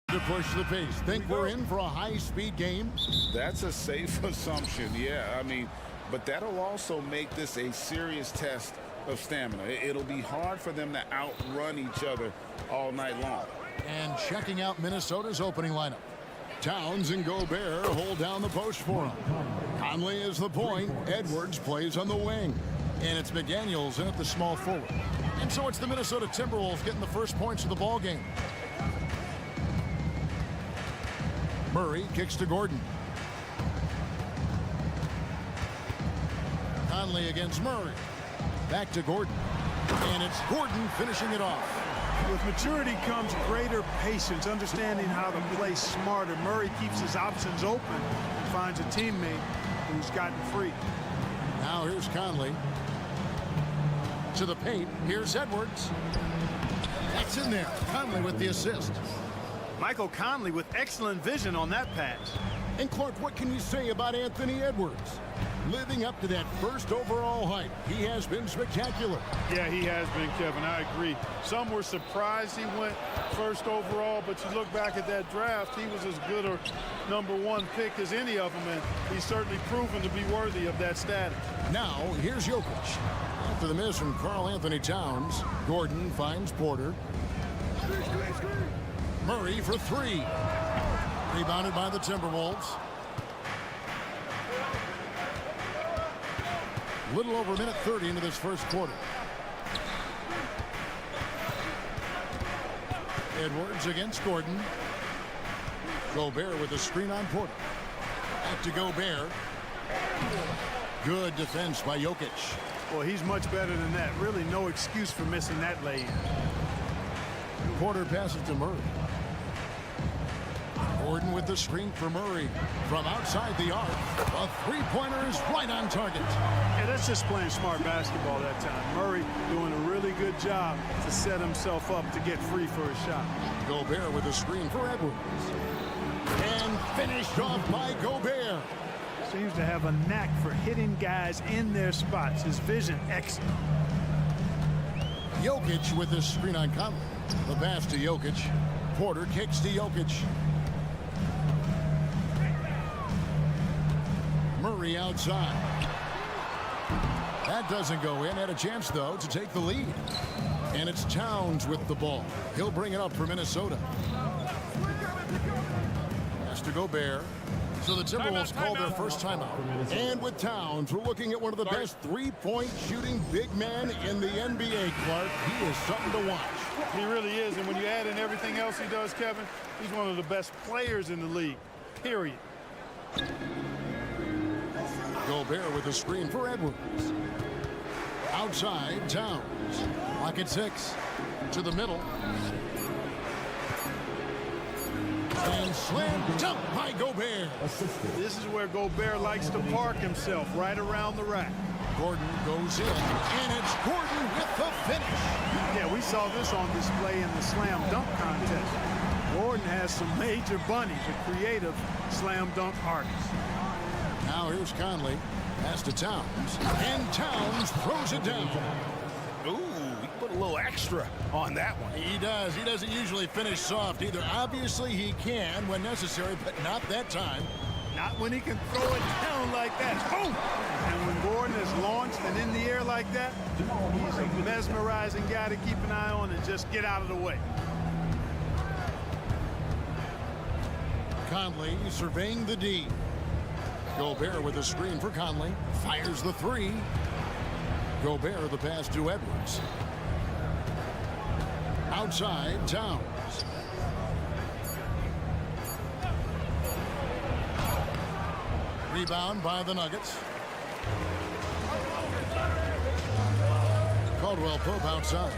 To push the pace. Think we're in for a high-speed game? That's a safe assumption, yeah. I mean, but that'll also make this a serious test of stamina. It'll be hard for them to outrun each other all night long. And checking out Minnesota's opening lineup. Towns and Gobert hold down the post for him. Conley is the point. Edwards plays on the wing. And it's McDaniels in at the small forward. And so it's the Minnesota Timberwolves getting the first points of the ball game. Murray kicks to Gordon. Conley against Murray. Back to Gordon. And it's Gordon finishing it off. With maturity comes greater patience, understanding how to play smarter. Murray keeps his options open and finds a teammate who's gotten free. Now here's Conley. To the paint. Here's Edwards. That's in there. Conley with the assist. Michael Conley with excellent vision on that pass. And Clark, what can you say about Anthony Edwards? Living up to that first overall hype, he has been spectacular. Yeah, he has been, Kevin. I agree. Some were surprised he went first overall, but you look back at that draft, he was as good a #1 pick as any of them, and he's certainly proven to be worthy of that status. Now, here's Jokic. After the miss from Karl Anthony Towns, Gordon finds Porter. Murray for three. Rebounded by the Timberwolves. Little over a minute 30 into this first quarter. Edwards against Gordon. Gobert with a screen on Porter. Back to Gobert. Good defense by Jokic. Well, he's much better than that. Really no excuse for missing that lay-in. Porter passes to Murray. Gordon with the screen for Murray. From outside the arc, a three-pointer is right on target. Yeah, that's just playing smart basketball that time. Murray doing a really good job to set himself up to get free for a shot. Gobert with a screen for Edwards. And finished off by Gobert. Seems to have a knack for hitting guys in their spots. His vision excellent. Jokic with the screen on Conley. The pass to Jokic. Porter kicks to Jokic. Murray outside. That doesn't go in. Had a chance, though, to take the lead. And it's Towns with the ball. He'll bring it up for Minnesota. Has to Gobert. So the Timberwolves call their first timeout. And with Towns, we're looking at one of the best three-point shooting big men in the NBA, Clark. He is something to watch. He really is, and when you add in everything else he does, Kevin, he's one of the best players in the league, period. Gobert with a screen for Edwards. Outside, Towns. Lock at 6. To the middle. And slam dunk by Gobert. This is where Gobert likes to park himself, right around the rack. Gordon goes in, and it's Gordon with the finish. Yeah, we saw this on display in the slam dunk contest. Gordon has some major bunnies, a creative slam dunk artist. Now here's Conley. Pass to Towns. And Towns throws it down. Ooh, he put a little extra on that one. He does. He doesn't usually finish soft either. Obviously, he can when necessary, but not that time. Not when he can throw it down like that. Boom! And when Gordon is launched and in the air like that, he's a mesmerizing guy to keep an eye on and just get out of the way. Conley surveying the D. Gobert with a screen for Conley. Fires the three. Gobert the pass to Edwards. Outside, Towns. Rebound by the Nuggets. Caldwell Pope outside.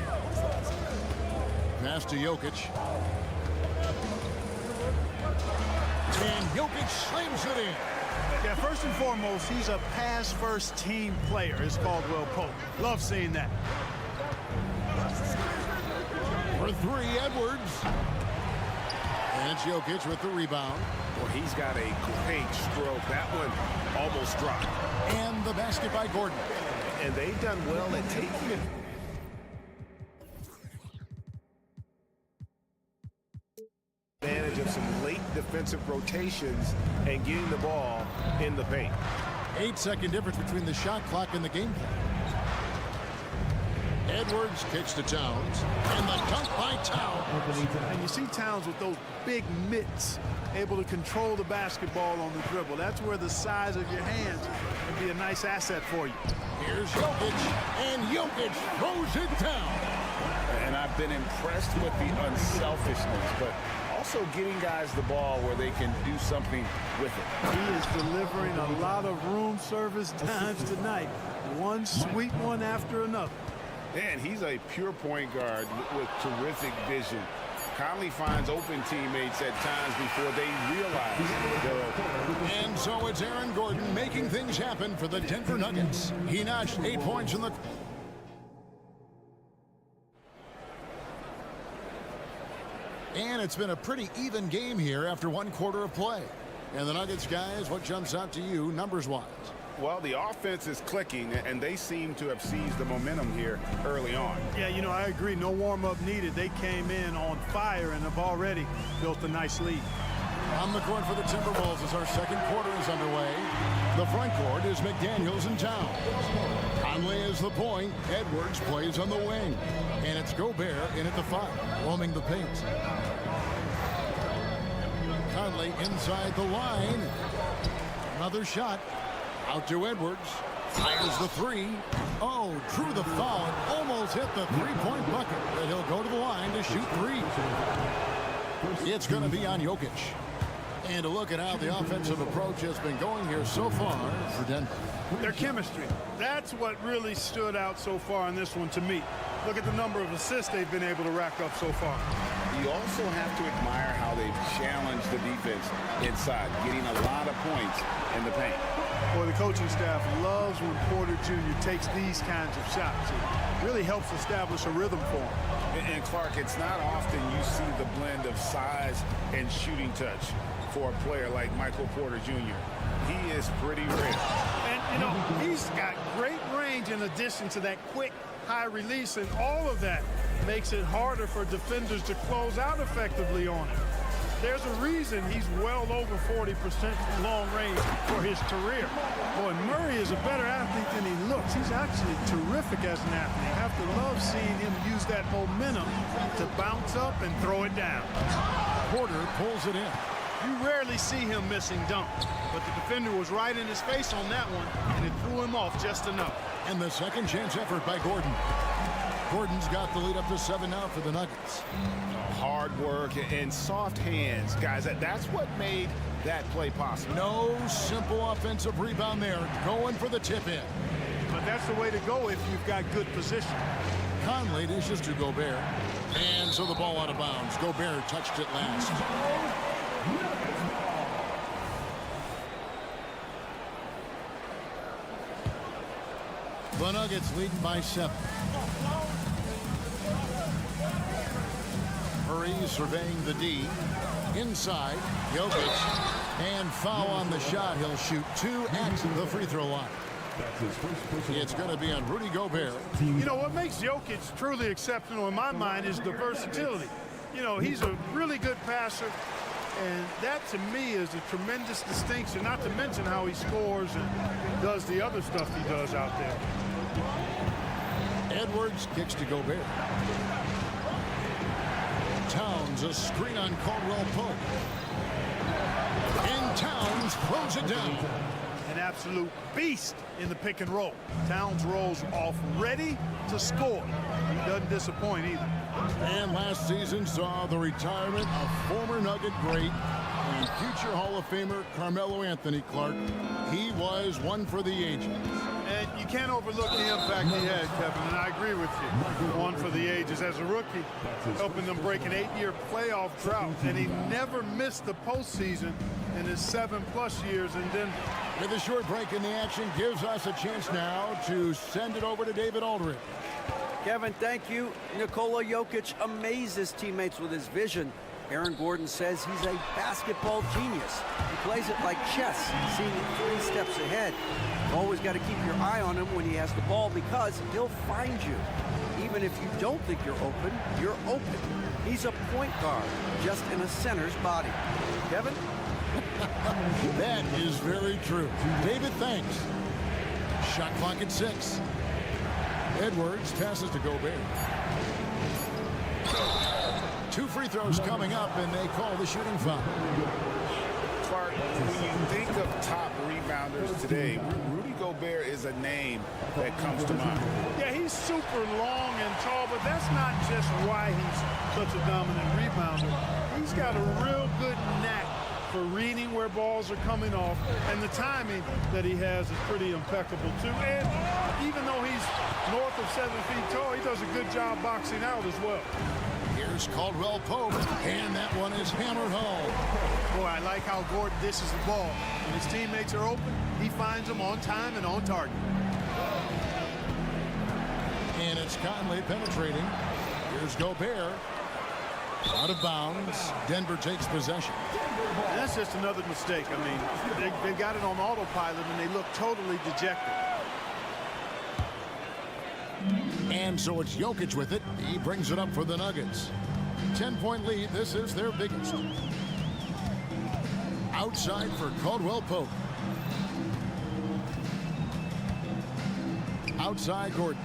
Pass to Jokic. And Jokic slams it in. Yeah, first and foremost, he's a pass-first team player, is Caldwell Pope. Love seeing that. For three, Edwards. And it's Jokic with the rebound. Well, he's got a great stroke. That one almost dropped. And the basket by Gordon. And they've done well at taking it. Advantage of offensive rotations and getting the ball in the paint. 8-second difference between the shot clock and the game clock. Edwards kicks to Towns, and the dunk by Towns. And you see Towns with those big mitts, able to control the basketball on the dribble. That's where the size of your hands can be a nice asset for you. Here's Jokic, and Jokic throws it down. And I've been impressed with the unselfishness, but also getting guys the ball where they can do something with it. He is delivering a lot of room service times tonight. One sweet one after another. And he's a pure point guard with terrific vision. Conley finds open teammates at times before they realize they're open. And so it's Aaron Gordon making things happen for the Denver Nuggets. He notched 8 points in the... And it's been a pretty even game here after 1 quarter of play. And the Nuggets, guys, what jumps out to you numbers-wise? Well, the offense is clicking, and they seem to have seized the momentum here early on. Yeah, you know, I agree. No warm-up needed. They came in on fire and have already built a nice lead. On the court for the Timberwolves as our second quarter is underway. The front court is McDaniels and Towns. Conley is the point. Edwards plays on the wing. And it's Gobert in at the 5, roaming the paint. Conley inside the line. Another shot. Out to Edwards. Fires the 3. Oh, drew the foul and almost hit the three-point bucket. But he'll go to the line to shoot 3. It's going to be on Jokic. And to look at how the offensive approach has been going here so far for Denver. Their chemistry. That's what really stood out so far in this one to me. Look at the number of assists they've been able to rack up so far. You also have to admire how they've challenged the defense inside, getting a lot of points in the paint. Boy, the coaching staff loves when Porter Jr. takes these kinds of shots. It really helps establish a rhythm for him. And Clark, it's not often you see the blend of size and shooting touch for a player like Michael Porter Jr. He is pretty rare. And, you know, he's got great range in addition to that quick, high release, and all of that makes it harder for defenders to close out effectively on him. There's a reason he's well over 40% long range for his career. Boy, Murray is a better athlete than he looks. He's actually terrific as an athlete. You have to love seeing him use that momentum to bounce up and throw it down. Porter pulls it in. You rarely see him missing dunks, but the defender was right in his face on that one, and it threw him off just enough. And the second chance effort by Gordon. Gordon's got the lead up to 7 now for the Nuggets. Hard work and soft hands, guys. That's what made that play possible. No simple offensive rebound there. Going for the tip-in. But that's the way to go if you've got good position. Conley dishes to Gobert. And so the ball out of bounds. Gobert touched it last. The Nuggets leading by 7. Murray surveying the D. Inside, Jokic. And foul on the shot. He'll shoot 2 at the free throw line. It's going to be on Rudy Gobert. You know, what makes Jokic truly exceptional in my mind is the versatility. You know, he's a really good passer. And that, to me, is a tremendous distinction, not to mention how he scores and does the other stuff he does out there. Edwards kicks to Gobert. Towns, a screen on Caldwell Pope. And Towns throws it down. An absolute beast in the pick and roll. Towns rolls off ready to score. He doesn't disappoint either. And last season saw the retirement of former Nugget great and future Hall of Famer Carmelo Anthony Clark. He was one for the ages. And you can't overlook the impact he had, Kevin, and I agree with you. One for the ages as a rookie, helping them break an 8-year playoff drought, and he never missed the postseason in his 7+ years in Denver. With a short break in the action gives us a chance now to send it over to David Aldridge. Kevin, thank you. Nikola Jokic amazes teammates with his vision. Aaron Gordon says he's a basketball genius. He plays it like chess, seeing it 3 steps ahead. You've always got to keep your eye on him when he has the ball because he'll find you. Even if you don't think you're open, you're open. He's a point guard, just in a center's body. Kevin? That is very true. David, thanks. Shot clock at 6. Edwards passes to Gobert. 2 free throws coming up, and they call the shooting foul. Clark, when you think of top rebounders today, Rudy Gobert is a name that comes to mind. Yeah, he's super long and tall, but that's not just why he's such a dominant rebounder. He's got a real good knack for reading where balls are coming off, and the timing that he has is pretty impeccable too. And even though he's north of 7 feet tall, he does a good job boxing out as well. Here's Caldwell Pope, and that one is hammered home. Boy, I like how Gordon dishes the ball. When his teammates are open, he finds them on time and on target. And it's Conley penetrating. Here's Gobert. Out of bounds. Denver takes possession. And that's just another mistake. I mean, they've got it on autopilot, and they look totally dejected. And so it's Jokic with it. He brings it up for the Nuggets. 10-point lead. This is their biggest. Outside for Caldwell Pope. Outside Gordon.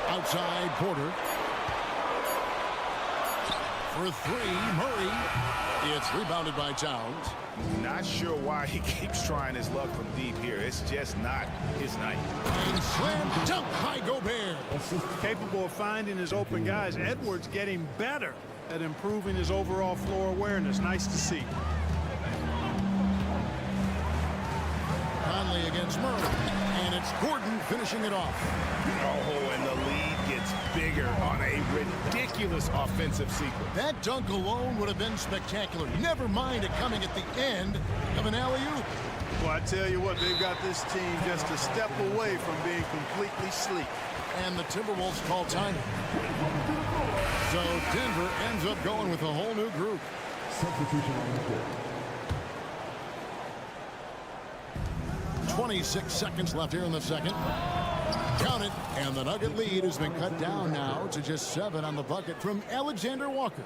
Outside Porter. For 3, Murray. It's rebounded by Towns. Not sure why he keeps trying his luck from deep here. It's just not his night. And slam dunk by Gobert. Capable of finding his open guys. Edwards getting better at improving his overall floor awareness. Nice to see. Conley against Murray. And it's Gordon finishing it off. Oh, and the lead gets bigger on a ridiculous offensive sequence. That dunk alone would have been spectacular. Never mind it coming at the end of an alley-oop. Well, I tell you what, they've got this team just a step away from being completely sleek. And the Timberwolves call time. So Denver ends up going with a whole new group. Substitution on the court. 26 seconds left here in the second. Count it, and the Nugget lead has been cut down now to just 7 on the bucket from Alexander Walker.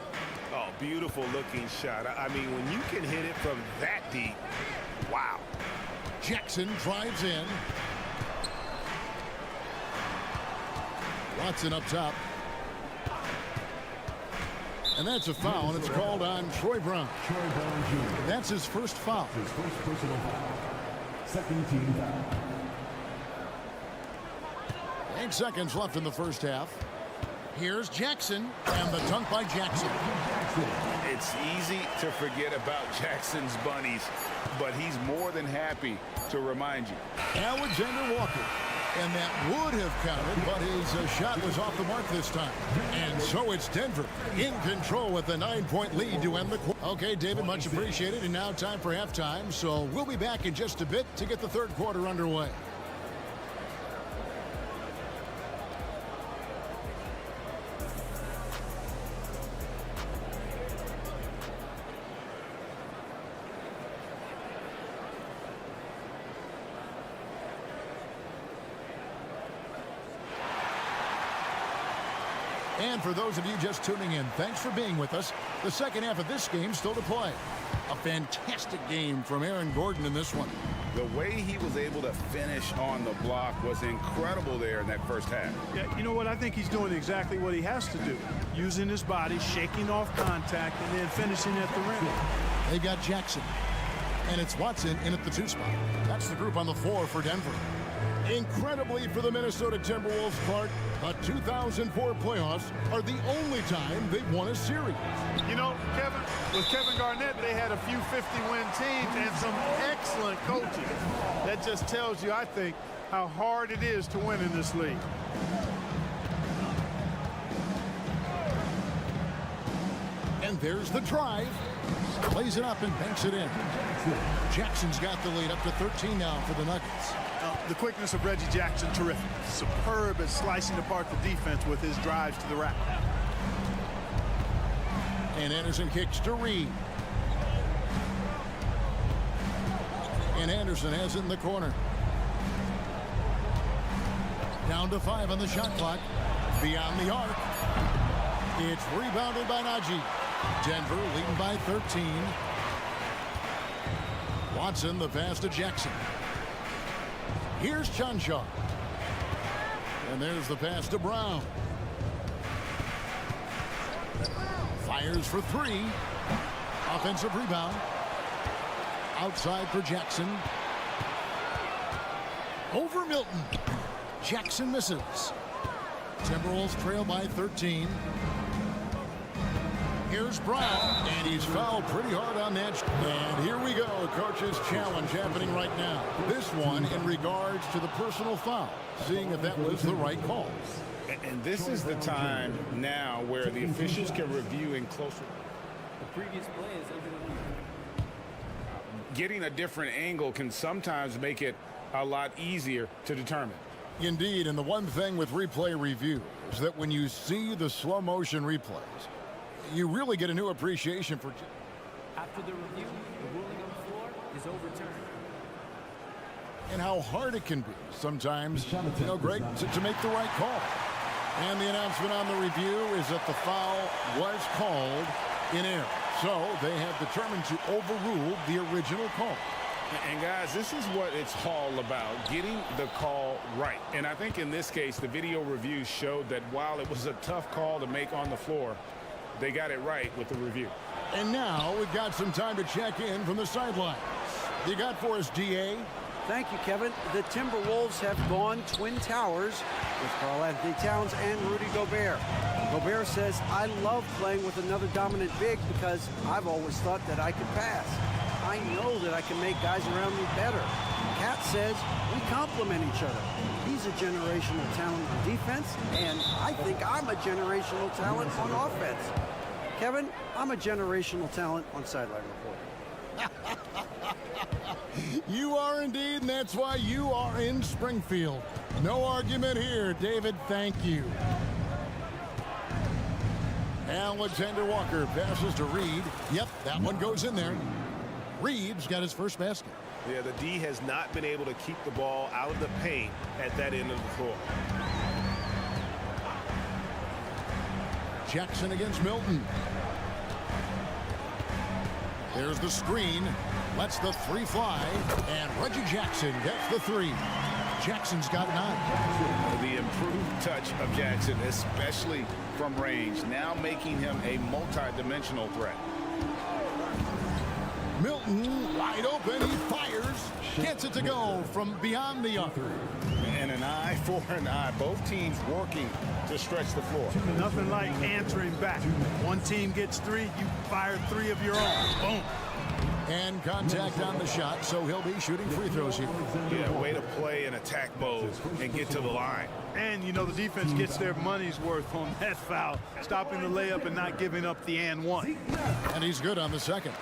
Oh, beautiful looking shot. I mean, when you can hit it from that deep, wow. Jackson drives in. Watson up top. And that's a foul, and it's called on Troy Brown. Troy Brown Jr. That's his first foul. His first personal foul. Second team foul. 8 seconds left in the first half. Here's Jackson, and the dunk by Jackson. It's easy to forget about Jackson's bunnies, but he's more than happy to remind you. Alexander Walker. And that would have counted, but his shot was off the mark this time. And so it's Denver in control with a 9-point lead to end the quarter. Okay, David, much appreciated. And now time for halftime. So we'll be back in just a bit to get the third quarter underway. And for those of you just tuning in, thanks for being with us. The second half of this game still to play. A fantastic game from Aaron Gordon in this one. The way he was able to finish on the block was incredible there in that first half. Yeah, you know what? I think he's doing exactly what he has to do. Using his body, shaking off contact, and then finishing at the rim. They got Jackson. And it's Watson in at the 2 spot. That's the group on the floor for Denver. Incredibly for the Minnesota Timberwolves, Clark, the 2004 playoffs are the only time they've won a series. You know, Kevin, with Kevin Garnett, they had a few 50-win teams and some excellent coaching. That just tells you, I think, how hard it is to win in this league. And there's the drive. Plays it up and banks it in. Jackson's got the lead up to 13 now for the Nuggets. The quickness of Reggie Jackson, terrific. Superb at slicing apart the defense with his drives to the rack. And Anderson kicks to Reed. And Anderson has it in the corner. Down to 5 on the shot clock. Beyond the arc. It's rebounded by Najee. Denver leading by 13. Watson, the pass to Jackson. Here's Chanshaw. And there's the pass to Brown. Fires for three. Offensive rebound. Outside for Jackson. Over Milton. Jackson misses. Timberwolves trail by 13. Here's Brown, and he's fouled pretty hard on that. And here we go, coach's challenge happening right now. This one in regards to the personal foul, seeing if that was the right call. And this is the time now where the officials can review in closer. The previous play is under review. Getting a different angle can sometimes make it a lot easier to determine. Indeed, and the one thing with replay review is that when you see the slow motion replays, you really get a new appreciation for. After the review, the ruling on the floor is overturned. And how hard it can be sometimes, Greg, to make the right call. And the announcement on the review is that the foul was called in error. So they have determined to overrule the original call. And guys, this is what it's all about, getting the call right. And I think in this case, the video review showed that while it was a tough call to make on the floor, they got it right with the review. And now we've got some time to check in from the sidelines. You got for us, DA? Thank you, Kevin. The Timberwolves have gone Twin Towers with Karl-Anthony Towns and Rudy Gobert. Gobert says, I love playing with another dominant big because I've always thought that I could pass. I know that I can make guys around me better. Cat says, we complement each other. He's a generational talent on defense, and I think I'm a generational talent on offense. Kevin, I'm a generational talent on sideline reporting. You are indeed, and that's why you are in Springfield. No argument here, David. Thank you. Alexander Walker passes to Reed. Yep, that one goes in there. Reed's got his first basket. Yeah, the D has not been able to keep the ball out of the paint at that end of the floor. Jackson against Milton. There's the screen. Lets the three fly. And Reggie Jackson gets the three. Jackson's got 9. The improved touch of Jackson, especially from range, now making him a multi-dimensional threat. Milton wide open. He fires. Gets it to go from beyond the arc. And an eye for an eye. Both teams working to stretch the floor. Nothing like answering back. One team gets 3, you fire 3 of your own. Boom. And contact on the shot, so he'll be shooting free throws here. Yeah, way to play an attack mode and get to the line. And, the defense gets their money's worth on that foul, stopping the layup and not giving up the and one. And he's good on the second.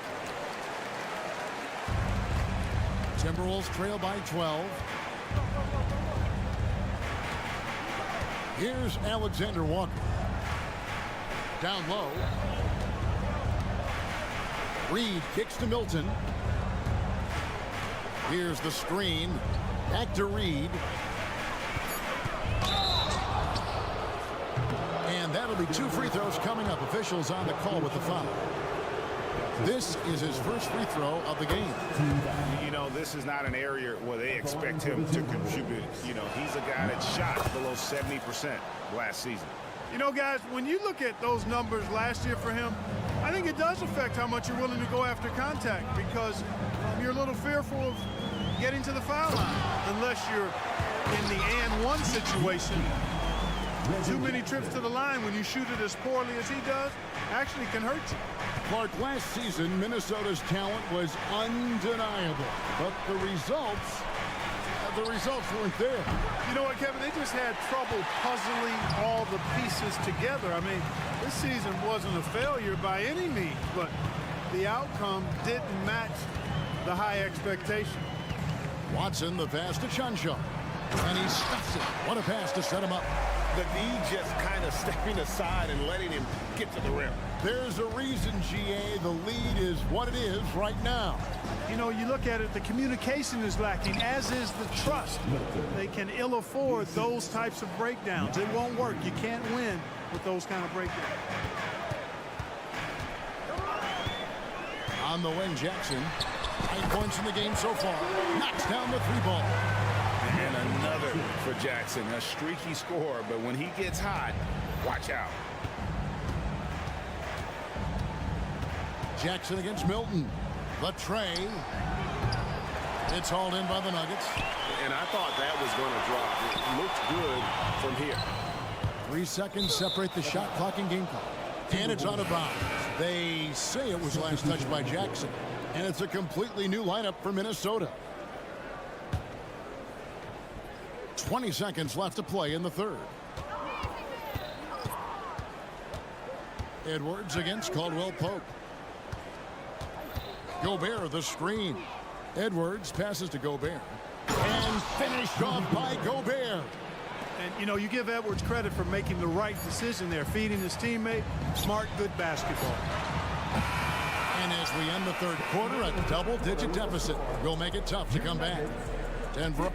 Timberwolves trail by 12. Here's Alexander Walker. Down low. Reed kicks to Milton. Here's the screen. Back to Reed. And that'll be 2 free throws coming up. Officials on the call with the foul. This is his first free throw of the game. This is not an area where they expect him to contribute. He's a guy that shot below 70% last season. Guys, when you look at those numbers last year for him, I think it does affect how much you're willing to go after contact because you're a little fearful of getting to the foul line unless you're in the and one situation. Too many trips to the line when you shoot it as poorly as he does actually can hurt you. Clark, last season, Minnesota's talent was undeniable, but the results weren't there. You know what, Kevin? They just had trouble puzzling all the pieces together. I mean, this season wasn't a failure by any means, but the outcome didn't match the high expectation. Watson, the pass to Chanshaw, and he stuffs it. What a pass to set him up. The D just kind of stepping aside and letting him get to the rim. There's a reason, GA, the lead is what it is right now. You look at it, the communication is lacking, as is the trust. They can ill afford those types of breakdowns. It won't work. You can't win with those kind of breakdowns. On the wing, Jackson. 9 points in the game so far. Knocks down the 3-ball. And another for Jackson. A streaky score, but when he gets hot, watch out. Jackson against Milton. The tray. It's hauled in by the Nuggets. And I thought that was going to drop. It looked good from here. 3 seconds separate the shot clock and game clock. And it's out of bounds. They say it was last touched by Jackson. And it's a completely new lineup for Minnesota. 20 seconds left to play in the third. Edwards against Caldwell Pope. Gobert the screen. Edwards passes to Gobert. And finished off by Gobert. And, you know, you give Edwards credit for making the right decision there, feeding his teammate. Smart, good basketball. And as we end the third quarter, a double-digit deficit will make it tough to come back. Denver.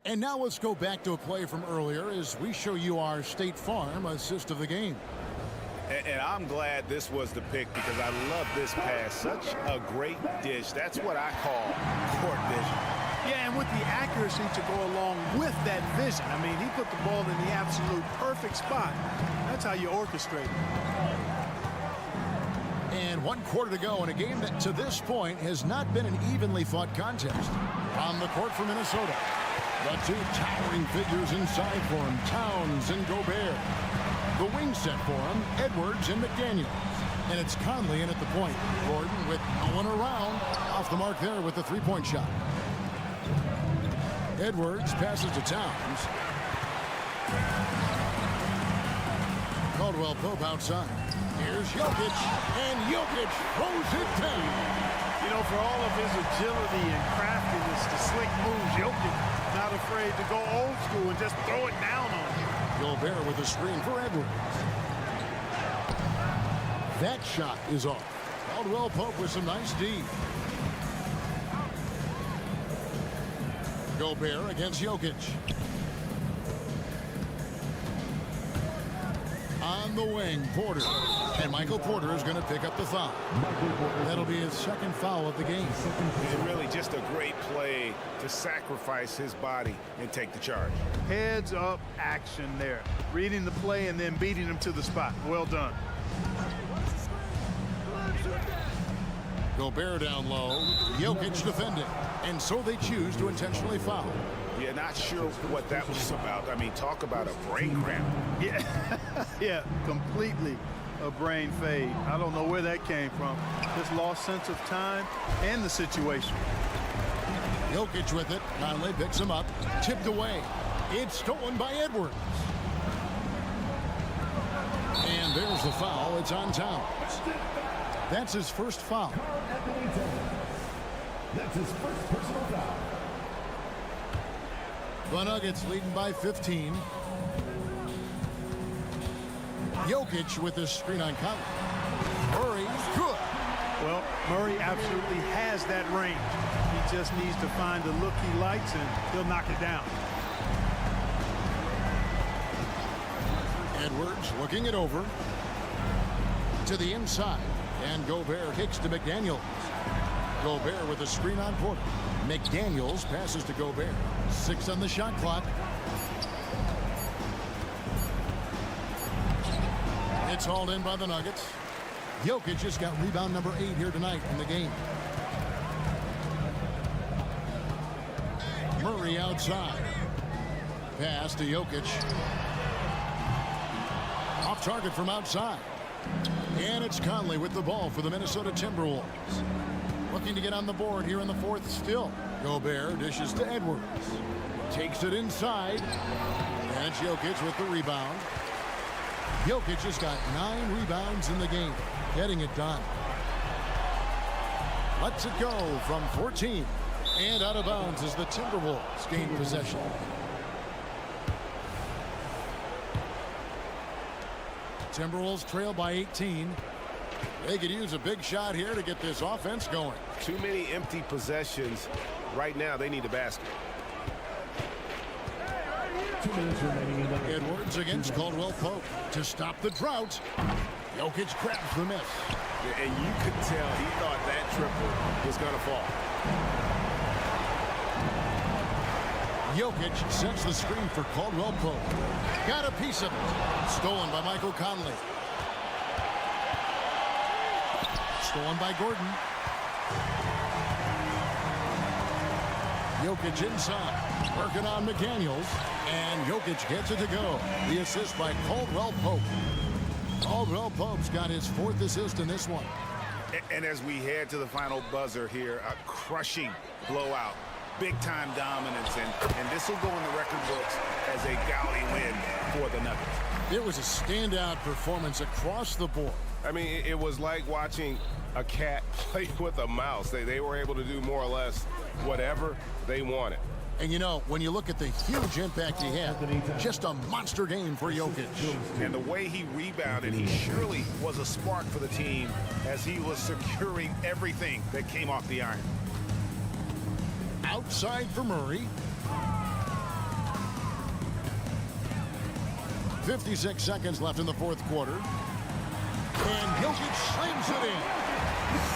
And now let's go back to a play from earlier as we show you our State Farm assist of the game. And I'm glad this was the pick because I love this pass. Such a great dish. That's what I call court vision. Yeah, and with the accuracy to go along with that vision. I mean, he put the ball in the absolute perfect spot. That's how you orchestrate it. And 1 quarter to go in a game that to this point has not been an evenly fought contest. On the court for Minnesota. The two towering figures inside for him, Towns and Gobert. The wing set for him, Edwards and McDaniels. And it's Conley in at the point. Gordon with no one around. Off the mark there with the 3-point shot. Edwards passes to Towns. Caldwell Pope outside. Here's Jokic, and Jokic throws it down. You know, for all of his agility and craftiness, the slick moves, Jokic not afraid to go old school and just throw it down on him. Gobert with a screen for Edwards. That shot is off. Caldwell Pope with some nice D. Gobert against Jokic. On the wing, Porter. And Michael Porter is going to pick up the foul. That'll be his second foul of the game. And really just a great play to sacrifice his body and take the charge. Heads up action there. Reading the play and then beating him to the spot. Well done. Gobert down low. Jokic defending. And so they choose to intentionally foul. Yeah, not sure what that was about. I mean, talk about a brain cramp. Yeah, yeah, completely a brain fade. I don't know where that came from. Just lost sense of time and the situation. Jokic with it. Conley picks him up. Tipped away. It's stolen by Edwards. And there's the foul. It's on Towns. That's his first foul. That's his first personal foul. The Nuggets leading by 15. Jokic with this screen on Conley. Murray, good. Well, Murray absolutely has that range. He just needs to find the look he likes and he'll knock it down. Edwards looking it over. To the inside. And Gobert kicks to McDaniels. Gobert with a screen on Porter. McDaniels passes to Gobert. 6 on the shot clock. It's hauled in by the Nuggets. Jokic just got rebound number 8 here tonight in the game. Murray outside. Pass to Jokic. Off target from outside. And it's Conley with the ball for the Minnesota Timberwolves. Looking to get on the board here in the fourth still. Gobert dishes to Edwards. Takes it inside. And it's Jokic with the rebound. Jokic has got 9 rebounds in the game. Getting it done. Lets it go from 14. And out of bounds as the Timberwolves gain possession. Timberwolves trail by 18. They could use a big shot here to get this offense going. Too many empty possessions. Right now, they need a basket. 2 minutes remaining in the Edwards against Caldwell Pope to stop the drought. Jokic grabs the miss. And you could tell he thought that triple was going to fall. Jokic sets the screen for Caldwell Pope. Got a piece of it. Stolen by Michael Conley. Stolen by Gordon. Jokic inside. Working on McDaniels. And Jokic gets it to go. The assist by Caldwell Pope. Caldwell Pope's got his 4th assist in this one. And as we head to the final buzzer here, a crushing blowout. Big-time dominance, and this will go in the record books as a gaudy win for the Nuggets. It was a standout performance across the board. I mean, it was like watching a cat play with a mouse. They were able to do more or less whatever they wanted. And, you know, when you look at the huge impact he had, just a monster game for Jokic. And the way he rebounded, he surely was a spark for the team as he was securing everything that came off the iron. Outside for Murray. 56 seconds left in the 4th quarter. And Jokic slams it in.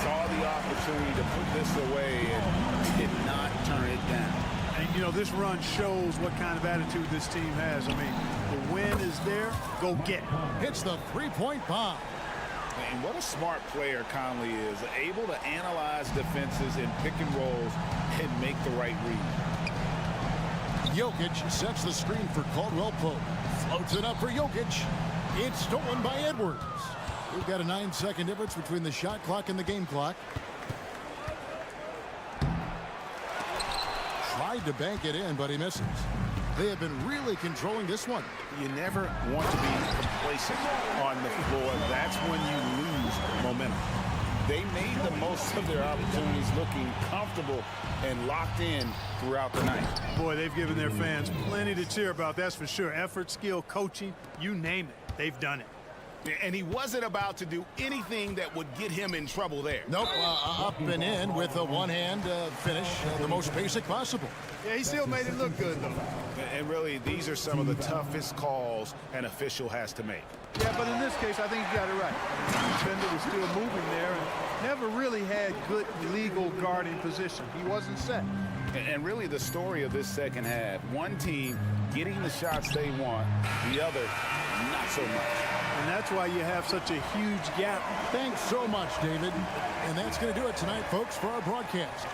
Saw the opportunity to put this away and did not turn it down. And, you know, this run shows what kind of attitude this team has. I mean, the win is there. Go get it. Hits the three-point bomb. And what a smart player Conley is, able to analyze defenses in pick and rolls and make the right read. Jokic sets the screen for Caldwell Pope. Floats it up for Jokic. It's stolen by Edwards. We've got a 9-second difference between the shot clock and the game clock. Tried to bank it in, but he misses. They have been really controlling this one. You never want to be complacent on the floor. That's when you lose momentum. They made the most of their opportunities, looking comfortable and locked in throughout the night. Boy, they've given their fans plenty to cheer about, that's for sure. Effort, skill, coaching, you name it. They've done it. And he wasn't about to do anything that would get him in trouble there. Nope, up and in with a one-hand finish, the most basic possible. Yeah, he still made it look good, though. And really, these are some of the toughest calls an official has to make. Yeah, but in this case, I think he got it right. The defender was still moving there and never really had good legal guarding position. He wasn't set. And really the story of this second half, one team getting the shots they want, the other not so much. And that's why you have such a huge gap. Thanks so much, David. And that's going to do it tonight, folks, for our broadcast.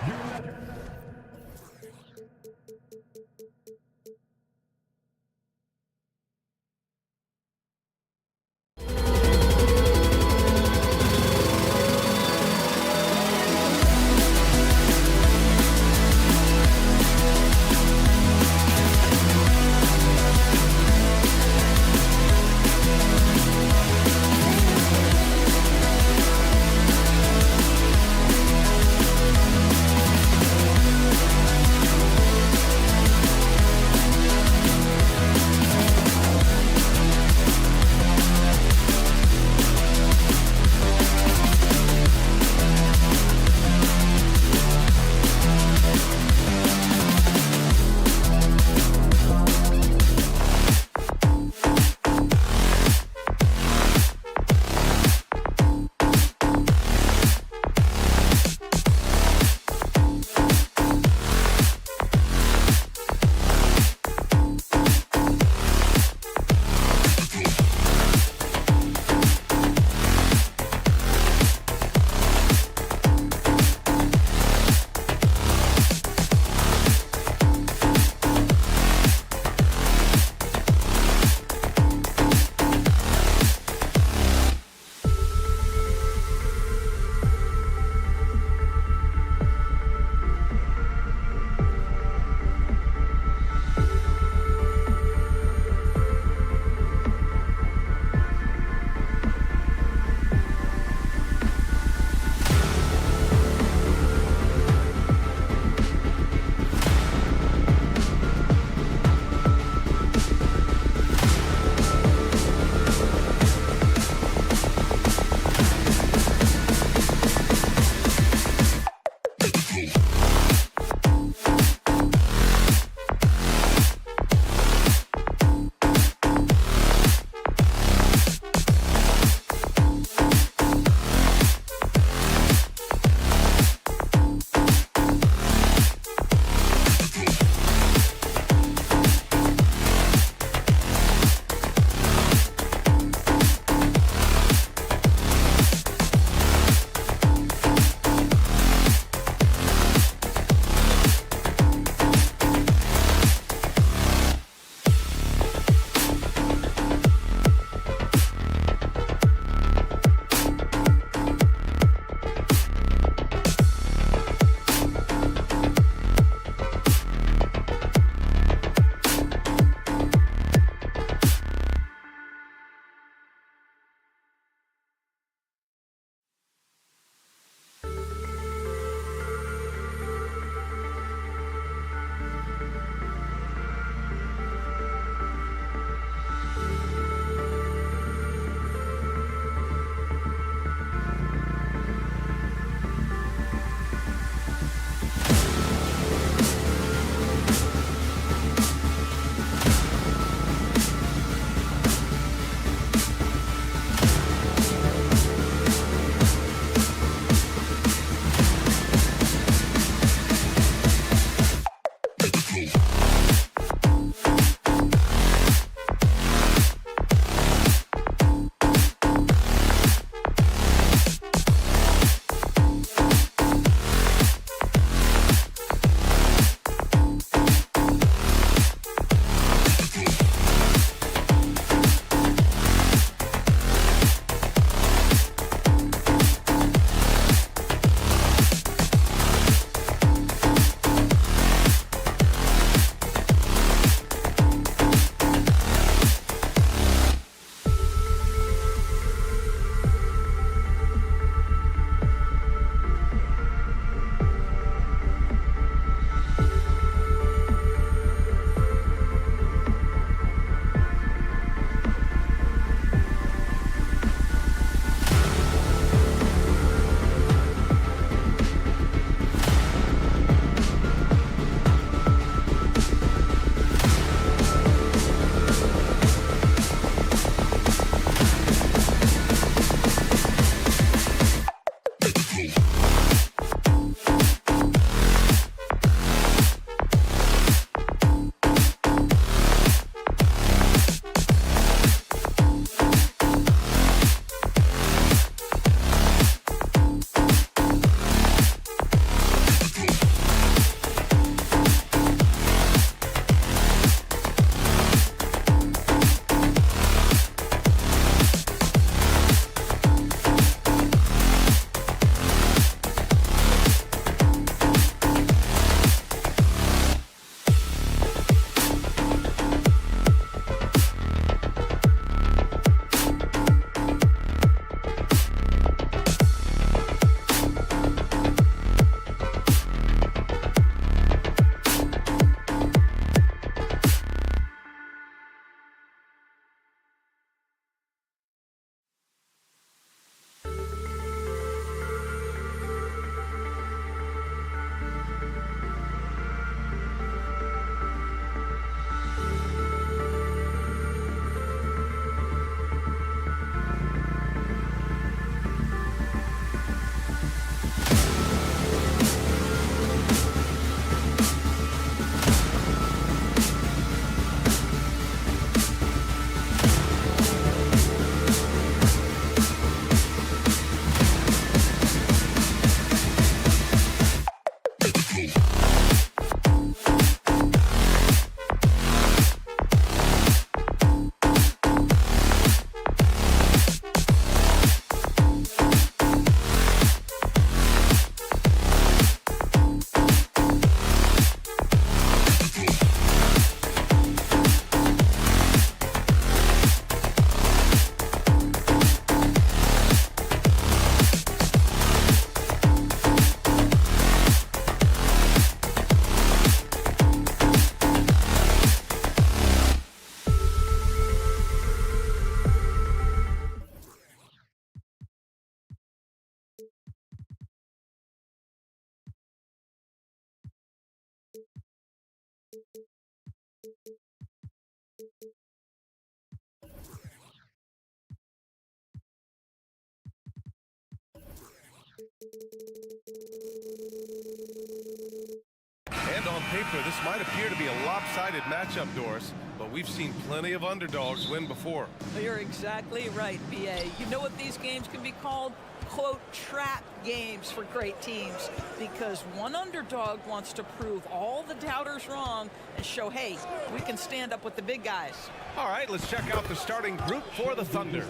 And on paper, this might appear to be a lopsided matchup, Doris, but we've seen plenty of underdogs win before. You're exactly right, BA. You know what these games can be called? Quote, trap games for great teams, because one underdog wants to prove all the doubters wrong and show, hey, we can stand up with the big guys. All right, let's check out the starting group for the Thunder.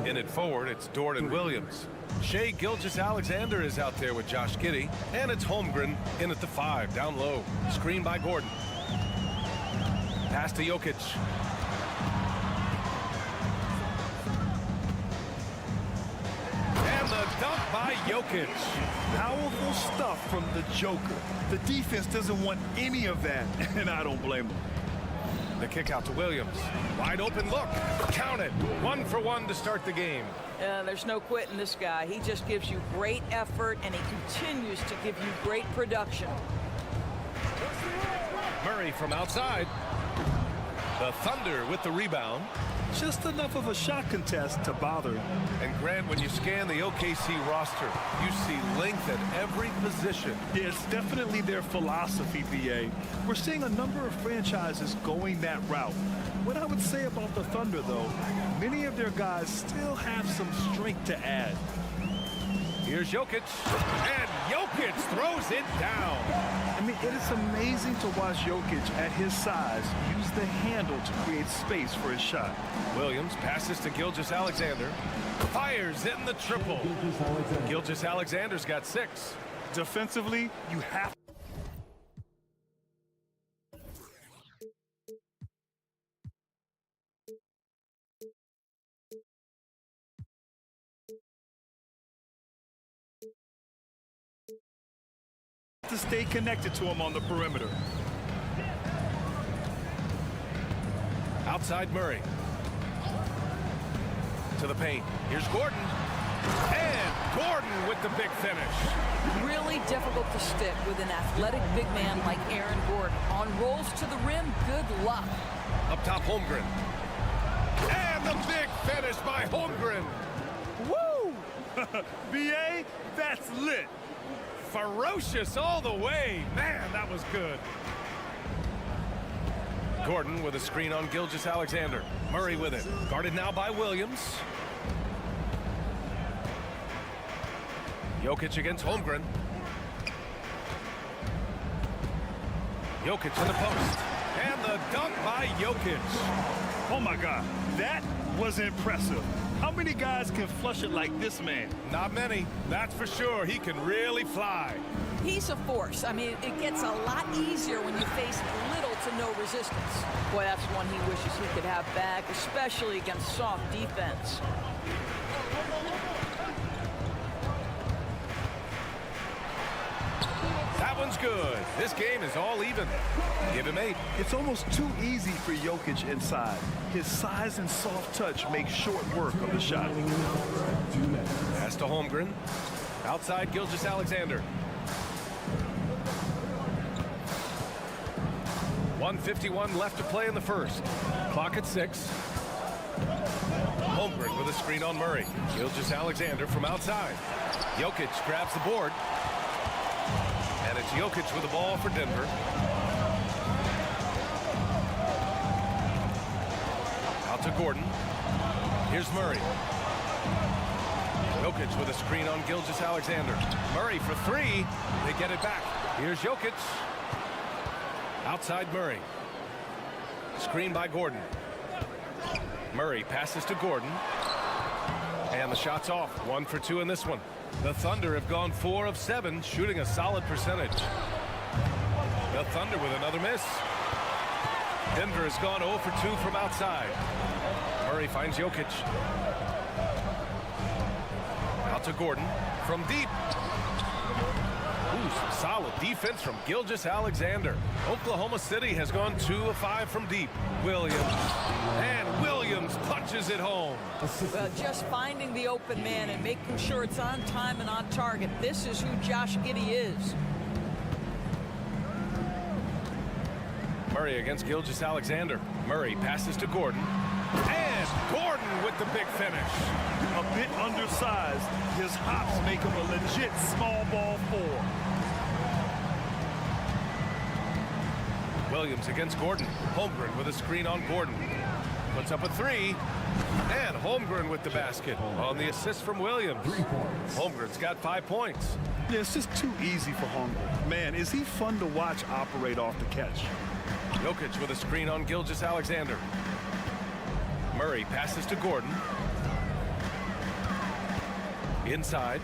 In it forward, it's Jordan Williams. Shai Gilgeous-Alexander is out there with Josh Giddey, and it's Holmgren in at the 5, down low. Screen by Gordon. Pass to Jokic. And the dunk by Jokic. Powerful stuff from the Joker. The defense doesn't want any of that, and I don't blame them. The kick out to Williams. Wide open look. Count it. 1 for 1 to start the game. There's no quitting this guy. He just gives you great effort, and he continues to give you great production. Murray from outside. The Thunder with the rebound. Just enough of a shot contest to bother him. And Grant, when you scan the OKC roster, you see length at every position. Yeah, it's definitely their philosophy, BA. We're seeing a number of franchises going that route. What I would say about the Thunder, though, many of their guys still have some strength to add. Here's Jokic, and Jokic throws it down. I mean, it is amazing to watch Jokic at his size use the handle to create space for his shot. Williams passes to Gilgeous-Alexander, fires in the triple. Gilgeous-Alexander's got 6. Defensively, you have to stay connected to him on the perimeter. Outside Murray. To the paint. Here's Gordon. And Gordon with the big finish. Really difficult to stick with an athletic big man like Aaron Gordon. On rolls to the rim, good luck. Up top, Holmgren. And the big finish by Holmgren. Woo! BA, that's lit. Ferocious all the way. Man, that was good. Gordon with a screen on Gilgeous-Alexander. Murray with it. Guarded now by Williams. Jokic against Holmgren. Jokic in the post. And the dunk by Jokic. Oh my God, that was impressive. How many guys can flush it like this man? Not many, that's for sure. He can really fly. He's a force. I mean, it gets a lot easier when you face little to no resistance. Boy, that's one he wishes he could have back, especially against soft defense. That one's good. This game is all even. Give him 8. It's almost too easy for Jokic inside. His size and soft touch make short work of the shot. Pass to Holmgren. Outside Gilgeous-Alexander. 1:51 left to play in the first. Clock at 6. Holmgren with a screen on Murray. Gilgeous-Alexander from outside. Jokic grabs the board. And it's Jokic with the ball for Denver. Out to Gordon. Here's Murray. Jokic with a screen on Gilgeous-Alexander. Murray for 3. They get it back. Here's Jokic. Outside Murray. Screen by Gordon. Murray passes to Gordon. And the shot's off. 1 for 2 in this one. The Thunder have gone 4 of 7, shooting a solid percentage. The Thunder with another miss. Denver has gone 0 for 2 from outside. Murray finds Jokic. Out to Gordon from deep. Ooh, some solid defense from Gilgeous-Alexander. Oklahoma City has gone 2 of 5 from deep. Williams. And Williams punches it home. Well, just finding the open man and making sure it's on time and on target. This is who Josh Giddey is. Murray against Gilgeous-Alexander. Murray passes to Gordon. And Gordon with the big finish. A bit undersized. His hops make him a legit small ball 4. Williams against Gordon. Holmgren with a screen on Gordon. Puts up a 3. And Holmgren with the basket on the assist from Williams. Holmgren's got 5 points. Yeah, it's just too easy for Holmgren. Man, is he fun to watch operate off the catch. Jokic with a screen on Gilgeous-Alexander. Murray passes to Gordon. Inside.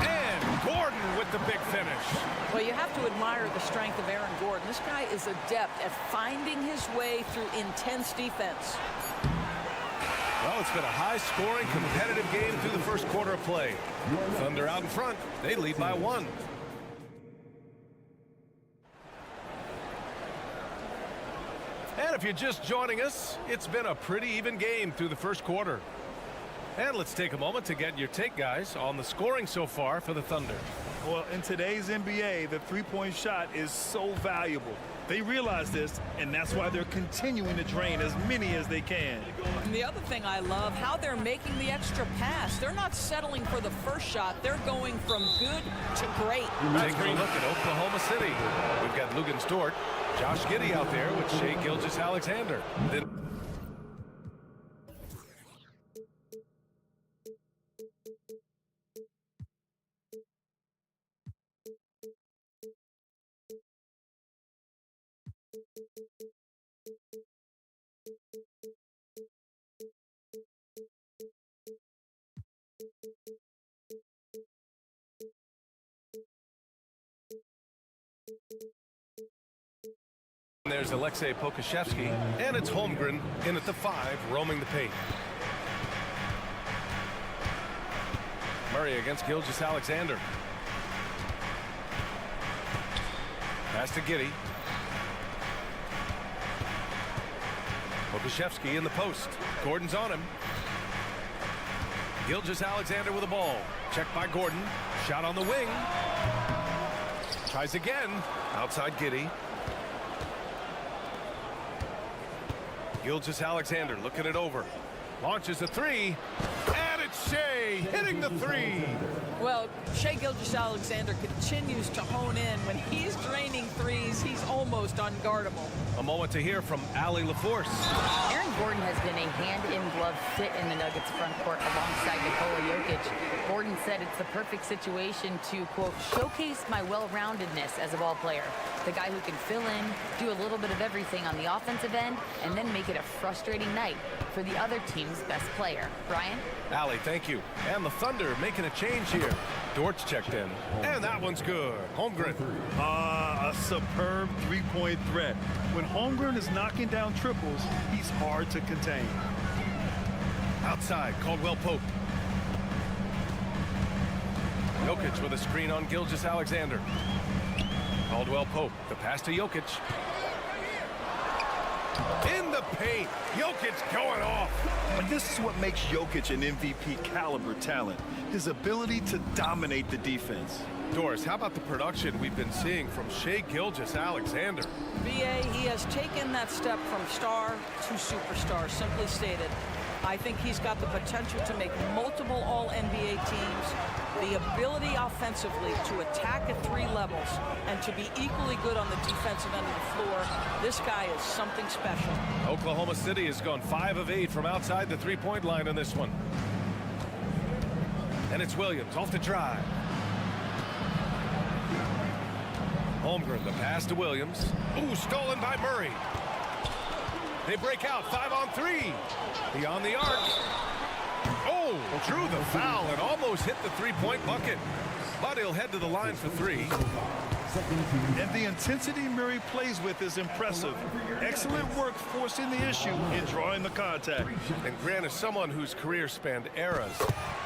And Gordon with the big finish. Well, you have to admire the strength of Aaron Gordon. This guy is adept at finding his way through intense defense. Well, it's been a high-scoring, competitive game through the first quarter of play. Thunder out in front. They lead by 1. And if you're just joining us, it's been a pretty even game through the first quarter. And let's take a moment to get your take, guys, on the scoring so far for the Thunder. Well, in today's NBA, the three-point shot is so valuable. They realize this, and that's why they're continuing to drain as many as they can. And the other thing I love, how they're making the extra pass. They're not settling for the first shot. They're going from good to great. Taking a look at Oklahoma City. We've got Luguentz Dort, Josh Giddey out there with Shai Gilgeous-Alexander. There's Alexei Pokusevski, and it's Holmgren in at the 5, roaming the paint. Murray against Gilgeous-Alexander. Pass to Giddey. Pokusevski in the post. Gordon's on him. Gilgeous-Alexander with the ball. Checked by Gordon. Shot on the wing. Tries again. Outside Giddey. Gilgeous-Alexander looking it over. Launches a 3. And it's Shai hitting the 3. Well, Shai Gilgeous-Alexander continues to hone in. When he's draining threes, he's almost unguardable. A moment to hear from Allie LaForce. Aaron Gordon has been a hand-in-glove fit in the Nuggets front court alongside Nikola Jokic. Gordon said it's the perfect situation to, quote, showcase my well-roundedness as a ball player. The guy who can fill in, do a little bit of everything on the offensive end, and then make it a frustrating night for the other team's best player. Brian? Allie, thank you. And the Thunder making a change here. Dort's checked in. And that one's good. Holmgren. A superb three-point threat. When Holmgren is knocking down triples, he's hard to contain. Outside, Caldwell Pope. Jokic with a screen on Gilgeous-Alexander. Caldwell Pope, the pass to Jokic. In the paint, Jokic going off. And this is what makes Jokic an MVP caliber talent. His ability to dominate the defense. Doris, how about the production we've been seeing from Shai Gilgeous-Alexander? BA, he has taken that step from star to superstar, simply stated. I think he's got the potential to make multiple All-NBA teams, the ability offensively to attack at 3 levels, and to be equally good on the defensive end of the floor. This guy is something special. Oklahoma City has gone 5 of 8 from outside the three-point line in this one. And it's Williams off the drive. Holmgren, the pass to Williams. Ooh, stolen by Murray. They break out 5-on-3. Beyond the arc. Oh, drew the foul and almost hit the three-point bucket. But he'll head to the line for three. And the intensity Murray plays with is impressive. Excellent work forcing the issue and drawing the contact. And Grant, as someone whose career spanned eras,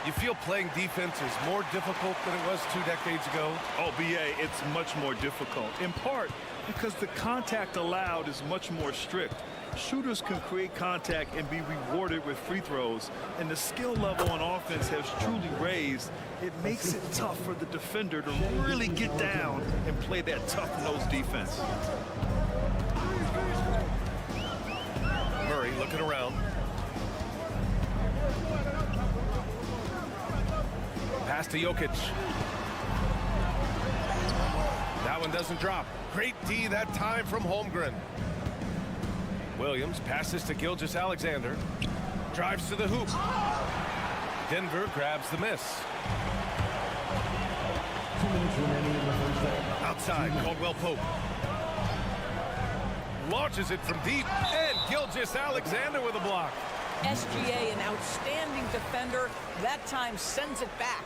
you feel playing defense is more difficult than it was 2 decades ago? Oh, BA, it's much more difficult, in part because the contact allowed is much more strict. Shooters can create contact and be rewarded with free throws, and the skill level on offense has truly raised. It makes it tough for the defender to really get down and play that tough-nosed defense. Murray looking around. Pass to Jokic. That one doesn't drop. Great D that time from Holmgren. Williams passes to Gilgeous-Alexander. Drives to the hoop. Denver grabs the miss. 2 minutes remaining in the first half. Outside, Caldwell-Pope. Launches it from deep, and Gilgeous-Alexander with a block. SGA, an outstanding defender, that time sends it back.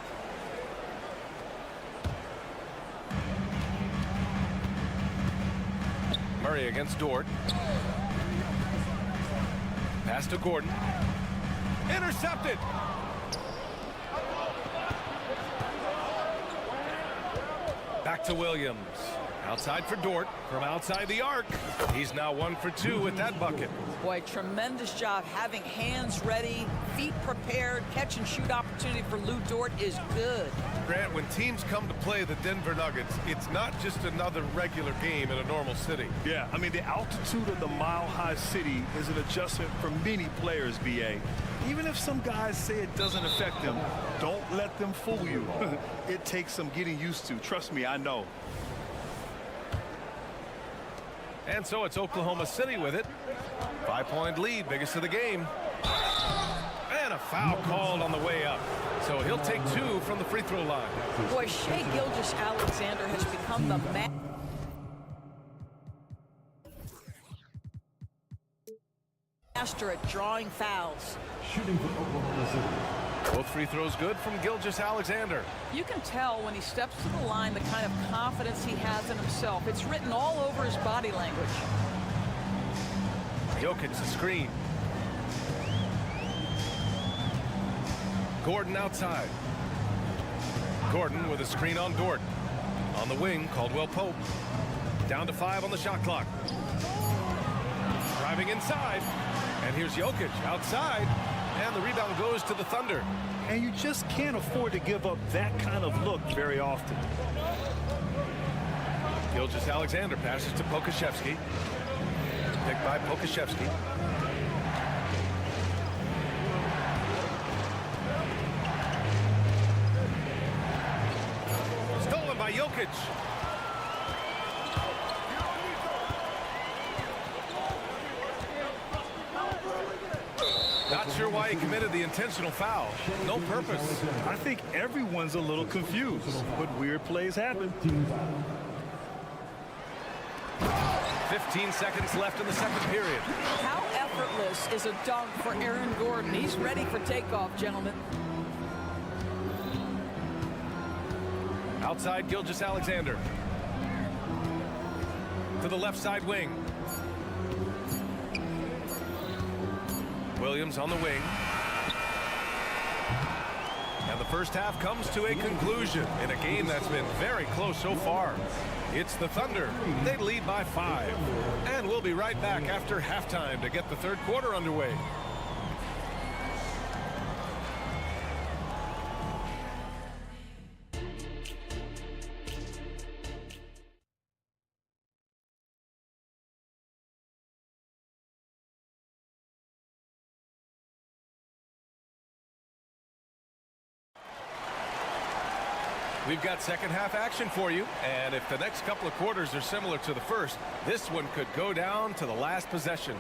Murray against Dort. Pass to Gordon. Intercepted. Back to Williams. Outside for Dort from outside the arc. He's now 1 for 2 with that bucket. Boy, tremendous job having hands ready, feet prepared. Catch and shoot opportunity for Lou Dort is good. Grant, when teams come to play the Denver Nuggets, it's not just another regular game in a normal city. Yeah, I mean, the altitude of the mile-high city is an adjustment for many players, BA. Even if some guys say it doesn't affect them, don't let them fool you. It takes some getting used to. Trust me, I know. And so it's Oklahoma City with it. 5-point lead, biggest of the game. And a foul called on the way up. So he'll take 2 from the free throw line. Boy, Shai Gilgeous-Alexander has become the master at drawing fouls. Shooting for Oklahoma City. Both free throws good from Gilgeous-Alexander. You can tell when he steps to the line the kind of confidence he has in himself. It's written all over his body language. Jokic the screen. Gordon outside. Gordon with a screen on Dort. On the wing, Caldwell-Pope. Down to 5 on the shot clock. Driving inside. And here's Jokic outside. And the rebound goes to the Thunder. And you just can't afford to give up that kind of look very often. Gilgeous-Alexander passes to Pokashevsky. Picked by Pokashevsky. Stolen by Jokic. Not sure why he committed the intentional foul. No purpose. I think everyone's a little confused, but weird plays happen. 15 seconds left in the second period. How effortless is a dunk for Aaron Gordon? He's ready for takeoff, gentlemen. Outside, Gilgeous-Alexander. To the left side wing. Williams on the wing. And the first half comes to a conclusion in a game that's been very close so far. It's the Thunder. They lead by 5. And we'll be right back after halftime to get the third quarter underway. We've got second half action for you, and if the next couple of quarters are similar to the first, this one could go down to the last possession.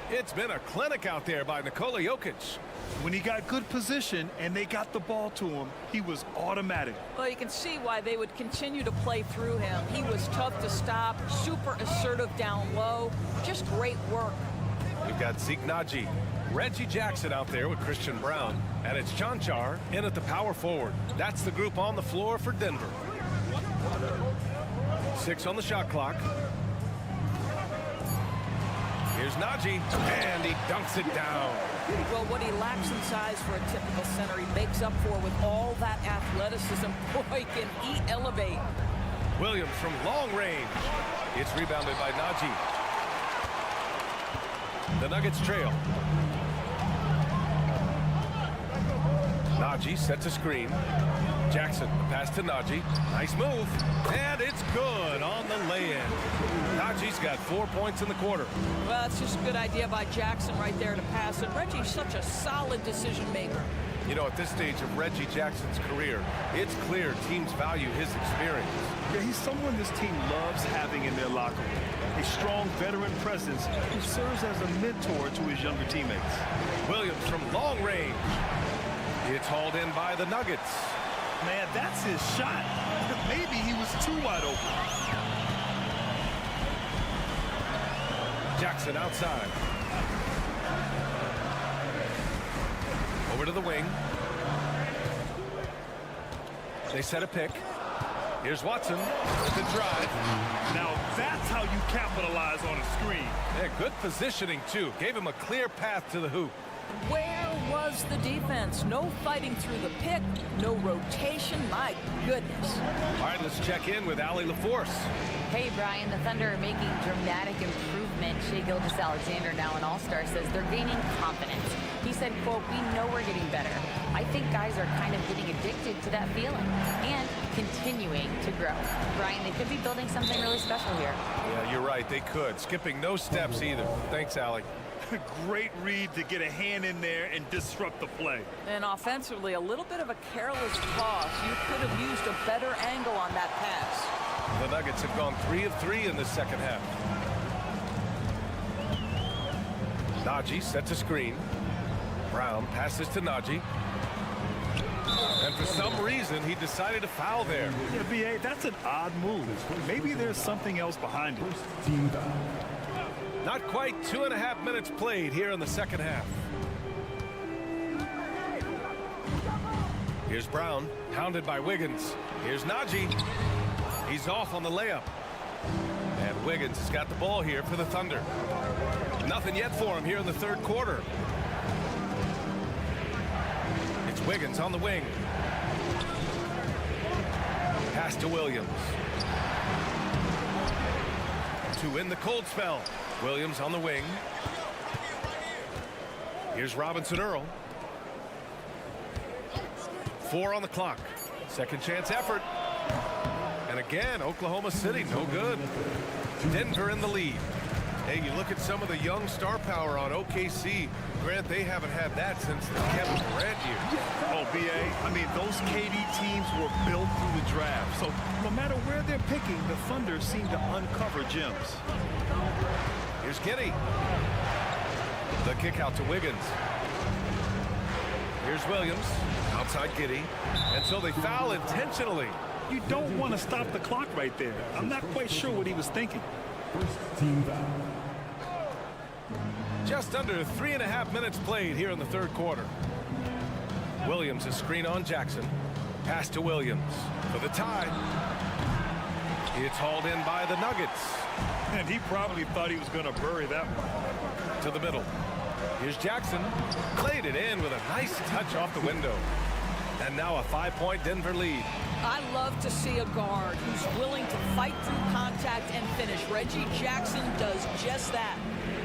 It's been a clinic out there by Nikola Jokic. When he got good position and they got the ball to him, he was automatic. Well, you can see why they would continue to play through him. He was tough to stop, super assertive down low. Just great work. We've got Zeke Naji, Reggie Jackson out there with Christian Brown, and it's Chanchar in at the power forward. That's the group on the floor for Denver. 6 on the shot clock. Here's Naji, and he dunks it down. Well, what he lacks in size for a typical center, he makes up for with all that athleticism. Boy, can he elevate. Williams from long range. It's rebounded by Naji. The Nuggets trail. Naji sets a screen. Jackson, pass to Naji. Nice move. And it's good on the lay-in. Naji's got 4 points in the quarter. Well, it's just a good idea by Jackson right there to pass. And Reggie's such a solid decision maker. You know, at this stage of Reggie Jackson's career, it's clear teams value his experience. Yeah, he's someone this team loves having in their locker room. A strong veteran presence who serves as a mentor to his younger teammates. Williams from long range. It's hauled in by the Nuggets. Man, that's his shot. Maybe he was too wide open. Jackson outside. Over to the wing. They set a pick. Here's Watson with the drive. Now that's how you capitalize on a screen. Yeah, good positioning, too. Gave him a clear path to the hoop. Where was the defense? No fighting through the pick, no rotation. My goodness. All right, let's check in with Allie LaForce. Hey, Brian, the Thunder are making dramatic improvement. Skijesss now an all-star, says they're gaining confidence. He said, quote, "We know we're getting better. I think guys are kind of getting addicted to that feeling and continuing to grow." Brian, they could be building something really special here. Yeah, you're right. They could. Skipping no steps either. Thanks, Allie. Great read to get a hand in there and disrupt the play. And offensively, a little bit of a careless toss. You could have used a better angle on that pass. The Nuggets have gone 3 of 3 in the second half. Naji sets a screen. Brown passes to Naji. And for some reason, he decided to foul there. Yeah, BA, that's an odd move. Maybe there's something else behind it. Team foul. Not quite 2.5 minutes played here in the second half. Here's Brown, pounded by Wiggins. Here's Naji. He's off on the layup. And Wiggins has got the ball here for the Thunder. Nothing yet for him here in the third quarter. It's Wiggins on the wing. Pass to Williams. To win the cold spell. Williams on the wing. Here's Robinson Earl. 4 on the clock. Second chance effort. And again, Oklahoma City, no good. Denver in the lead. Hey, you look at some of the young star power on OKC. Grant, they haven't had that since the Kevin Durant years. Oh, BA, I mean, those KD teams were built through the draft. So no matter where they're picking, the Thunder seem to uncover gems. Here's Giddey. The kick out to Wiggins. Here's Williams. Outside Giddey. And so they foul intentionally. You don't want to stop the clock right there. I'm not quite sure what he was thinking. First team foul. Just under 3.5 minutes played here in the third quarter. Williams, a screen on Jackson. Pass to Williams for the tie. It's hauled in by the Nuggets. And he probably thought he was going to bury that one. To the middle. Here's Jackson. Played it in with a nice touch off the window. And now a 5-point Denver lead. I love to see a guard who's willing to fight through contact and finish. Reggie Jackson does just that.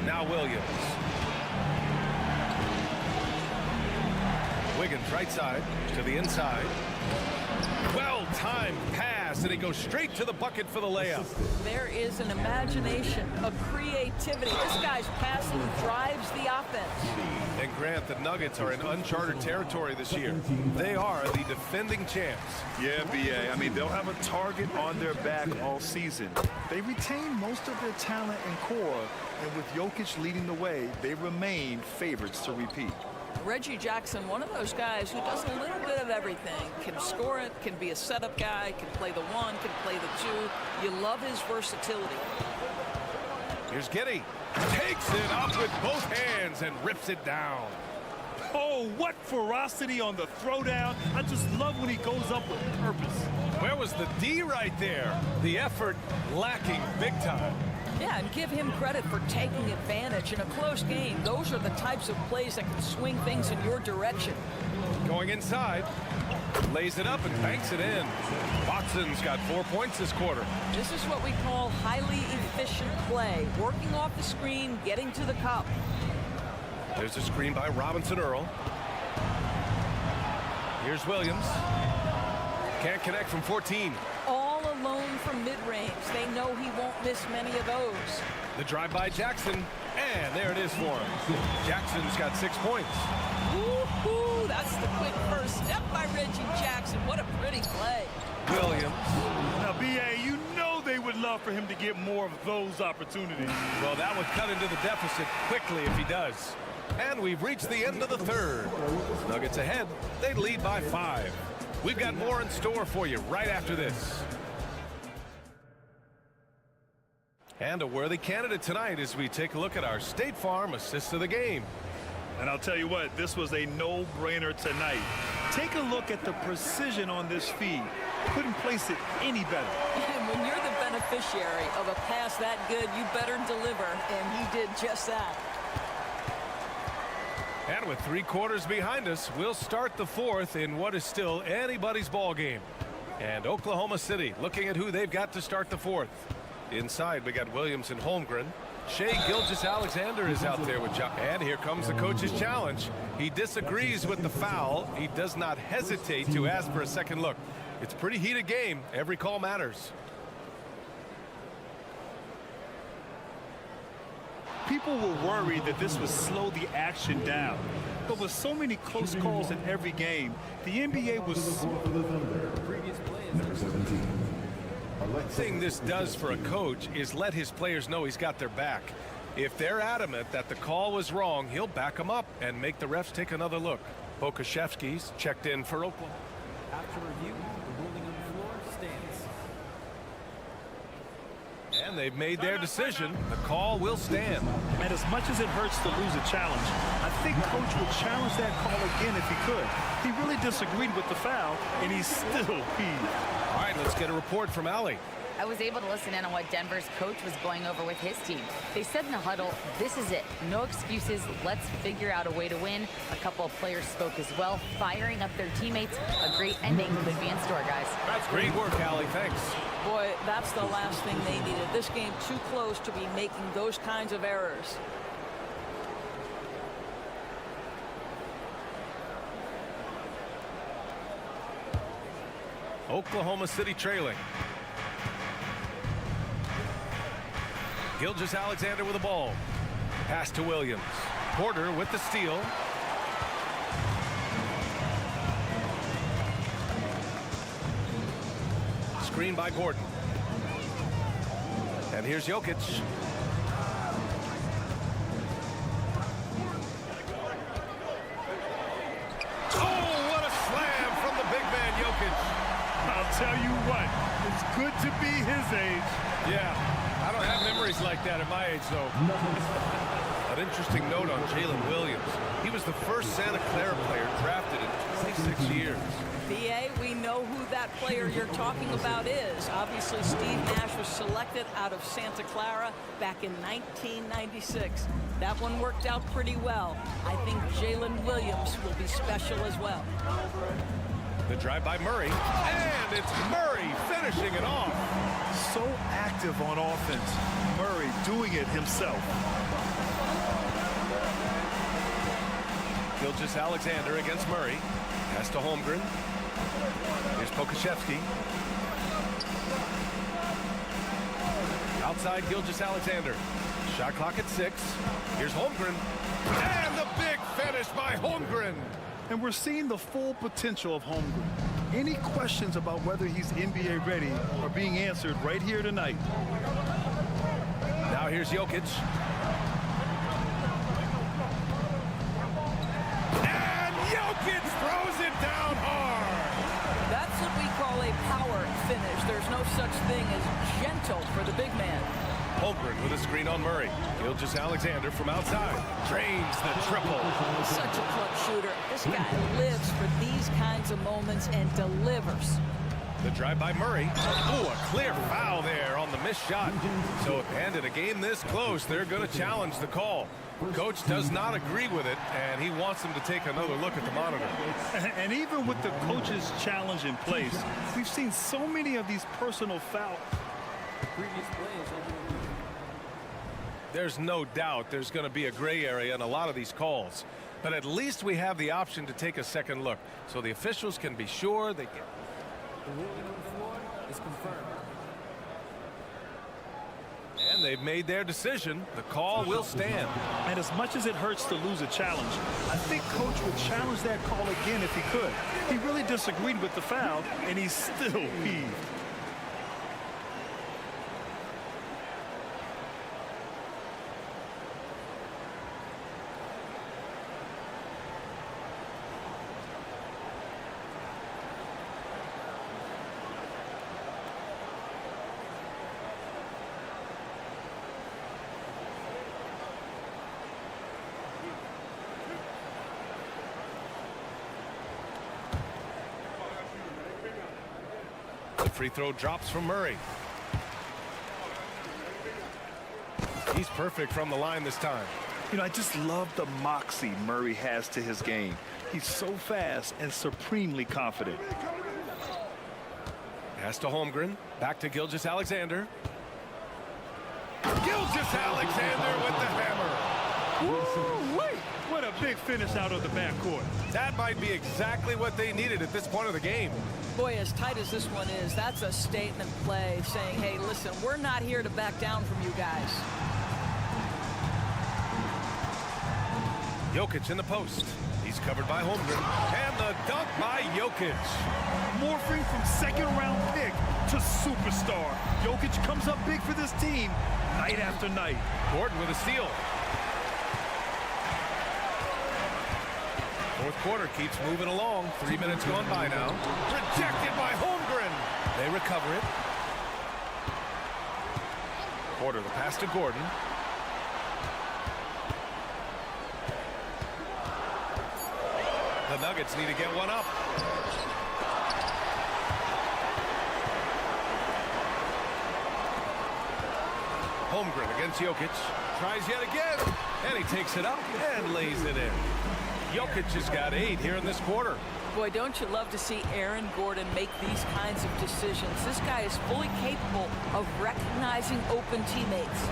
Now Williams. Wiggins right side to the inside. Well-timed pass, and he goes straight to the bucket for the layup. There is an imagination, a creativity. This guy's passing drives the offense. And Grant, the Nuggets are in uncharted territory this year. They are the defending champs. Yeah, BA. I mean, they'll have a target on their back all season. They retain most of their talent and core, and with Jokic leading the way, they remain favorites to repeat. Reggie Jackson, one of those guys who does a little bit of everything. Can score it, can be a setup guy, can play the one, can play the two. You love his versatility. Here's Giddey. Takes it up with both hands and rips it down. Oh, what ferocity on the throwdown. I just love when he goes up with purpose. Where was the D right there? The effort lacking big time. Yeah, and give him credit for taking advantage in a close game. Those are the types of plays that can swing things in your direction. Going inside, lays it up and banks it in. Watson's got 4 points this quarter. This is what we call highly efficient play. Working off the screen, getting to the cup. There's a screen by Robinson Earl. Here's Williams. Can't connect from 14. All alone from mid-range. They know he won't miss many of those. The drive by Jackson, and there it is for him. Jackson's got 6 points. Woo-hoo, that's the quick first step by Reggie Jackson. What a pretty play. Williams. Now, BA, you know they would love for him to get more of those opportunities. Well, that would cut into the deficit quickly if he does. And we've reached the end of the third. Nuggets ahead. They lead by 5. We've got more in store for you right after this. And a worthy candidate tonight as we take a look at our State Farm assist of the game. And I'll tell you what, this was a no-brainer tonight. Take a look at the precision on this feed. Couldn't place it any better. And when you're the beneficiary of a pass that good, you better deliver, and he did just that. And with 3 quarters behind us, we'll start the fourth in what is still anybody's ball game. And Oklahoma City looking at who they've got to start the fourth. Inside, we got Williams and Holmgren. Shai Gilgeous-Alexander is out there with Jock. And here comes the coach's challenge. He disagrees with the foul. He does not hesitate to ask for a second look. It's a pretty heated game. Every call matters. People were worried that this would slow the action down. But with so many close calls in every game, the NBA was... Number 17. The thing this does for a coach is let his players know he's got their back. If they're adamant that the call was wrong, he'll back them up and make the refs take another look. Pokashevsky's checked in for Oklahoma. After review, the ruling on the floor stands. And they've made their decision. The call will stand. And as much as it hurts to lose a challenge, I think Coach would challenge that call again if he could. He really disagreed with the foul, and he's still peeved. All right, let's get a report from Allie. I was able to listen in on what Denver's coach was going over with his team. They said in the huddle, this is it. No excuses. Let's figure out a way to win. A couple of players spoke as well, firing up their teammates. A great ending could be in store, guys. That's great work, Allie. Thanks. Boy, that's the last thing they needed. This game too close to be making those kinds of errors. Oklahoma City trailing. Gilgeous-Alexander with the ball. Pass to Williams. Porter with the steal. Screen by Gordon. And here's Jokic. Oh, what a slam from the big man Jokic. I'll tell you what, it's good to be his age. Yeah, I don't have memories like that at my age, though. An interesting note on Jalen Williams. He was the first Santa Clara player drafted in 26 years. BA, we know who that player you're talking about is. Obviously, Steve Nash was selected out of Santa Clara back in 1996. That one worked out pretty well. I think Jalen Williams will be special as well. The drive by Murray, and it's Murray finishing it off. So active on offense. Murray doing it himself. Gilgeous Alexander against Murray. Pass to Holmgren. Here's Pokashevsky. Outside Gilgeous Alexander. Shot clock at 6. Here's Holmgren. And the big finish by Holmgren. And we're seeing the full potential of Holmgren. Any questions about whether he's NBA ready are being answered right here tonight. Now here's Jokic. And Jokic throws it down hard. That's what we call a power finish. There's no such thing as gentle for the big man. Holmgren with a screen on Murray. Gilgeous Alexander from outside. Drains the triple. Such a clutch shooter. This guy lives for these kinds of moments and delivers. The drive by Murray. Ooh, a clear foul there on the missed shot. So, and in a game this close, they're going to challenge the call. Coach does not agree with it, and he wants them to take another look at the monitor. And even with the coach's challenge in place, we've seen so many of these personal fouls. Previous plays. There's no doubt there's going to be a gray area in a lot of these calls. But at least we have the option to take a second look, so the officials can be sure they get. The ruling on the floor is confirmed. And they've made their decision. The call will stand. And as much as it hurts to lose a challenge, I think Coach would challenge that call again if he could. He really disagreed with the foul, and he's still peeved. The free throw drops from Murray. He's perfect from the line this time. You know, I just love the moxie Murray has to his game. He's so fast and supremely confident. Pass to Holmgren. Back to Gilgeous Alexander. Gilgeous Alexander with the hammer. Woo-wee! What a big finish out of the backcourt. That might be exactly what they needed at this point of the game. Boy, as tight as this one is, that's a statement play saying, hey, listen, we're not here to back down from you guys. Jokic in the post. He's covered by Holmgren. And the dunk by Jokic. Morphing from second-round pick to superstar. Jokic comes up big for this team night after night. Gordon with a steal. Fourth quarter keeps moving along. 3 minutes gone by now. Rejected by Holmgren. They recover it. Porter the pass to Gordon. The Nuggets need to get one up. Holmgren against Jokic. Tries yet again. And he takes it up and lays it in. Jokic has got 8 here in this quarter. Boy, don't you love to see Aaron Gordon make these kinds of decisions. This guy is fully capable of recognizing open teammates.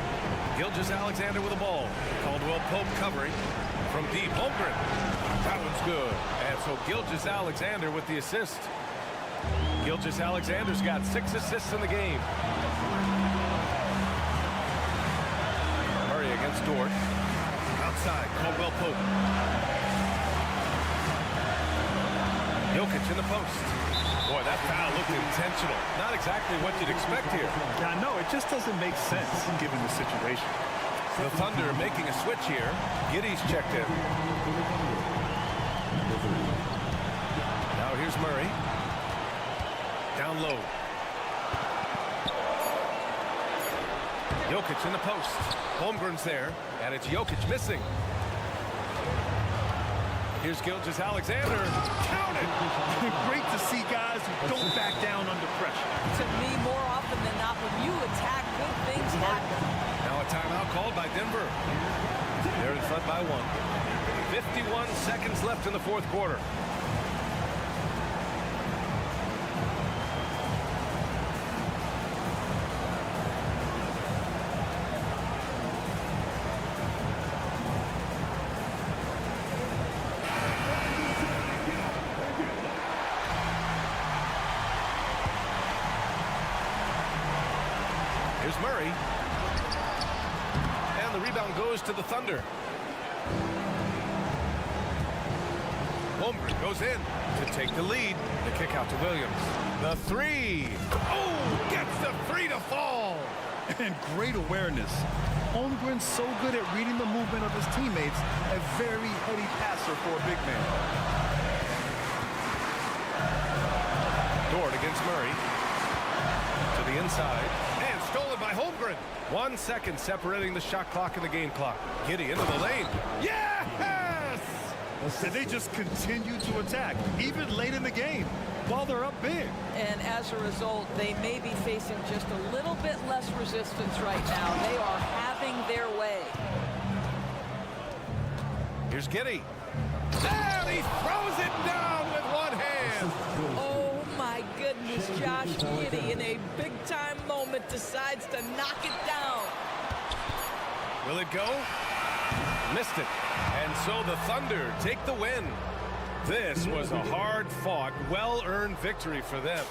Gilgeous Alexander with the ball. Caldwell Pope covering from deep. Holmgren. That one's good. And so Gilgeous Alexander with the assist. Gilgeous Alexander's got 6 assists in the game. Murray against Dort. Outside, Caldwell Pope. Jokic in the post. Boy, that foul looked intentional. Not exactly what you'd expect here. I know, it just doesn't make sense given the situation. The Thunder making a switch here. Giddey's checked in. Now here's Murray. Down low. Jokic in the post. Holmgren's there, and it's Jokic missing. Here's Gilgeous Alexander. Count it! Great to see guys who don't back down under pressure. To me, more often than not, when you attack, good things happen. Now a timeout called by Denver. They're in front by 1. 51 seconds left in the fourth quarter. Here's Murray. And the rebound goes to the Thunder. Holmgren goes in to take the lead. The kick out to Williams. The three. Oh, gets the three to fall. And great awareness. Holmgren's so good at reading the movement of his teammates. A very heady passer for a big man. Dort against Murray. To the inside. And stolen by Holmgren. 1 second separating the shot clock and the game clock. Giddey into the lane. Yes! And they just continue to attack, even late in the game, while they're up big. And as a result, they may be facing just a little bit less resistance right now. They are having their way. Here's Giddey. And he throws it down with one hand. Oh my goodness, Josh Giddey in a big-time moment decides to knock it down. Will it go? Missed it. And so the Thunder take the win. This was a hard-fought, well-earned victory for them.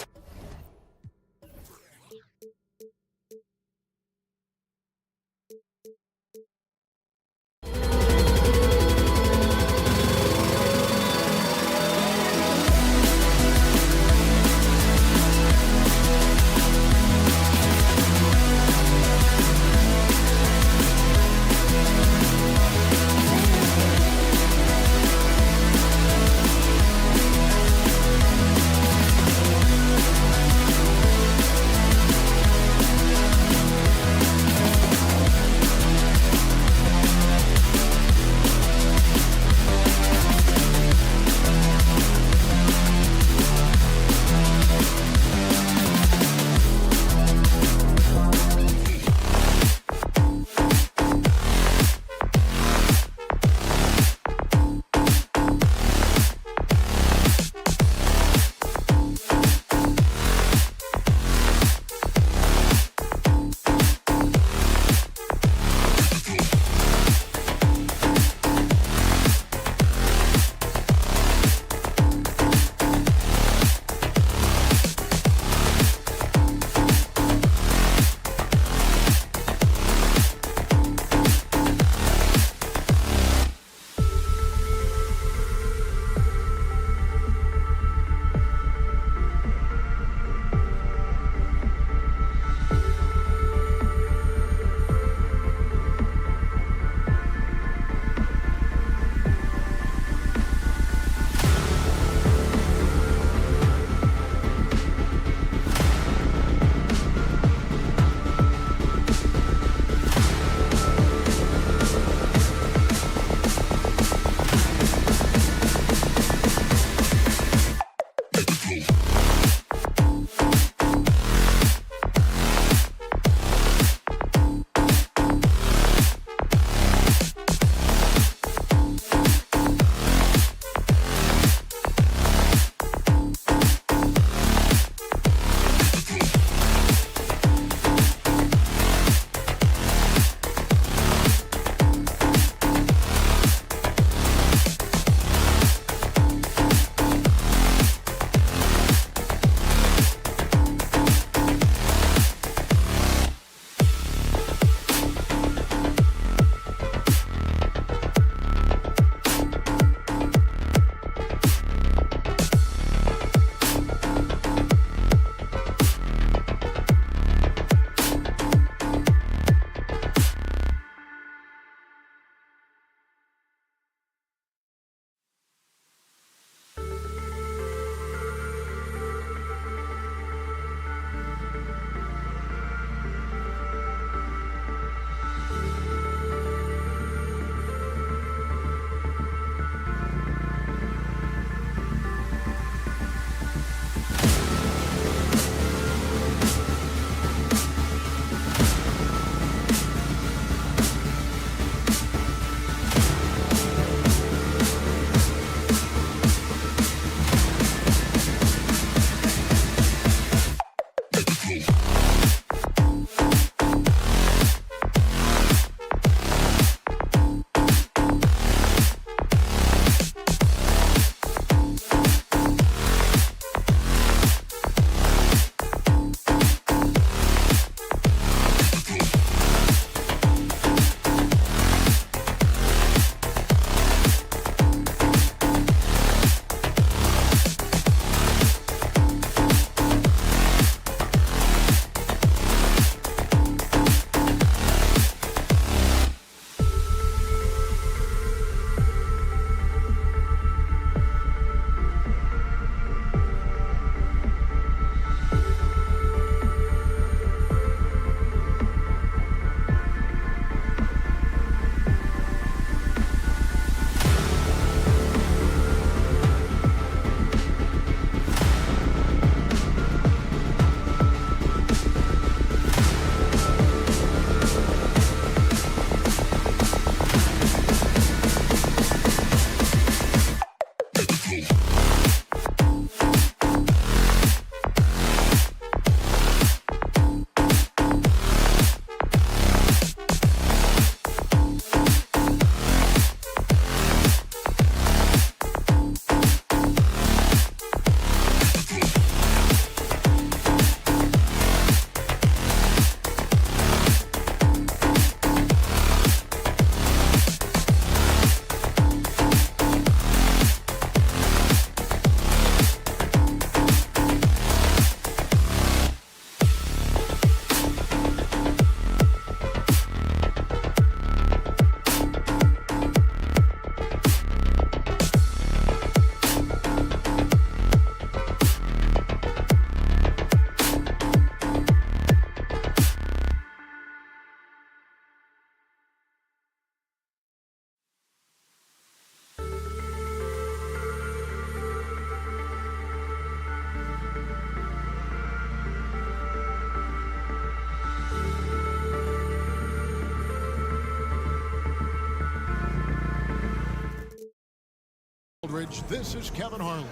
Aldridge, this is Kevin Harlan.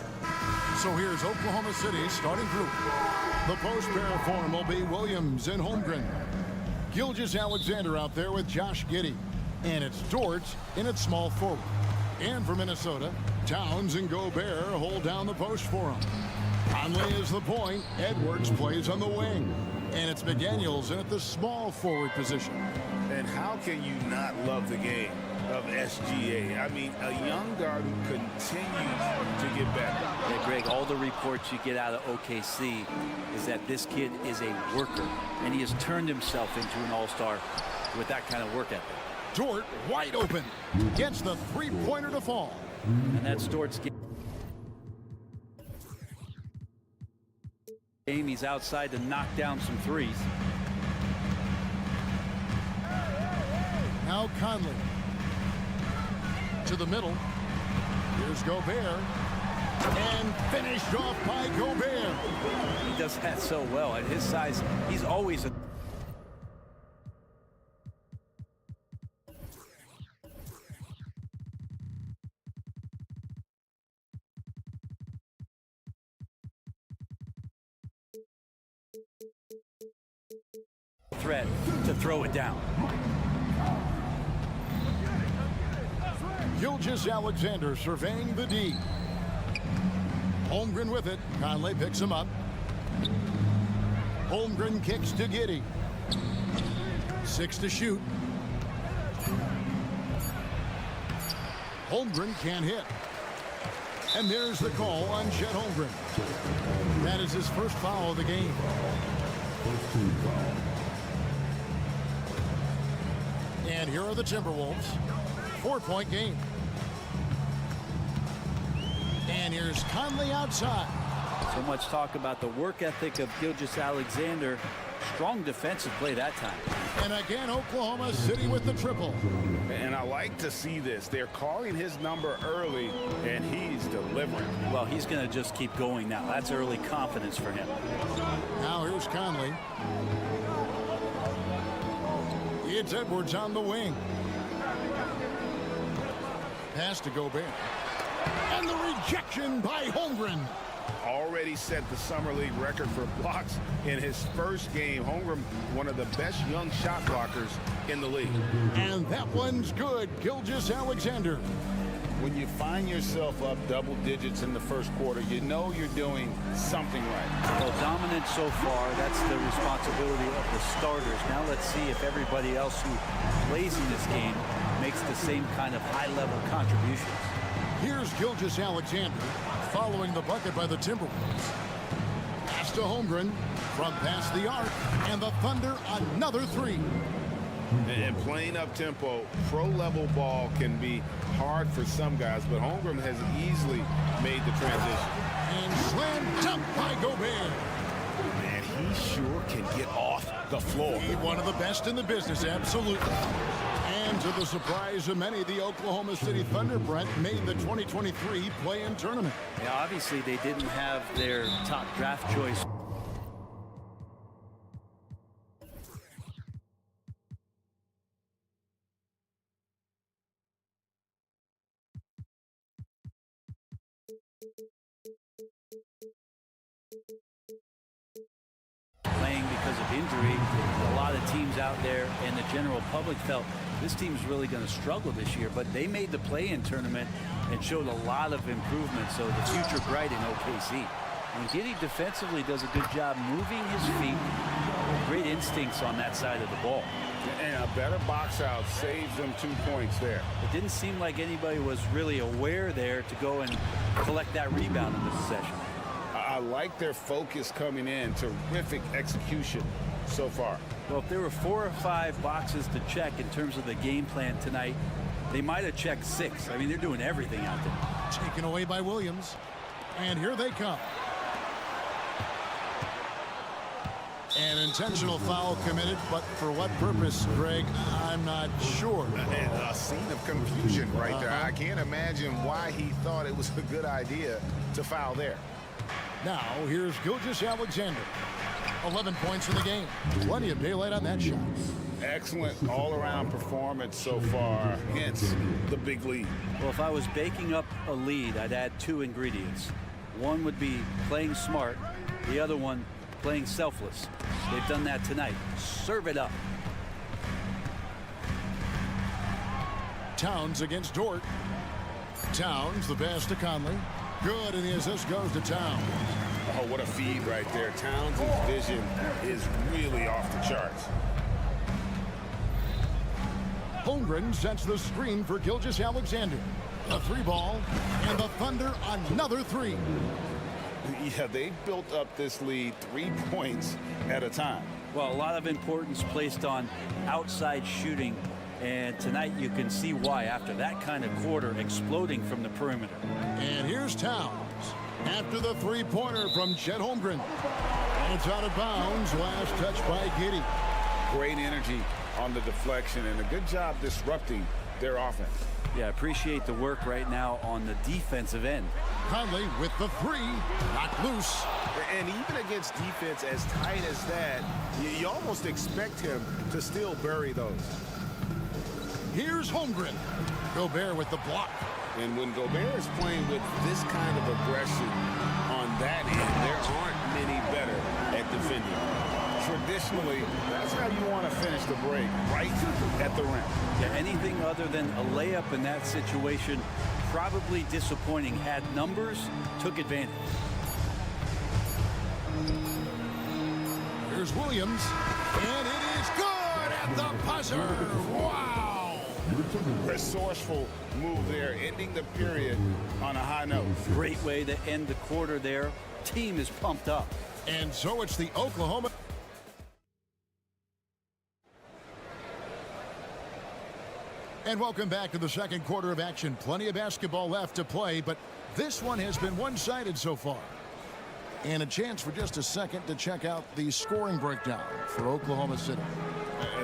So here's Oklahoma City's starting group. The post pair form will be Williams and Holmgren. Gilgeous-Alexander out there with Josh Giddey. And it's Dort in its small forward. And for Minnesota, Towns and Gobert hold down the post for him. Conley is the point. Edwards plays on the wing. And it's McDaniels in at the small forward position. And how can you not love the game of SGA? I mean, a young guard who continues to get better. Yeah, Greg, all the reports you get out of OKC is that this kid is a worker, and he has turned himself into an all-star with that kind of work ethic. Dort wide open. Gets the three-pointer to fall. And that's Dort's game. He's outside to knock down some threes. Now Conley. To the middle. Here's Gobert. And finished off by Gobert. He does that so well. At his size, he's always a threat to throw it down. Gilgeous-Alexander surveying the D. Holmgren with it. Conley picks him up. Holmgren kicks to Giddey. 6 to shoot. Holmgren can't hit. And there's the call on Chet Holmgren. That is his first foul of the game. And here are the Timberwolves. 4-point game. And here's Conley outside. So much talk about the work ethic of Gilgeous-Alexander. Strong defensive play that time. And again, Oklahoma City with the triple. And I like to see this. They're calling his number early, and he's delivering. Well, he's going to just keep going now. That's early confidence for him. Now here's Conley. It's Edwards on the wing. Pass to Gobert. And the rejection by Holmgren. Already set the Summer League record for blocks in his first game. Holmgren, one of the best young shot blockers in the league. And that one's good. Gilgeous-Alexander. When you find yourself up double digits in the first quarter, you know you're doing something right. Well, dominant so far. That's the responsibility of the starters. Now let's see if everybody else who plays in this game makes the same kind of high-level contributions. Here's Gilgeous-Alexander following the bucket by the Timberwolves. Pass to Holmgren from past the arc, and the Thunder another three. And playing up tempo, pro-level ball can be hard for some guys, but Holmgren has easily made the transition. And slam dunk by Gobert. Man, he sure can get off the floor. He's one of the best in the business, absolutely. And to the surprise of many, the Oklahoma City Thunder, Brent, made the 2023 play-in tournament. Yeah, obviously they didn't have their top draft choice. Playing because of injury, a lot of teams out there and the general public felt this team's really going to struggle this year, but they made the play-in tournament and showed a lot of improvement, so the future bright in OKC. And Giddey defensively does a good job moving his feet. Great instincts on that side of the ball. And a better box out saves them 2 points there. It didn't seem like anybody was really aware there to go and collect that rebound in this possession. I like their focus coming in. Terrific execution so far. Well, if there were 4 or 5 boxes to check in terms of the game plan tonight, they might have checked 6. I mean, they're doing everything out there. Taken away by Williams. And here they come. An intentional foul committed, but for what purpose, Greg, I'm not sure. And a scene of confusion right there. I can't imagine why he thought it was a good idea to foul there. Now, here's Gilgeous-Alexander. 11 points in the game. Plenty of daylight on that shot. Excellent all-around performance so far, hence the big lead. Well, if I was baking up a lead, I'd add 2 ingredients. One would be playing smart, the other one playing selfless. They've done that tonight. Serve it up. Towns against Dort. Towns, the pass to Conley. Good, and the assist goes to Towns. Oh, what a feed right there. Towns' vision is really off the charts. Holmgren sets the screen for Gilgeous-Alexander. A 3-ball, and the Thunder another 3. Yeah, they built up this lead 3 points at a time. Well, a lot of importance placed on outside shooting, and tonight you can see why after that kind of quarter exploding from the perimeter. And here's Towns after the 3-pointer from Chet Holmgren. And it's out of bounds. Last touch by Giddey. Great energy on the deflection and a good job disrupting their offense. Yeah, appreciate the work right now on the defensive end. Conley with the 3, knocked loose. And even against defense as tight as that, you almost expect him to still bury those. Here's Holmgren. Gobert with the block. And when Gobert is playing with this kind of aggression on that end, there aren't many better at defending. Traditionally, that's how you want to finish the break, right at the rim. Yeah, anything other than a layup in that situation, probably disappointing. Had numbers, took advantage. Here's Williams, and it is good at the buzzer. Wow! Resourceful move there, ending the period on a high note. Great way to end the quarter there. Team is pumped up. And so it's the Oklahoma. And welcome back to the second quarter of action. Plenty of basketball left to play, but this one has been one-sided so far. And a chance for just a second to check out the scoring breakdown for Oklahoma City.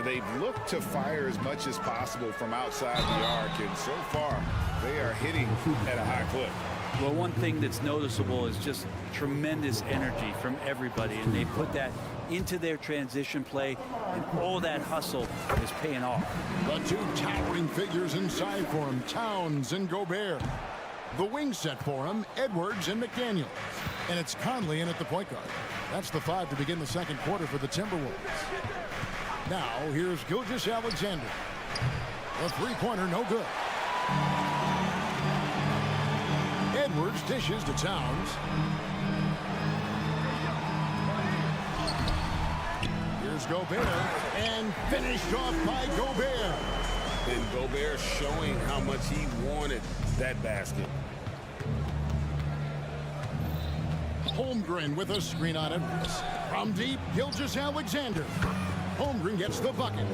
They've looked to fire as much as possible from outside the arc, and so far they are hitting at a high clip. Well, one thing that's noticeable is just tremendous energy from everybody, and they put that into their transition play, and all that hustle is paying off. The 2 towering figures inside for him, Towns and Gobert. The wing set for him, Edwards and McDaniel. And it's Conley in at the point guard. That's the 5 to begin the second quarter for the Timberwolves. Now, here's Gilgeous-Alexander. The 3-pointer, no good. Edwards dishes to Towns. Here's Gobert, and finished off by Gobert. And Gobert showing how much he wanted that basket. Holmgren with a screen on Edwards. From deep, Gilgeous-Alexander. Holmgren gets the bucket.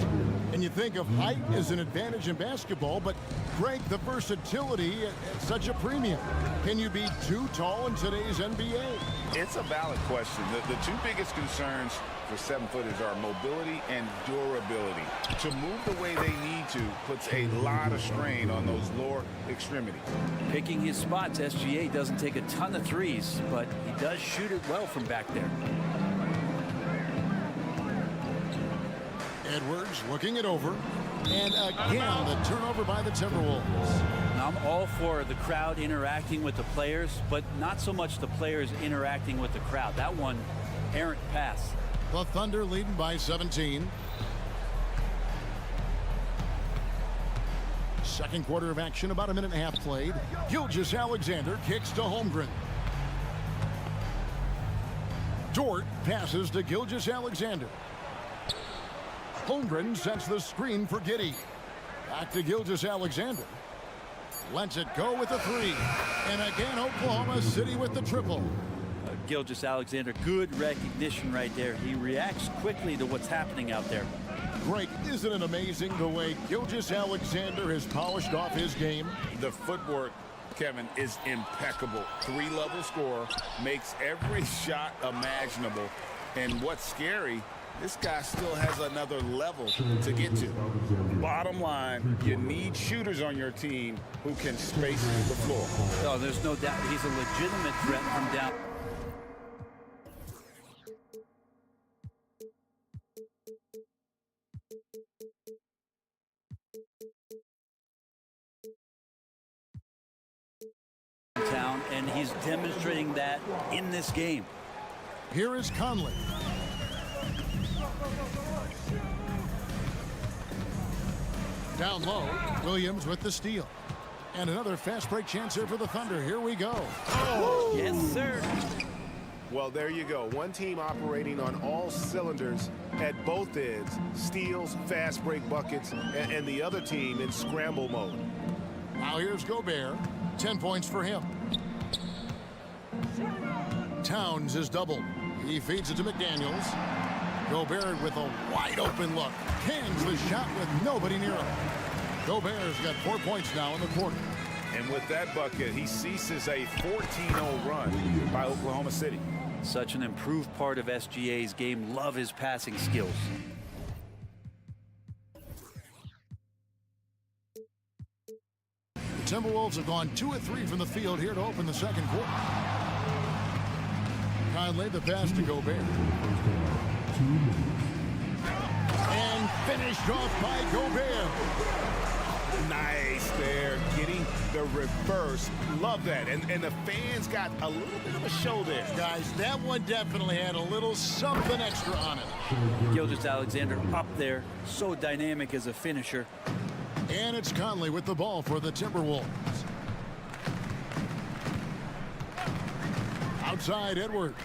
And you think of height as an advantage in basketball, but Greg, the versatility at such a premium. Can you be too tall in today's NBA? It's a valid question. The 2 biggest concerns for 7-footers are mobility and durability. To move the way they need to puts a lot of strain on those lower extremities. Picking his spots, SGA doesn't take a ton of threes, but he does shoot it well from back there. Edwards looking it over. And again, the turnover by the Timberwolves. Now, I'm all for the crowd interacting with the players, but not so much the players interacting with the crowd. That one, errant pass. The Thunder leading by 17. Second quarter of action, about a minute and a half played. Gilgeous-Alexander kicks to Holmgren. Dort passes to Gilgeous-Alexander. Holmgren sets the screen for Giddey. Back to Gilgeous-Alexander. Lets it go with a 3. And again, Oklahoma City with the triple. Gilgeous-Alexander, good recognition right there. He reacts quickly to what's happening out there. Greg, isn't it amazing the way Gilgeous-Alexander has polished off his game? The footwork, Kevin, is impeccable. 3-level scorer, makes every shot imaginable. And what's scary, this guy still has another level to get to. Bottom line, you need shooters on your team who can space the floor. Oh, there's no doubt he's a legitimate threat from down. that in this game. Here is Conley. Down low, Williams with the steal. And another fast break chance here for the Thunder. Here we go. Oh, yes, sir. Well, there you go. One team operating on all cylinders at both ends. Steals, fast break buckets, and the other team in scramble mode. Now here's Gobert. 10 points for him. Towns is doubled. He feeds it to McDaniels. Gobert with a wide open look. Cans the shot with nobody near him. Gobert's got 4 points now in the quarter. And with that bucket, he ceases a 14-0 run by Oklahoma City. Such an improved part of SGA's game. Love his passing skills. The Timberwolves have gone 2 of 3 from the field here to open the second quarter. Conley the pass to Gobert. And finished off by Gobert. Nice there, getting the reverse. Love that. And the fans got a little bit of a show there. Guys, that one definitely had a little something extra on it. Gilgeous-Alexander up there, so dynamic as a finisher. And it's Conley with the ball for the Timberwolves. Outside Edwards.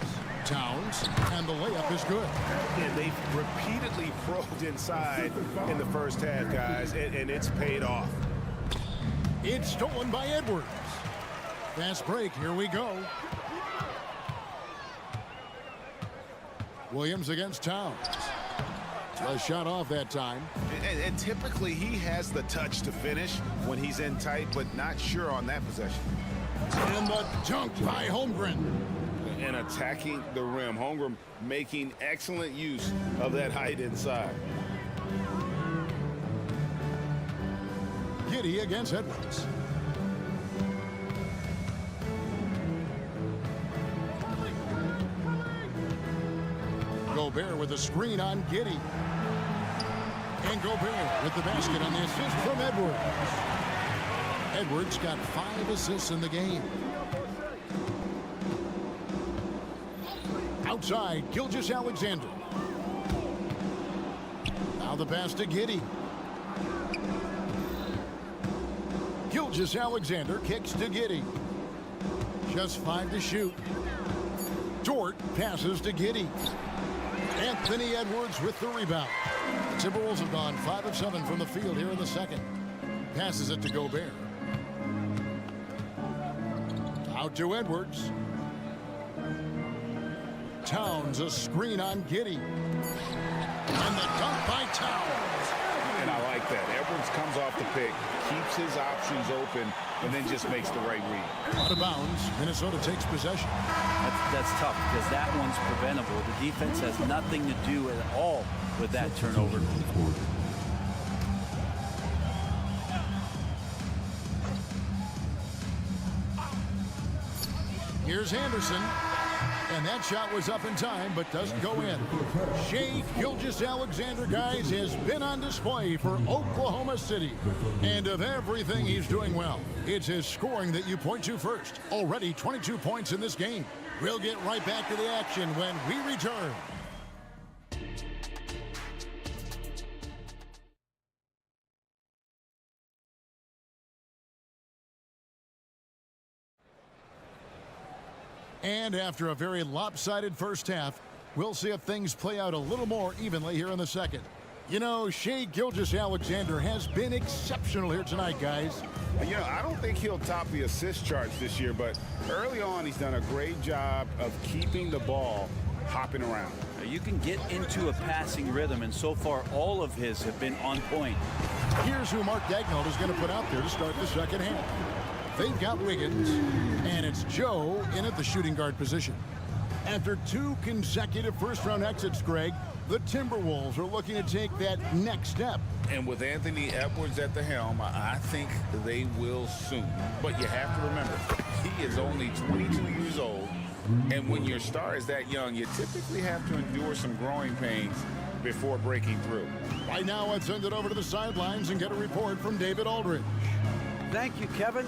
Towns, and the layup is good. And they've repeatedly probed inside in the first half, guys, and it's paid off. It's stolen by Edwards. Fast break, here we go. Williams against Towns. A shot off that time. And typically he has the touch to finish when he's in tight, but not sure on that possession. And the dunk by Holmgren. And attacking the rim. Holmgren making excellent use of that height inside. Giddey against Edwards. Gobert with a screen on Giddey. And Gobert with the basket on the assist from Edwards. Edwards got 5 assists in the game. Outside, Gilgeous-Alexander. Now the pass to Giddey. Gilgeous-Alexander kicks to Giddey. Just 5 to shoot. Dort passes to Giddey. Anthony Edwards with the rebound. The Timberwolves have gone 5 of 7 from the field here in the second. Passes it to Gobert. Out to Edwards. Towns, a screen on Giddey. And the dunk by Towns. And I like that. Edwards comes off the pick, keeps his options open, and then just makes the right read. Out of bounds. Minnesota takes possession. That's tough because that one's preventable. The defense has nothing to do at all with that turnover. Here's Anderson. And that shot was up in time, but doesn't go in. Shai Gilgeous-Alexander, guys, has been on display for Oklahoma City. And of everything he's doing well, it's his scoring that you point to first. Already 22 points in this game. We'll get right back to the action when we return. And after a very lopsided first half, we'll see if things play out a little more evenly here in the second. You know, Shai Gilgeous-Alexander has been exceptional here tonight, guys. You know, I don't think he'll top the assist charts this year, but early on he's done a great job of keeping the ball hopping around. You can get into a passing rhythm, and so far all of his have been on point. Here's who Mark Daigneault is going to put out there to start the second half. They've got Wiggins, and it's Joe in at the shooting guard position. After 2 consecutive first-round exits, Greg, the Timberwolves are looking to take that next step. And with Anthony Edwards at the helm, I think they will soon. But you have to remember, he is only 22 years old, and when your star is that young, you typically have to endure some growing pains before breaking through. Right now, let's send it over to the sidelines and get a report from David Aldridge. Thank you, Kevin.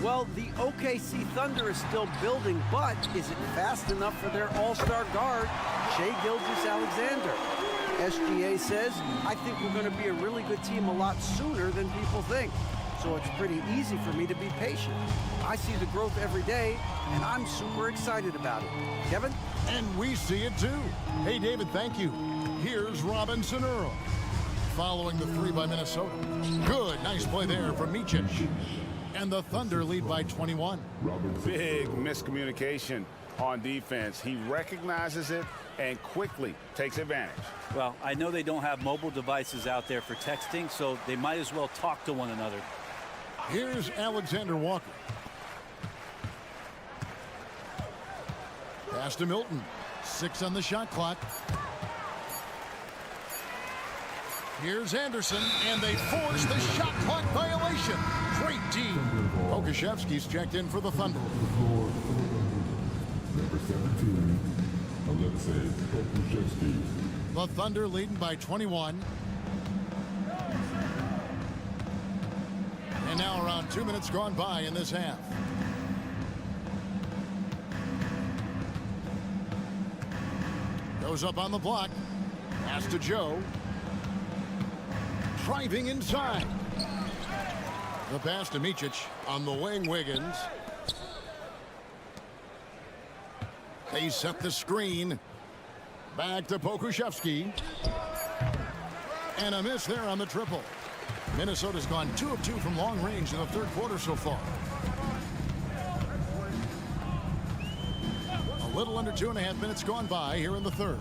Well, the OKC Thunder is still building, but is it fast enough for their all-star guard, Shai Gilgeous-Alexander? SGA says, I think we're going to be a really good team a lot sooner than people think. So it's pretty easy for me to be patient. I see the growth every day, and I'm super excited about it. Kevin? And we see it too. Hey, David, thank you. Here's Robinson Earl. Following the three by Minnesota. Good, nice play there from Micic. And the Thunder lead by 21. Big miscommunication on defense. He recognizes it and quickly takes advantage. Well, I know they don't have mobile devices out there for texting, so they might as well talk to one another. Here's Alexander Walker. Pass to Milton. 6 on the shot clock. Here's Anderson, and they force the shot clock violation. Great D. Pokusevski's checked in for the Thunder. Number 17, Alexei Pokusevski. The Thunder leading by 21. And now around 2 minutes gone by in this half. Goes up on the block. Pass to Joe. Driving inside. The pass to Micic on the wing. Wiggins. They set the screen. Back to Pokusevski. And a miss there on the triple. Minnesota's gone 2 of 2 from long range in the third quarter so far. A little under 2.5 minutes gone by here in the third.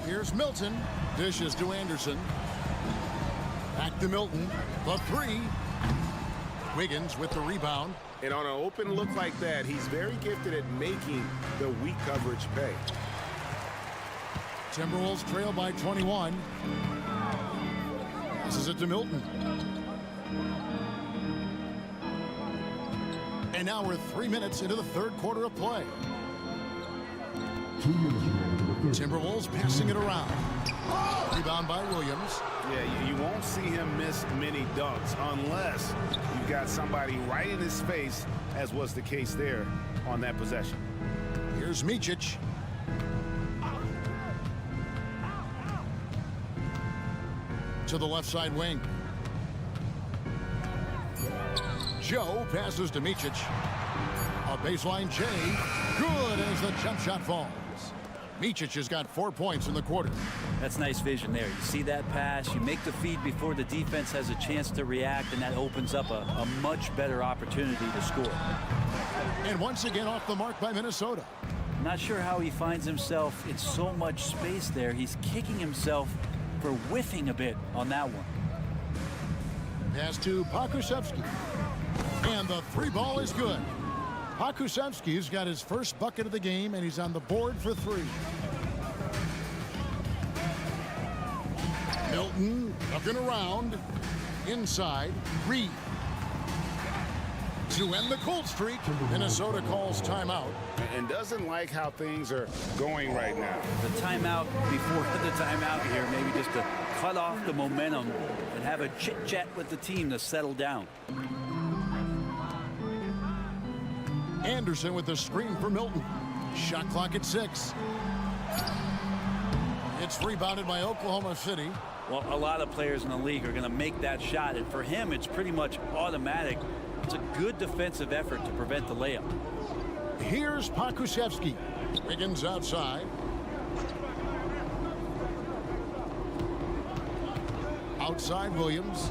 Here's Milton. Dishes to Anderson. Back to Milton. The three. Wiggins with the rebound. And on an open look like that, he's very gifted at making the weak coverage pay. Timberwolves trail by 21. This is it to Milton. And now we're 3 minutes into the third quarter of play. 2 minutes remaining. Timberwolves passing it around. Rebound by Williams. Yeah, you won't see him miss many dunks unless you've got somebody right in his face, as was the case there on that possession. Here's Micic. To the left side wing. Joe passes to Micic. A baseline J. Good as the jump shot falls. Micic has got 4 points in the quarter. That's nice vision there. You see that pass, you make the feed before the defense has a chance to react, and that opens up a much better opportunity to score. And once again off the mark by Minnesota. Not sure how he finds himself in so much space there. He's kicking himself for whiffing a bit on that one. Pass to Pokusevski. And the three ball is good. Pokusevski's got his first bucket of the game, and he's on the board for 3. Milton looking around. Inside. Reed. To end the cold streak, Minnesota calls timeout. And doesn't like how things are going right now. The timeout before the timeout here, maybe just to cut off the momentum and have a chit-chat with the team to settle down. Anderson with the screen for Milton. Shot clock at 6. It's rebounded by Oklahoma City. Well, a lot of players in the league are going to make that shot, and for him, it's pretty much automatic. It's a good defensive effort to prevent the layup. Here's Pokusevski. Wiggins outside. Outside Williams.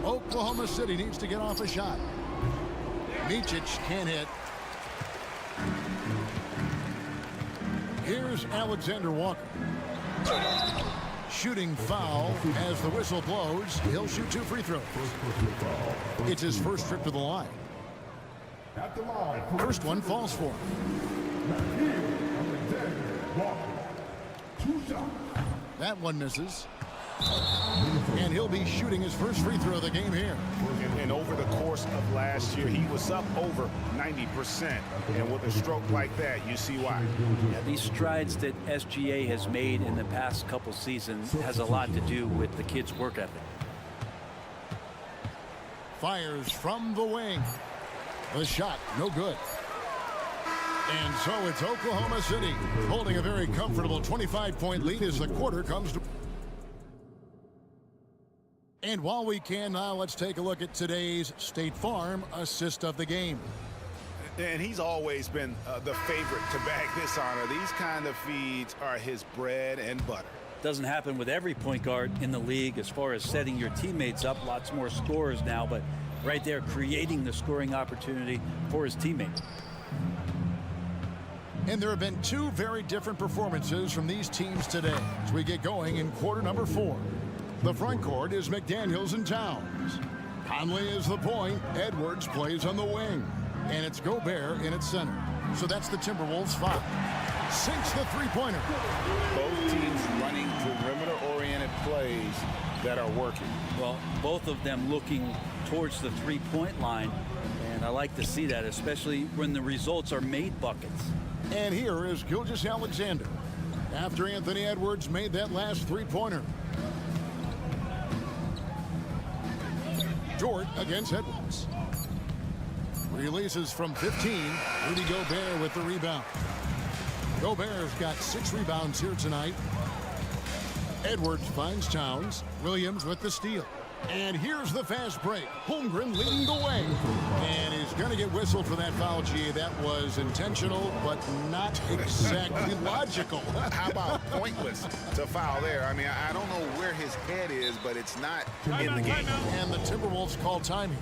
Oklahoma City needs to get off a shot. Micic can't hit. Here's Alexander Walker. Shooting foul as the whistle blows. He'll shoot 2 free throws. It's his first trip to the line. First one falls for him. That one misses. And he'll be shooting his first free throw of the game here. And over the course of last year, he was up over 90%. And with a stroke like that, you see why. Yeah, these strides that SGA has made in the past couple seasons has a lot to do with the kid's work ethic. fires from the wing. The shot, no good. And so it's Oklahoma City holding a very comfortable 25-point lead as the quarter comes to. And while we can now, let's take a look at today's State Farm assist of the game. And he's always been the favorite to bag this honor. These kind of feeds are his bread and butter. Doesn't happen with every point guard in the league as far as setting your teammates up. Lots more scorers now, but right there creating the scoring opportunity for his teammates. And there have been two very different performances from these teams today as we get going in quarter number 4. The front court is McDaniels and Towns. Conley is the point. Edwards plays on the wing. And it's Gobert in its center. So that's the Timberwolves 5. Sinks the three-pointer. Both teams running perimeter-oriented plays that are working. Well, both of them looking towards the three-point line. And I like to see that, especially when the results are made buckets. And here is Gilgeous-Alexander after Anthony Edwards made that last three-pointer. Dort against Edwards. Releases from 15. Rudy Gobert with the rebound. Gobert's got 6 rebounds here tonight. Edwards finds Towns. Williams with the steal. And here's the fast break. Holmgren leading the way. And he's going to get whistled for that foul, G. That was intentional, but not exactly logical. How about pointless to foul there? I mean, I don't know where his head is, but it's not in the game. And the Timberwolves call timing.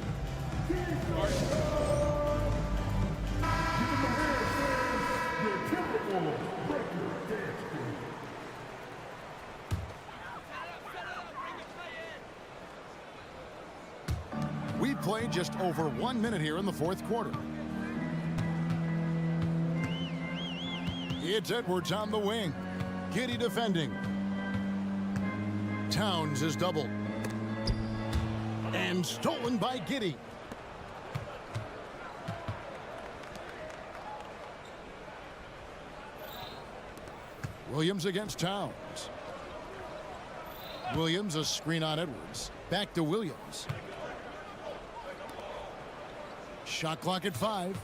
We played just over 1 minute here in the fourth quarter. It's Edwards on the wing. Giddey defending. Towns is doubled. And stolen by Giddey. Williams against Towns. Williams a screen on Edwards. Back to Williams. Shot clock at 5.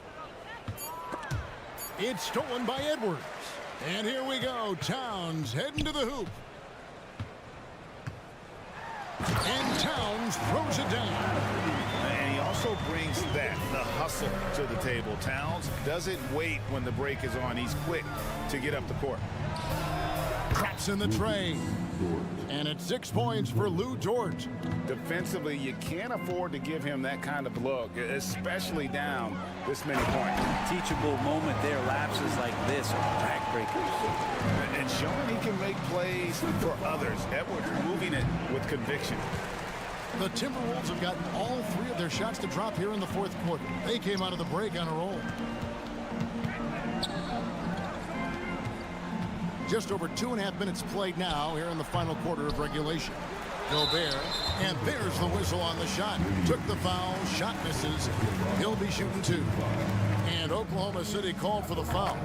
It's stolen by Edwards. And here we go. Towns heading to the hoop. And Towns throws it down. And he also brings the hustle to the table. Towns doesn't wait when the break is on. He's quick to get up the court. Traps in the tray. And it's 6 points for Lou Dort. Defensively, you can't afford to give him that kind of look, especially down this many points. Teachable moment there. Lapses like this are backbreakers. And showing he can make plays for others. Edwards moving it with conviction. The Timberwolves have gotten all 3 of their shots to drop here in the fourth quarter. They came out of the break on a roll. Just over 2.5 minutes played now here in the final quarter of regulation. Gobert, and there's the whistle on the shot. Took the foul, shot misses. He'll be shooting 2. And Oklahoma City called for the foul.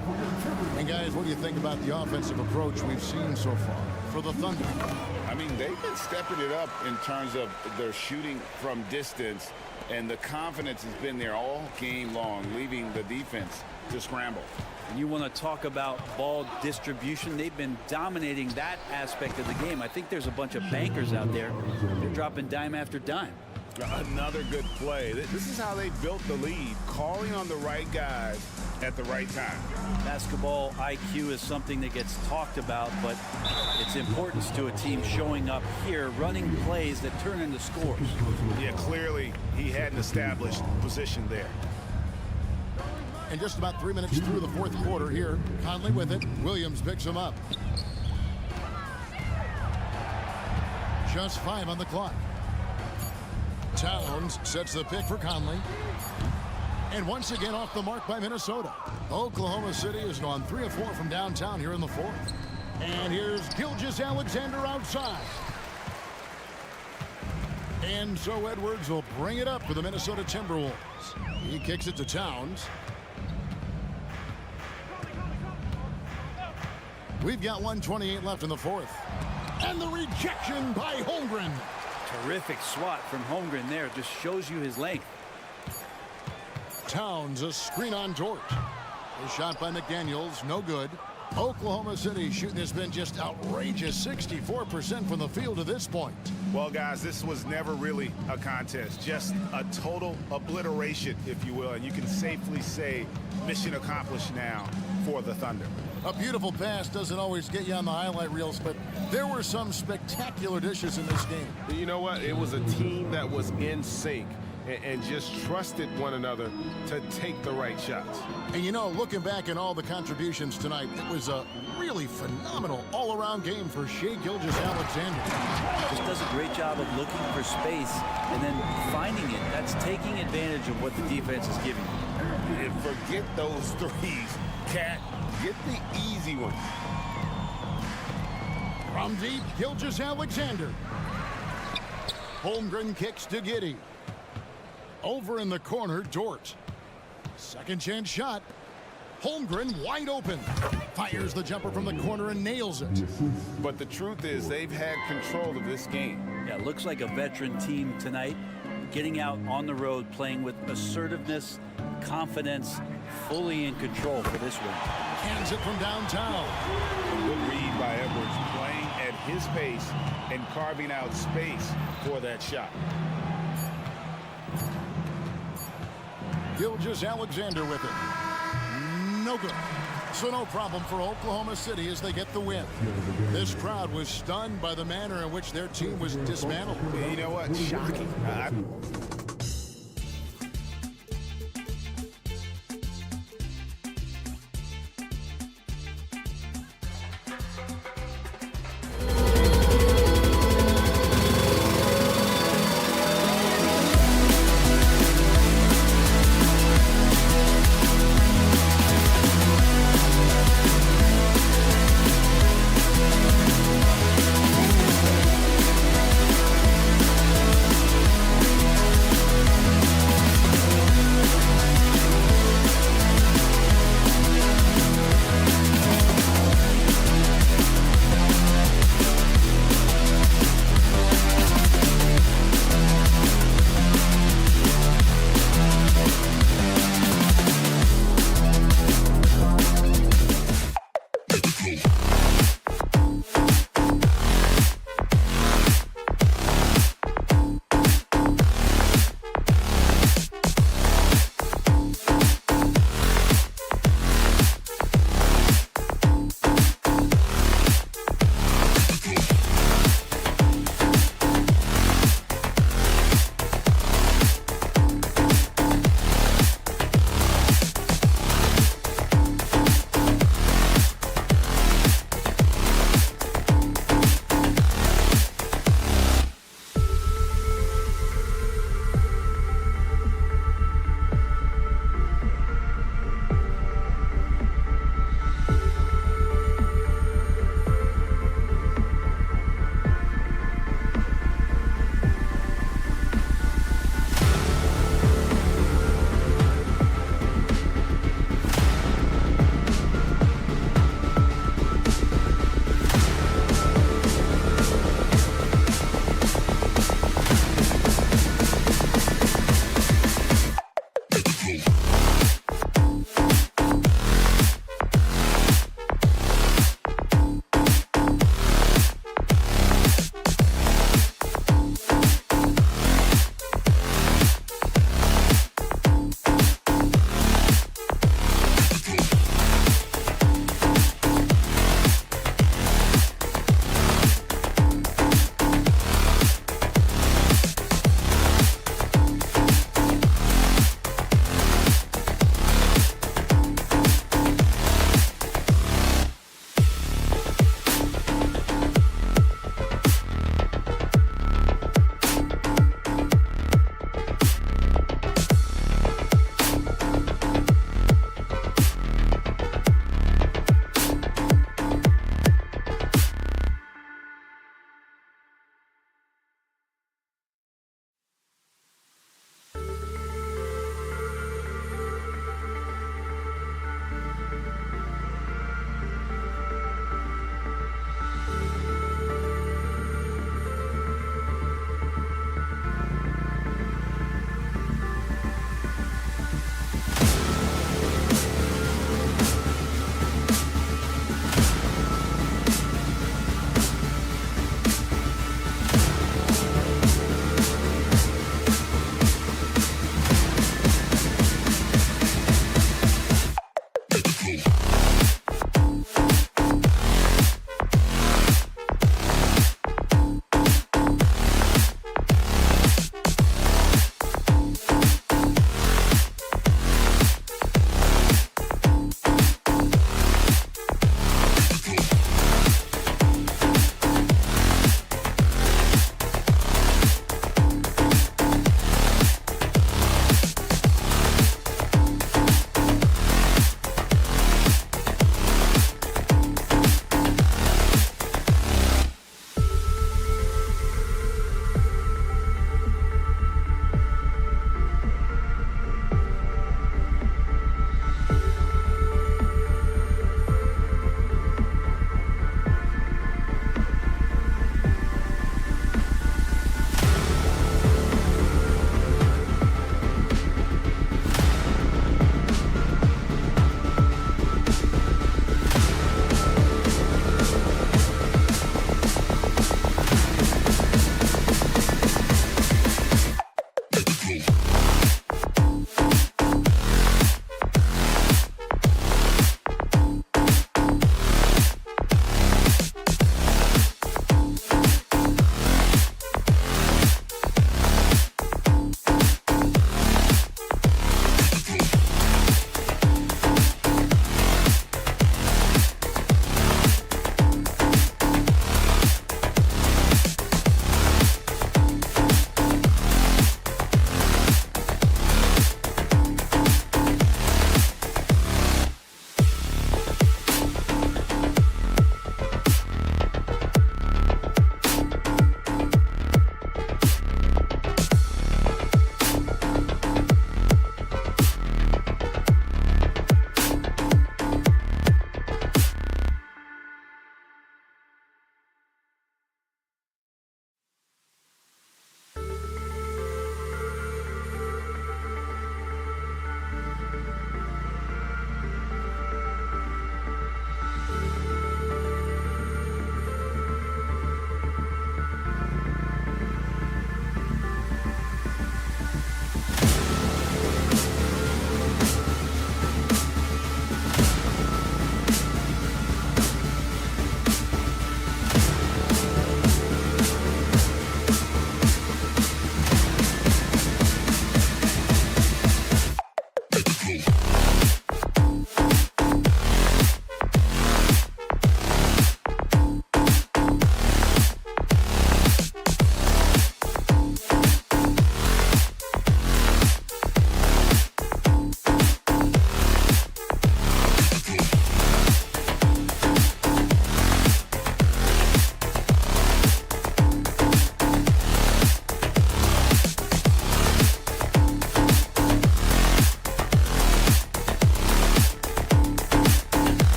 And guys, what do you think about the offensive approach we've seen so far for the Thunder? I mean, they've been stepping it up in terms of their shooting from distance, and the confidence has been there all game long, leaving the defense to scramble. And you want to talk about ball distribution. They've been dominating that aspect of the game. I think there's a bunch of bankers out there. They're dropping dime after dime. Another good play. This is how they built the lead, calling on the right guys at the right time. Basketball IQ is something that gets talked about, but its importance to a team showing up here, running plays that turn into scores. Yeah, clearly he had an established position there. And just about 3 minutes through the fourth quarter here. Conley with it. Williams picks him up. Just 5 on the clock. Towns sets the pick for Conley. And once again off the mark by Minnesota. Oklahoma City has gone 3 of 4 from downtown here in the fourth. And here's Gilgeous-Alexander outside. And so Edwards will bring it up for the Minnesota Timberwolves. He kicks it to Towns. We've got 1:28 left in the fourth. And the rejection by Holmgren. Terrific swat from Holmgren there. Just shows you his length. Towns, a screen on George. A shot by McDaniels, no good. Oklahoma City shooting has been just outrageous, 64% from the field to this point. Well, guys, this was never really a contest, just a total obliteration, if you will, and you can safely say mission accomplished now for the Thunder. A beautiful pass doesn't always get you on the highlight reels, but there were some spectacular dishes in this game. You know what? It was a team that was in sync and just trusted one another to take the right shots. And you know, looking back at all the contributions tonight, it was a really phenomenal all-around game for Shai Gilgeous-Alexander. Just does a great job of looking for space and then finding it. That's taking advantage of what the defense is giving you. And forget those threes, Cat. Get the easy ones. From deep, Gilgeous-Alexander. Holmgren kicks to Giddey. Over in the corner, Dort. Second chance shot. Holmgren wide open. Fires the jumper from the corner and nails it. But the truth is they've had control of this game. Yeah, looks like a veteran team tonight. Getting out on the road, playing with assertiveness, confidence, fully in control for this one. Hands it from downtown. A good read by Edwards, playing at his pace and carving out space for that shot. Gilgeous-Alexander with it. No good. So no problem for Oklahoma City as they get the win. This crowd was stunned by the manner in which their team was dismantled. You know what? Shocking.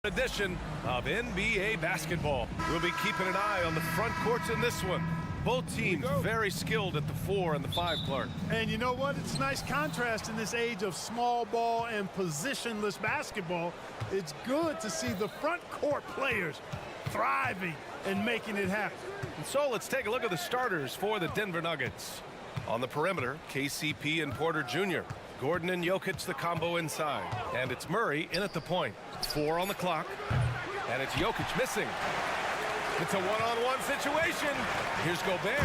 Edition of NBA basketball. We'll be keeping an eye on the front courts in this one. Both teams very skilled at the 4 and the 5, Clark. And you know what? It's a nice contrast in this age of small ball and positionless basketball. It's good to see the front court players thriving and making it happen. And so let's take a look at the starters for the Denver Nuggets. On the perimeter, KCP and Porter Jr. Gordon and Jokic, the combo inside. And it's Murray in at the point. 4 on the clock. And it's Jokic missing. It's a one-on-one situation. Here's Gobert.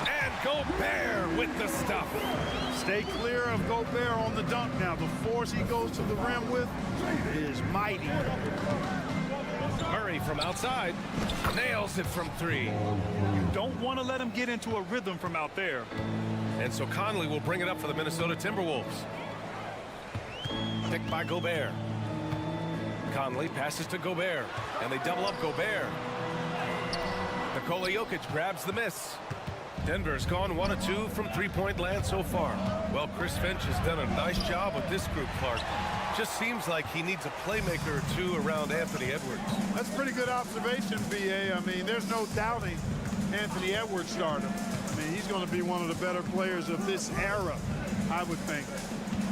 And Gobert with the stuff. Stay clear of Gobert on the dunk now. The force he goes to the rim with is mighty. Murray from outside. Nails it from 3. You don't want to let him get into a rhythm from out there. And so Conley will bring it up for the Minnesota Timberwolves. Picked by Gobert. Conley passes to Gobert. And they double up Gobert. Nikola Jokic grabs the miss. Denver's gone 1 of 2 from three-point land so far. Well, Chris Finch has done a nice job with this group, Clark. Just seems like he needs a playmaker or two around Anthony Edwards. That's a pretty good observation, B.A. I mean, there's no doubting Anthony Edwards started. I mean, he's going to be one of the better players of this era, I would think.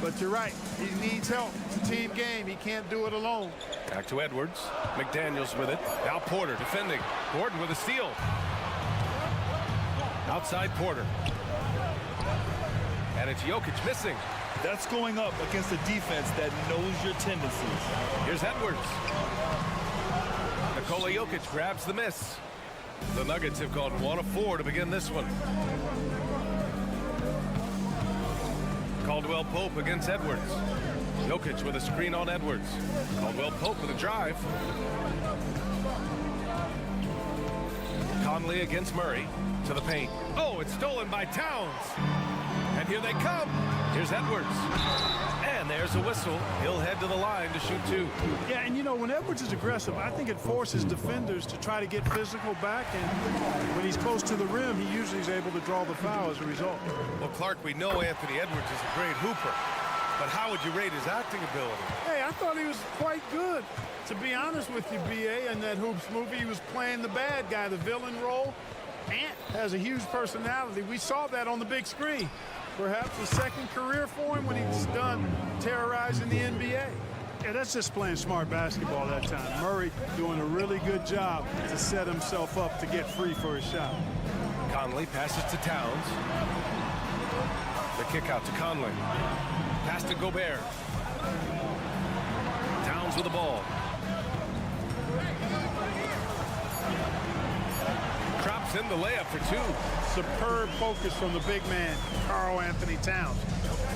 But you're right. He needs help. It's a team game. He can't do it alone. Back to Edwards. McDaniels with it. Now Porter defending. Gordon with a steal. Outside Porter. And it's Jokic missing. That's going up against a defense that knows your tendencies. Here's Edwards. Nikola Jokic grabs the miss. The Nuggets have gone 1 of 4 to begin this one. Caldwell Pope against Edwards. Jokic with a screen on Edwards. Caldwell Pope with a drive. Conley against Murray to the paint. Oh, it's stolen by Towns. And here they come. Here's Edwards. And there's a whistle. He'll head to the line to shoot 2. Yeah, and you know, when Edwards is aggressive, I think it forces defenders to try to get physical back. And when he's close to the rim, he usually is able to draw the foul as a result. Well, Clark, we know Anthony Edwards is a great hooper. But how would you rate his acting ability? Hey, I thought he was quite good. To be honest with you, B.A., in that Hoops movie, he was playing the bad guy, the villain role. Ant has a huge personality. We saw that on the big screen. Perhaps a second career for him when he's done terrorizing the NBA. Yeah, that's just playing smart basketball that time. Murray doing a really good job to set himself up to get free for his shot. Conley passes to Towns. The kick out to Conley. Pass to Gobert. Towns with the ball. Drops in the layup for 2. Superb focus from the big man, Karl Anthony Towns.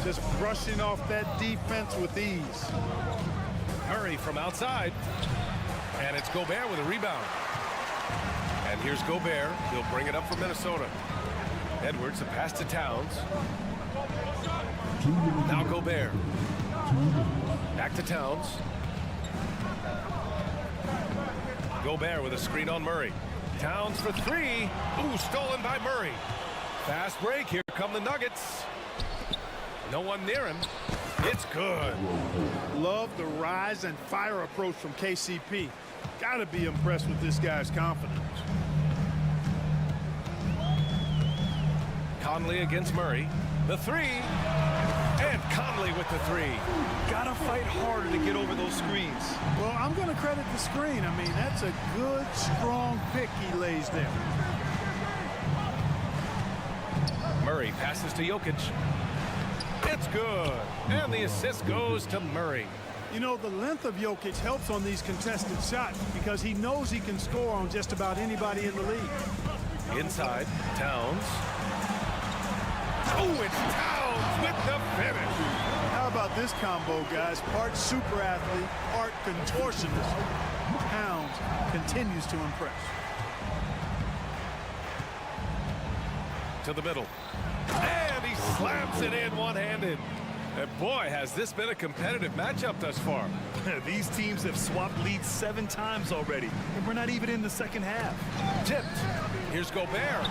Just brushing off that defense with ease. Murray from outside. And it's Gobert with a rebound. And here's Gobert. He'll bring it up for Minnesota. Edwards, a pass to Towns. Now Gobert. Back to Towns. Gobert with a screen on Murray. Towns for 3. Ooh, stolen by Murray. Fast break. Here come the Nuggets. No one near him. It's good. Love the rise and fire approach from KCP. Got to be impressed with this guy's confidence. Conley against Murray. The 3. And Conley with the 3. Gotta fight harder to get over those screens. Well, I'm going to credit the screen. I mean, that's a good, strong pick he lays there. Murray passes to Jokic. It's good. And the assist goes to Murray. You know, the length of Jokic helps on these contested shots because he knows he can score on just about anybody in the league. Inside, Towns. Oh, it's Towns with the finish. How about this combo, guys? Part super athlete, part contortionist. Towns continues to impress. To the middle. And he slams it in one-handed. And boy, has this been a competitive matchup thus far. These teams have swapped leads 7 times already, and we're not even in the second half. Tipped. Here's Gobert.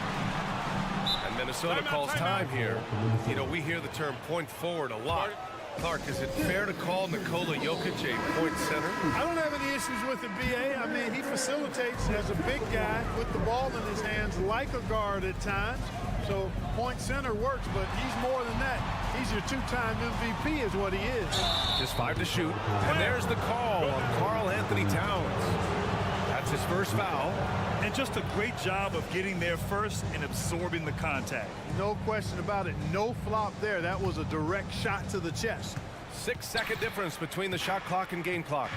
And And Minnesota calls time here. You know, we hear the term point forward a lot. Clark, is it fair to call Nikola Jokic a point center? I don't have any issues with the BA. I mean, he facilitates as a big guy with the ball in his hands like a guard at times. So point center works, but he's more than that. He's your two-time MVP is what he is. Just 5 to shoot. And there's the call on Karl Anthony Towns. That's his first foul. And just a great job of getting there first and absorbing the contact. No question about it. No flop there. That was a direct shot to the chest. 6-second difference between the shot clock and game clock.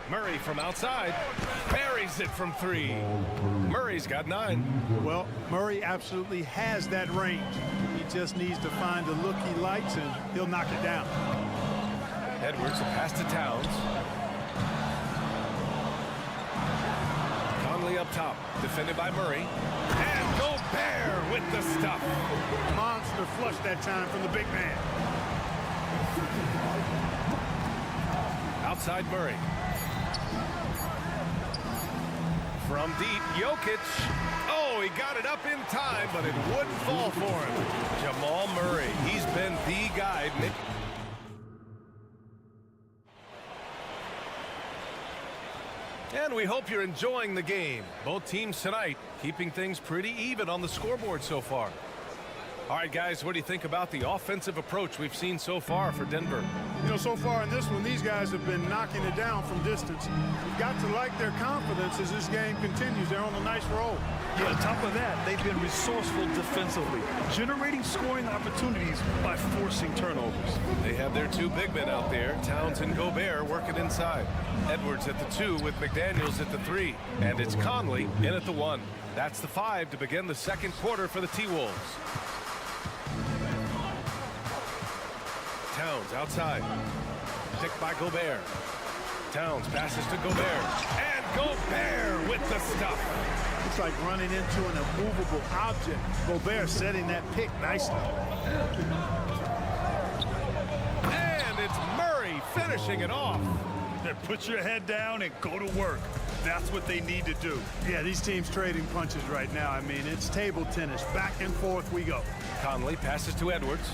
Murray from outside buries it from 3. Murray's got 9. Well, Murray absolutely has that range. He just needs to find the look he likes and he'll knock it down. Edwards, a pass to Towns. Conley up top, defended by Murray. And Gobert with the stuff. Monster flush that time from the big man. Outside Murray. From deep, Jokic. Oh, he got it up in time, but it wouldn't fall for him. Jamal Murray, he's been the guy. And we hope you're enjoying the game. Both teams tonight keeping things pretty even on the scoreboard so far. All right, guys, what do you think about the offensive approach we've seen so far for Denver? You know, so far in this one, these guys have been knocking it down from distance. You've got to like their confidence as this game continues. They're on a nice roll. Yeah, on top of that, they've been resourceful defensively, generating scoring opportunities by forcing turnovers. They have their 2 big men out there, Towns and Gobert, working inside. Edwards at the 2 with McDaniels at the 3. And it's Conley in at the 1. That's the 5 to begin the second quarter for the T-Wolves. Towns outside. Picked by Gobert. Towns passes to Gobert. And Gobert with the stuff. It's like running into an immovable object. Gobert setting that pick nicely. And it's Murray finishing it off. Then put your head down and go to work. That's what they need to do. Yeah, these teams trading punches right now. I mean, it's table tennis. Back and forth we go. Conley passes to Edwards.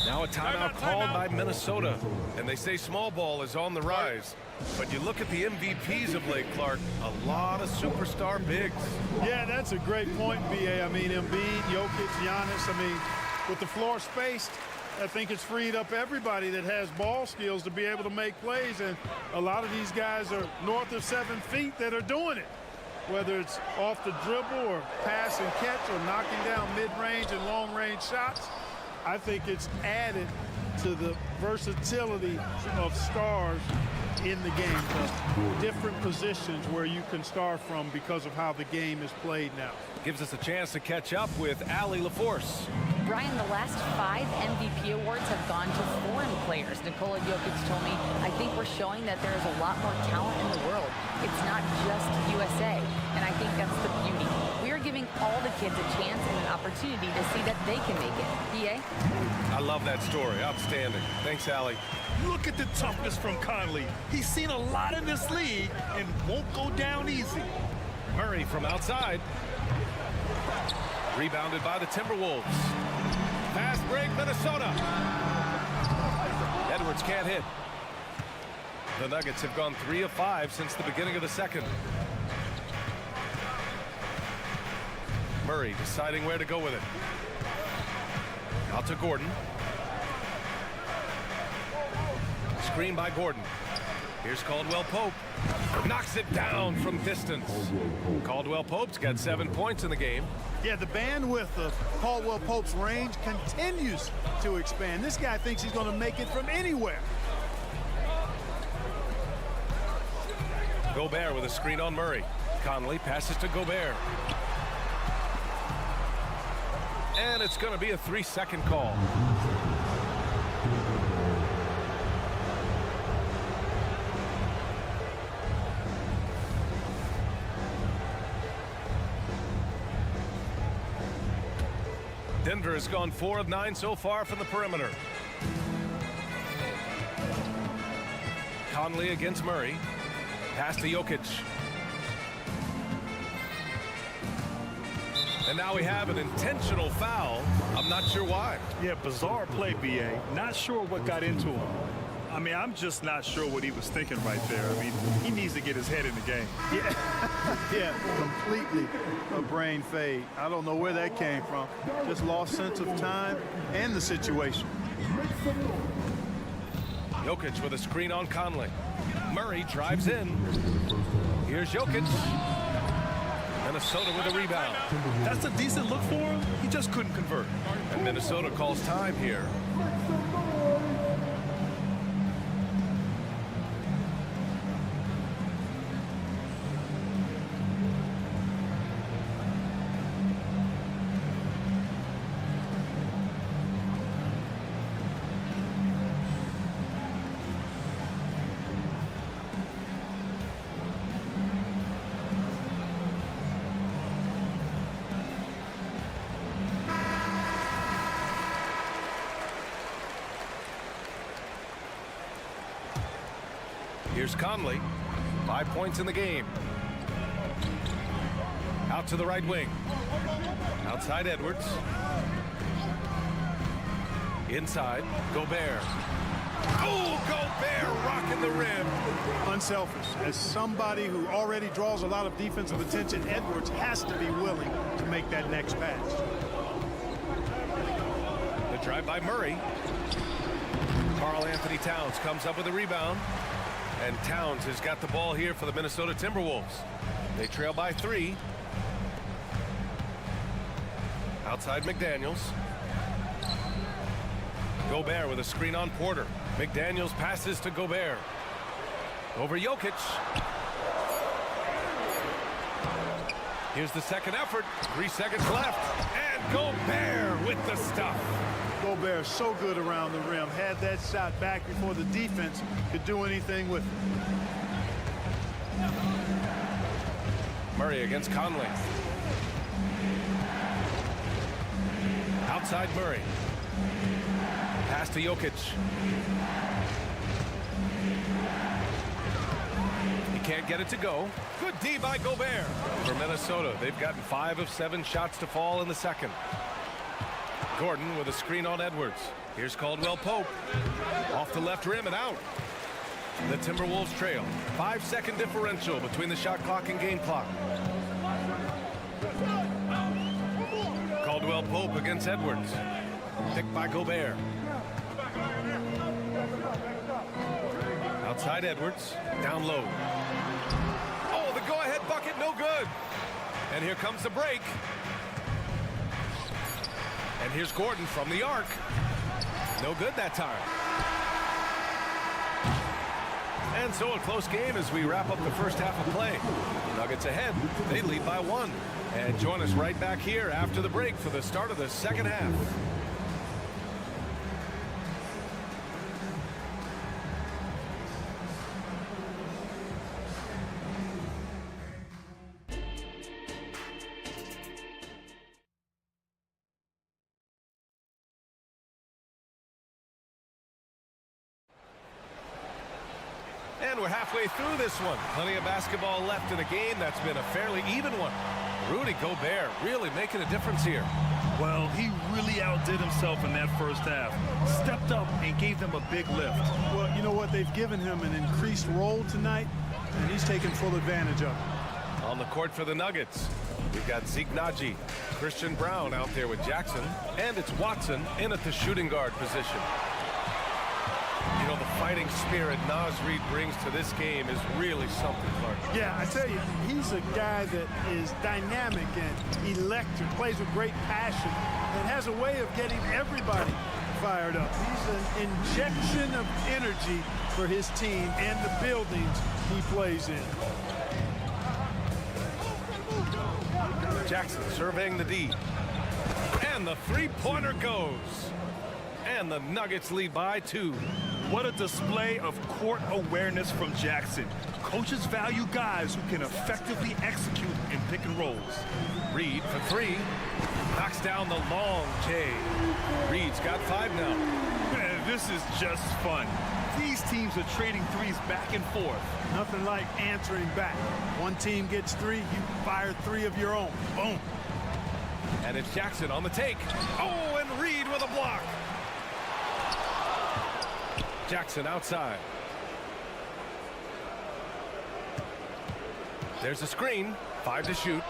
Now a timeout called by Minnesota. And they say small ball is on the rise. But you look at the MVPs of late, Clark, a lot of superstar bigs. Yeah, that's a great point, BA. I mean, Embiid, Jokic, Giannis. I mean, with the floor spaced, I think it's freed up everybody that has ball skills to be able to make plays. And a lot of these guys are north of 7 feet that are doing it. Whether it's off the dribble or pass and catch or knocking down mid-range and long-range shots, I think it's added to the versatility of stars in the game. Different positions where you can star from because of how the game is played now. Gives us a chance to catch up with Allie LaForce. Brian, the last 5 MVP awards have gone to foreign players. Nikola Jokic told me, I think we're showing that there is a lot more talent in the world. It's not just USA, and I think that's the beauty. We are giving all the kids a chance and an opportunity to see that they can make it. BA? I love that story. Outstanding. Thanks, Allie. Look at the toughness from Conley. He's seen a lot in this league and won't go down easy. Murray from outside. Rebounded by the Timberwolves. Fast break, Minnesota. Edwards can't hit. The Nuggets have gone 3 of 5 since the beginning of the second. Murray deciding where to go with it. Out to Gordon. Screen by Gordon. Here's Caldwell Pope. Knocks it down from distance. Caldwell Pope's got 7 points in the game. Yeah, the bandwidth of Caldwell Pope's range continues to expand. This guy thinks he's going to make it from anywhere. Gobert with a screen on Murray. Conley passes to Gobert. And it's going to be a 3-second call. Denver has gone 4 of 9 so far from the perimeter. Conley against Murray. Pass to Jokic. And now we have an intentional foul. I'm not sure why. Yeah, bizarre play, BA. Not sure what got into him. I mean, I'm just not sure what he was thinking right there. I mean, he needs to get his head in the game. Yeah, completely a brain fade. I don't know where that came from. Just lost sense of time and the situation. Jokic with a screen on Conley. Murray drives in. Here's Jokic. Minnesota with a rebound. That's a decent look for him. He just couldn't convert. And Minnesota calls time here. Here's Conley. 5 points in the game. Out to the right wing. Outside Edwards. Inside, Gobert. Oh, Gobert rocking the rim. Unselfish. As somebody who already draws a lot of defensive attention, Edwards has to be willing to make that next pass. The drive by Murray. Karl Anthony Towns comes up with a rebound. And Towns has got the ball here for the Minnesota Timberwolves. They trail by 3. Outside McDaniels. Gobert with a screen on Porter. McDaniels passes to Gobert. Over Jokic. Here's the second effort. 3 seconds left. And Gobert with the stuff. Gobert so good around the rim. Had that shot back before the defense could do anything with it. Murray against Conley. Outside Murray. Pass to Jokic. He can't get it to go. Good D by Gobert. For Minnesota, they've gotten 5 of 7 shots to fall in the second. Gordon with a screen on Edwards. Here's Caldwell Pope. Off the left rim and out. The Timberwolves trail. 5-second differential between the shot clock and game clock. Caldwell Pope against Edwards. Picked by Gobert. Outside Edwards. Down low. Oh, the go-ahead bucket, no good. And here comes the break. And here's Gordon from the arc. No good that time. And so a close game as we wrap up the first half of play. Nuggets ahead. They lead by 1. And join us right back here after the break for the start of the second half. And we're halfway through this one. Plenty of basketball left in a game that's been a fairly even one. Rudy Gobert really making a difference here. Well, he really outdid himself in that first half. Stepped up and gave them a big lift. Well, you know what? They've given him an increased role tonight, and he's taken full advantage of it. On the court for the Nuggets, we've got Zeke Naji, Christian Brown out there with Jackson, and it's Watson in at the shooting guard position. You know, the fighting spirit Naz Reid brings to this game is really something, Clark. Yeah, I tell you, he's a guy that is dynamic and electric, plays with great passion, and has a way of getting everybody fired up. He's an injection of energy for his team and the buildings he plays in. Jackson surveying the D. And the three-pointer goes. And the Nuggets lead by 2. What a display of court awareness from Jackson. Coaches value guys who can effectively execute in pick and rolls. Reid for 3. Knocks down the long J. Reid's got 5 now. Man, this is just fun. These teams are trading threes back and forth. Nothing like answering back. One team gets 3, you fire 3 of your own. Boom. And it's Jackson on the take. Oh, and Reed with a block. Jackson outside. There's a screen. 5 to shoot.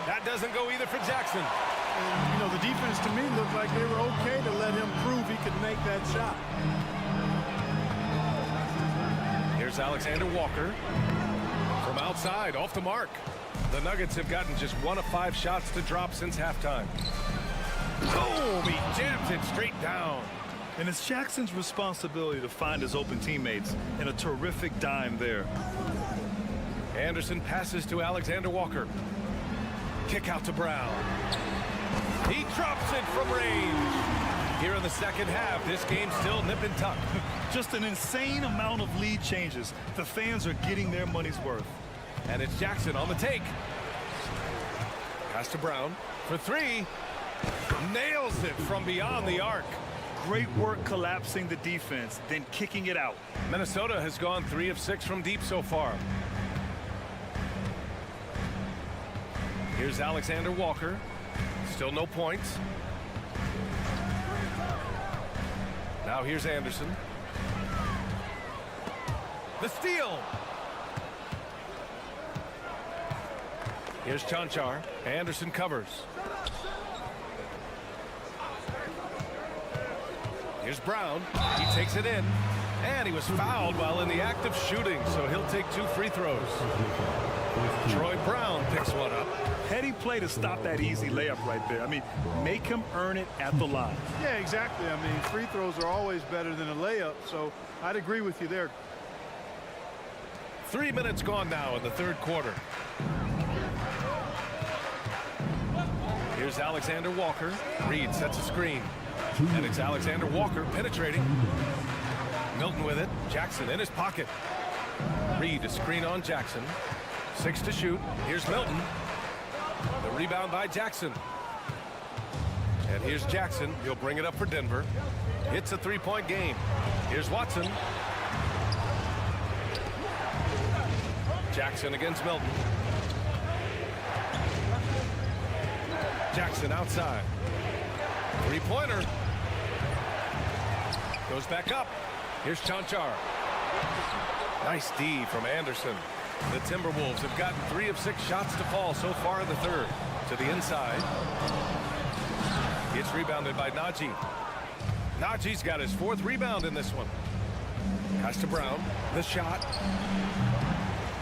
That doesn't go either for Jackson. And, you know, the defense to me looked like they were okay to let him prove he could make that shot. Here's Alexander Walker. From outside, off the mark. The Nuggets have gotten just 1 of 5 shots to drop since halftime. Boom! He jams it straight down. And it's Jackson's responsibility to find his open teammates, and a terrific dime there. Anderson passes to Alexander Walker. Kick out to Brown. He drops it from range. Here in the second half, this game's still nip and tuck. Just an insane amount of lead changes. The fans are getting their money's worth. And it's Jackson on the take. Pass to Brown for 3. Nails it from beyond the arc. Great work collapsing the defense, then kicking it out. Minnesota has gone 3 of 6 from deep so far. Here's Alexander Walker. Still no points. Now here's Anderson. The steal. Here's Chanchar. Anderson covers. Here's Brown. He takes it in. And he was fouled while in the act of shooting, so he'll take 2 free throws. Troy Brown picks one up. Heady play to stop that easy layup right there. I mean, make him earn it at the line. Yeah, exactly. I mean, free throws are always better than a layup, so I'd agree with you there. 3 minutes gone now in the third quarter. Here's Alexander Walker. Reed sets a screen. And it's Alexander Walker penetrating. Milton with it. Jackson in his pocket. Reed a screen on Jackson. 6 to shoot. Here's Milton. The rebound by Jackson. And here's Jackson. He'll bring it up for Denver. It's a 3-point game. Here's Watson. Jackson against Milton. Jackson outside. 3-pointer. Goes back up. Here's Chanchar. Nice D from Anderson. The Timberwolves have gotten 3 of 6 shots to fall so far in the third. To the inside. It's rebounded by Najee. Najee's got his 4th rebound in this one. Pass to Brown. The shot.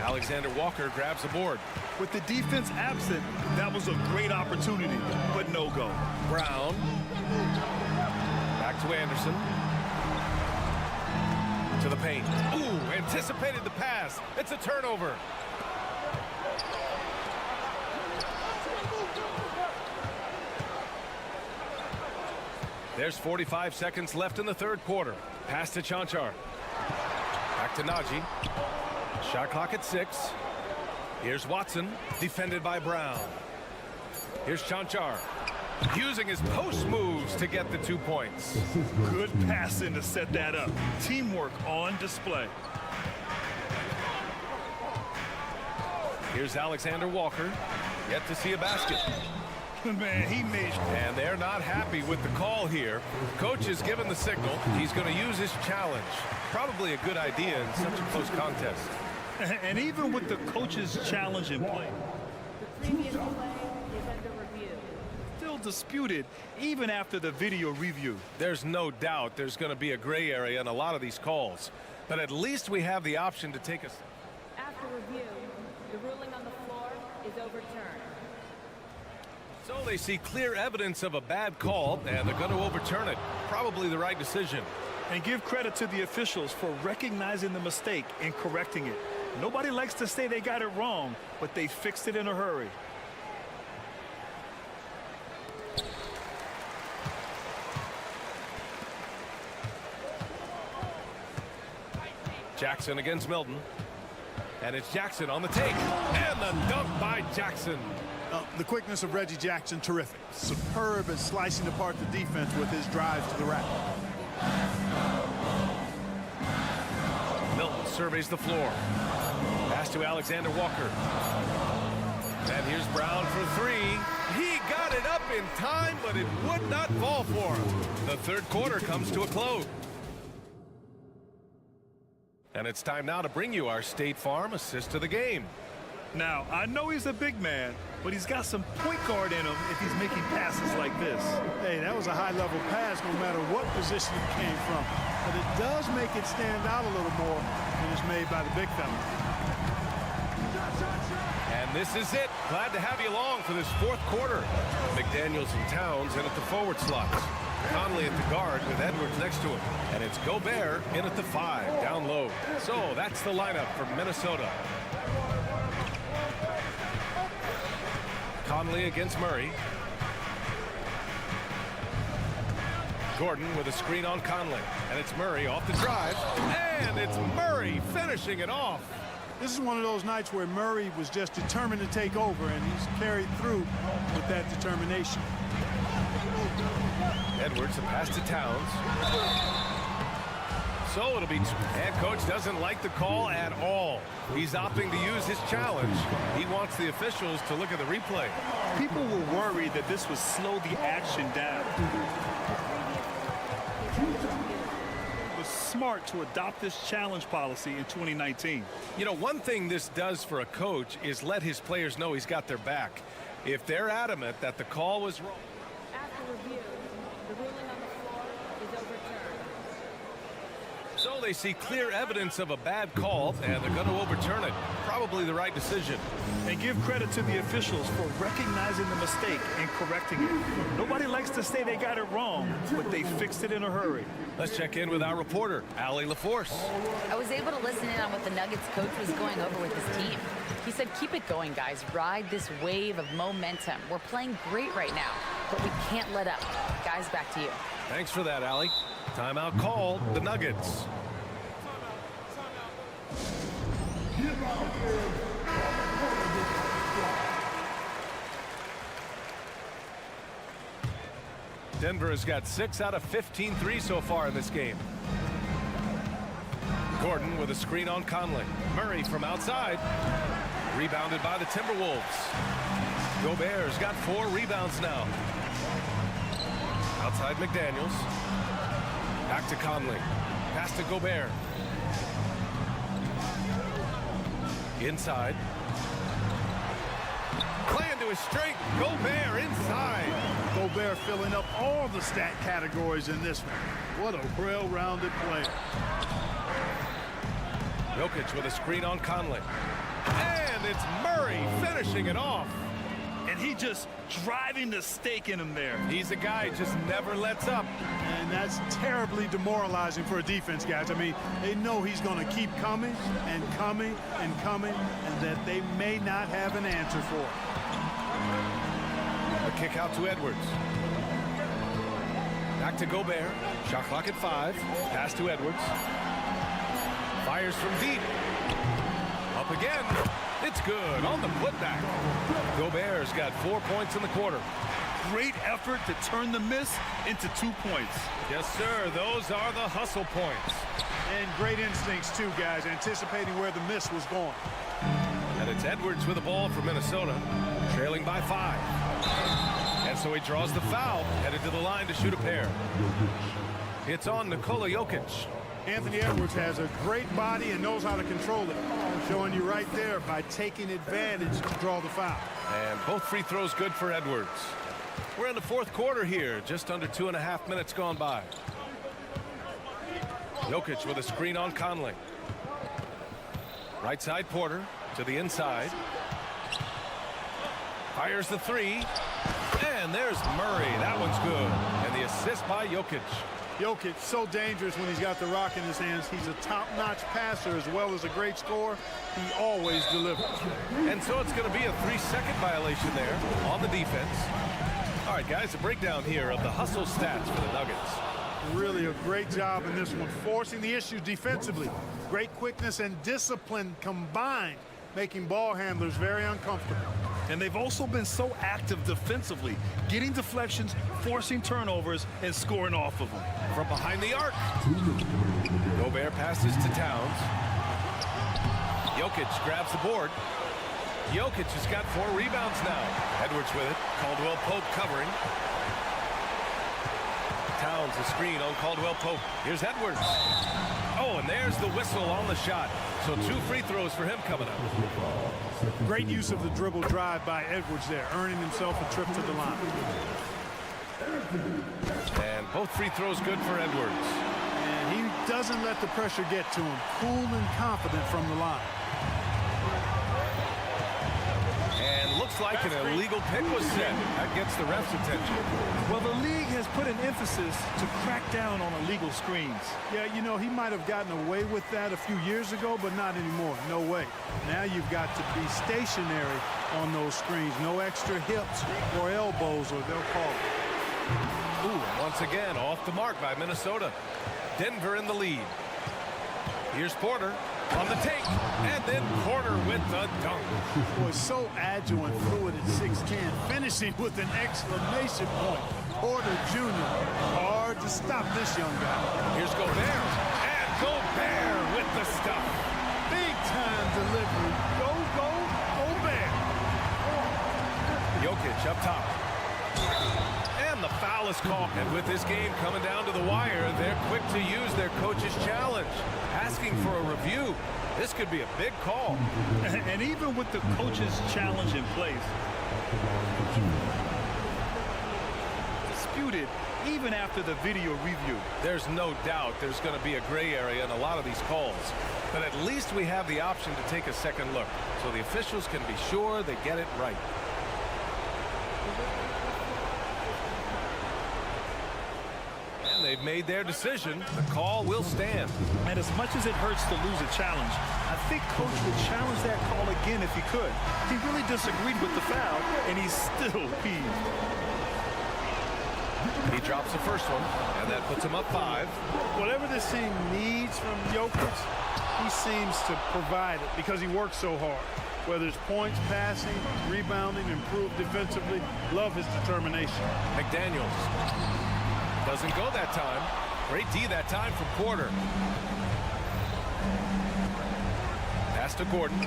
Alexander Walker grabs the board. With the defense absent, that was a great opportunity, but no go. Brown. Back to Anderson. To the paint. Ooh, anticipated the pass. It's a turnover. There's 45 seconds left in the third quarter. Pass to Chanchar. Back to Najee. Shot clock at 6. Here's Watson, defended by Brown. Here's Chanchar, using his post moves to get the 2 points. Good passing to set that up. Teamwork on display. Here's Alexander Walker, yet to see a basket. Man, he made. And they're not happy with the call here. Coach has given the signal. He's going to use his challenge. Probably a good idea in such a close contest. And even with the coach's challenge in play, The previous play is under review. still disputed even after the video review. There's no doubt there's going to be a gray area in a lot of these calls. But at least we have the option to take us. After review, the ruling on the floor is overturned. So they see clear evidence of a bad call, and they're going to overturn it. Probably the right decision. And give credit to the officials for recognizing the mistake and correcting it. Nobody likes to say they got it wrong, but they fixed it in a hurry. Jackson against Milton. And it's Jackson on the take. And the dunk by Jackson. The quickness of Reggie Jackson, terrific. Superb at slicing apart the defense with his drives to the rack. Milton surveys the floor. Pass to Alexander Walker. And here's Brown for 3. He got it up in time, but it would not fall for him. The third quarter comes to a close. And it's time now to bring you our State Farm assist of the game. Now, I know he's a big man, but he's got some point guard in him if he's making passes like this. Hey, that was a high-level pass no matter what position it came from. But it does make it stand out a little more when it's made by the big fella. And this is it. Glad to have you along for this fourth quarter. McDaniels and Towns in at the forward slots. Conley at the guard with Edwards next to him. And it's Gobert in at the 5, down low. So that's the lineup for Minnesota. Conley against Murray. Gordon with a screen on Conley. And it's Murray off the drive. And it's Murray finishing it off. This is one of those nights where Murray was just determined to take over, and he's carried through with that determination. Edwards, a pass to Towns. So it'll be, and coach doesn't like the call at all. He's opting to use his challenge. He wants the officials to look at the replay. People were worried that this would slow the action down. It was smart to adopt this challenge policy in 2019. You know, one thing this does for a coach is let his players know he's got their back. If they're adamant that the call was wrong. After review, the ruling on the floor is overturned. So they see clear evidence of a bad call, and they're going to overturn it. Probably the right decision. And give credit to the officials for recognizing the mistake and correcting it. Nobody likes to say they got it wrong, but they fixed it in a hurry. Let's check in with our reporter, Allie LaForce. I was able to listen in on what the Nuggets coach was going over with his team. He said, keep it going, guys. Ride this wave of momentum. We're playing great right now, but we can't let up. Guys, back to you. Thanks for that, Allie. Timeout called, the Nuggets. Denver has got 6 out of 15 threes so far in this game. Gordon with a screen on Conley. Murray from outside. Rebounded by the Timberwolves. Gobert's got 4 rebounds now. Outside McDaniels. Back to Conley. Pass to Gobert. Inside. Playing to his strength. Gobert inside. Gobert filling up all the stat categories in this one. What a well-rounded player. Jokic with a screen on Conley. And it's Murray finishing it off. And he just driving the stake in him there. He's a guy who just never lets up. And that's terribly demoralizing for a defense, guys. I mean, they know he's going to keep coming and coming and coming, and that they may not have an answer for it. A kick out to Edwards. Back to Gobert. Shot clock at 5. Pass to Edwards. Fires from deep. Up again. It's good on the putback. Gobert's got 4 points in the quarter. Great effort to turn the miss into 2 points. Yes, sir. Those are the hustle points. And great instincts, too, guys, anticipating where the miss was going. And it's Edwards with the ball for Minnesota, trailing by 5. And so he draws the foul, headed to the line to shoot a pair. It's on Nikola Jokic. Anthony Edwards has a great body and knows how to control it. Showing you right there by taking advantage to draw the foul. And both free throws good for Edwards. We're in the fourth quarter here, just under 2.5 minutes gone by. Jokic with a screen on Conley. Right side Porter to the inside. Fires the 3. And there's Murray. That one's good. And the assist by Jokic. Jokic, so dangerous when he's got the rock in his hands. He's a top-notch passer as well as a great scorer. He always delivers. And so it's going to be a 3-second violation there on the defense. All right, guys, a breakdown here of the hustle stats for the Nuggets. Really a great job in this one, forcing the issue defensively. Great quickness and discipline combined, making ball handlers very uncomfortable. And they've also been so active defensively, getting deflections, forcing turnovers, and scoring off of them. From behind the arc. Gobert passes to Towns. Jokic grabs the board. Jokic has got 4 rebounds now. Edwards with it. Caldwell Pope covering. Towns a screen on Caldwell Pope. Here's Edwards. Oh, and there's the whistle on the shot. So 2 free throws for him coming up. Great use of the dribble drive by Edwards there, earning himself a trip to the line. And both free throws good for Edwards. And he doesn't let the pressure get to him. Cool and confident from the line. And looks like an illegal pick was set. That gets the ref's attention. Well, the league has put an emphasis to crack down on illegal screens. Yeah, you know, he might have gotten away with that a few years ago, but not anymore. No way. Now you've got to be stationary on those screens. No extra hips or elbows, or they'll call it. Ooh, once again, off the mark by Minnesota. Denver in the lead. Here's Porter on the take, and then Porter with the dunk. Boy, so agile and fluid at 6'10", finishing with an exclamation point. Porter Jr., hard to stop this young guy. Here's Gobert, and Gobert with the stuff. Big time delivery. Gobert. Jokic up top. And the foul is called. And with this game coming down to the wire, they're quick to use their coach's challenge. Asking for a review. This could be a big call. And even with the coach's challenge in place, disputed even after the video review. There's no doubt there's going to be a gray area in a lot of these calls. But at least we have the option to take a second look. So the officials can be sure they get it right. They've made their decision. The call will stand. And as much as it hurts to lose a challenge, I think Coach would challenge that call again if he could. He really disagreed with the foul, and he's still peeved. He drops the first one, and that puts him up 5. Whatever this team needs from Jokic, he seems to provide it because he works so hard. Whether it's points, passing, rebounding, improved defensively, love his determination. McDaniels. Doesn't go that time. Great D that time from Porter. Pass to Gordon.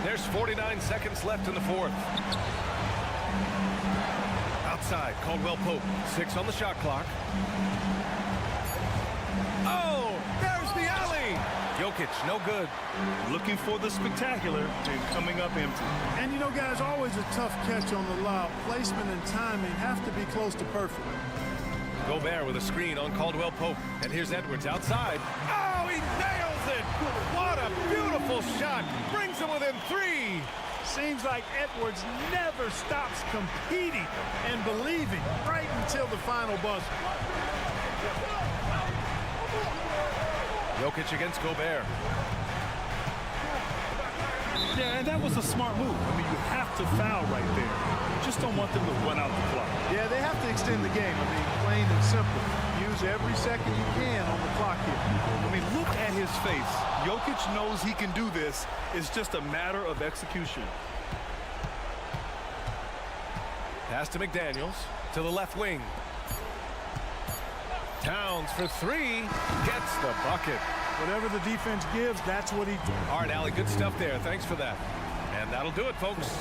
There's 49 seconds left in the 4th. Outside, Caldwell Pope. 6 on the shot clock. Oh, there's the alley. Jokic, no good. Looking for the spectacular and coming up empty. And you know, guys, always a tough catch on the lob. Placement and timing have to be close to perfect. Gobert with a screen on Caldwell Pope. And here's Edwards outside. Oh, he nails it. What a beautiful shot. Brings him within 3. Seems like Edwards never stops competing and believing right until the final buzzer. Jokic against Gobert. Yeah, and that was a smart move. I mean, you have to foul right there. You just don't want them to run out the clock. Yeah, they have to extend the game. I mean, plain and simple. Use every second you can on the clock here. I mean, look at his face. Jokic knows he can do this. It's just a matter of execution. Pass to McDaniels to the left wing. Towns for 3, gets the bucket. Whatever the defense gives, that's what he does. All right, Allie, good stuff there. Thanks for that. And that'll do it, folks.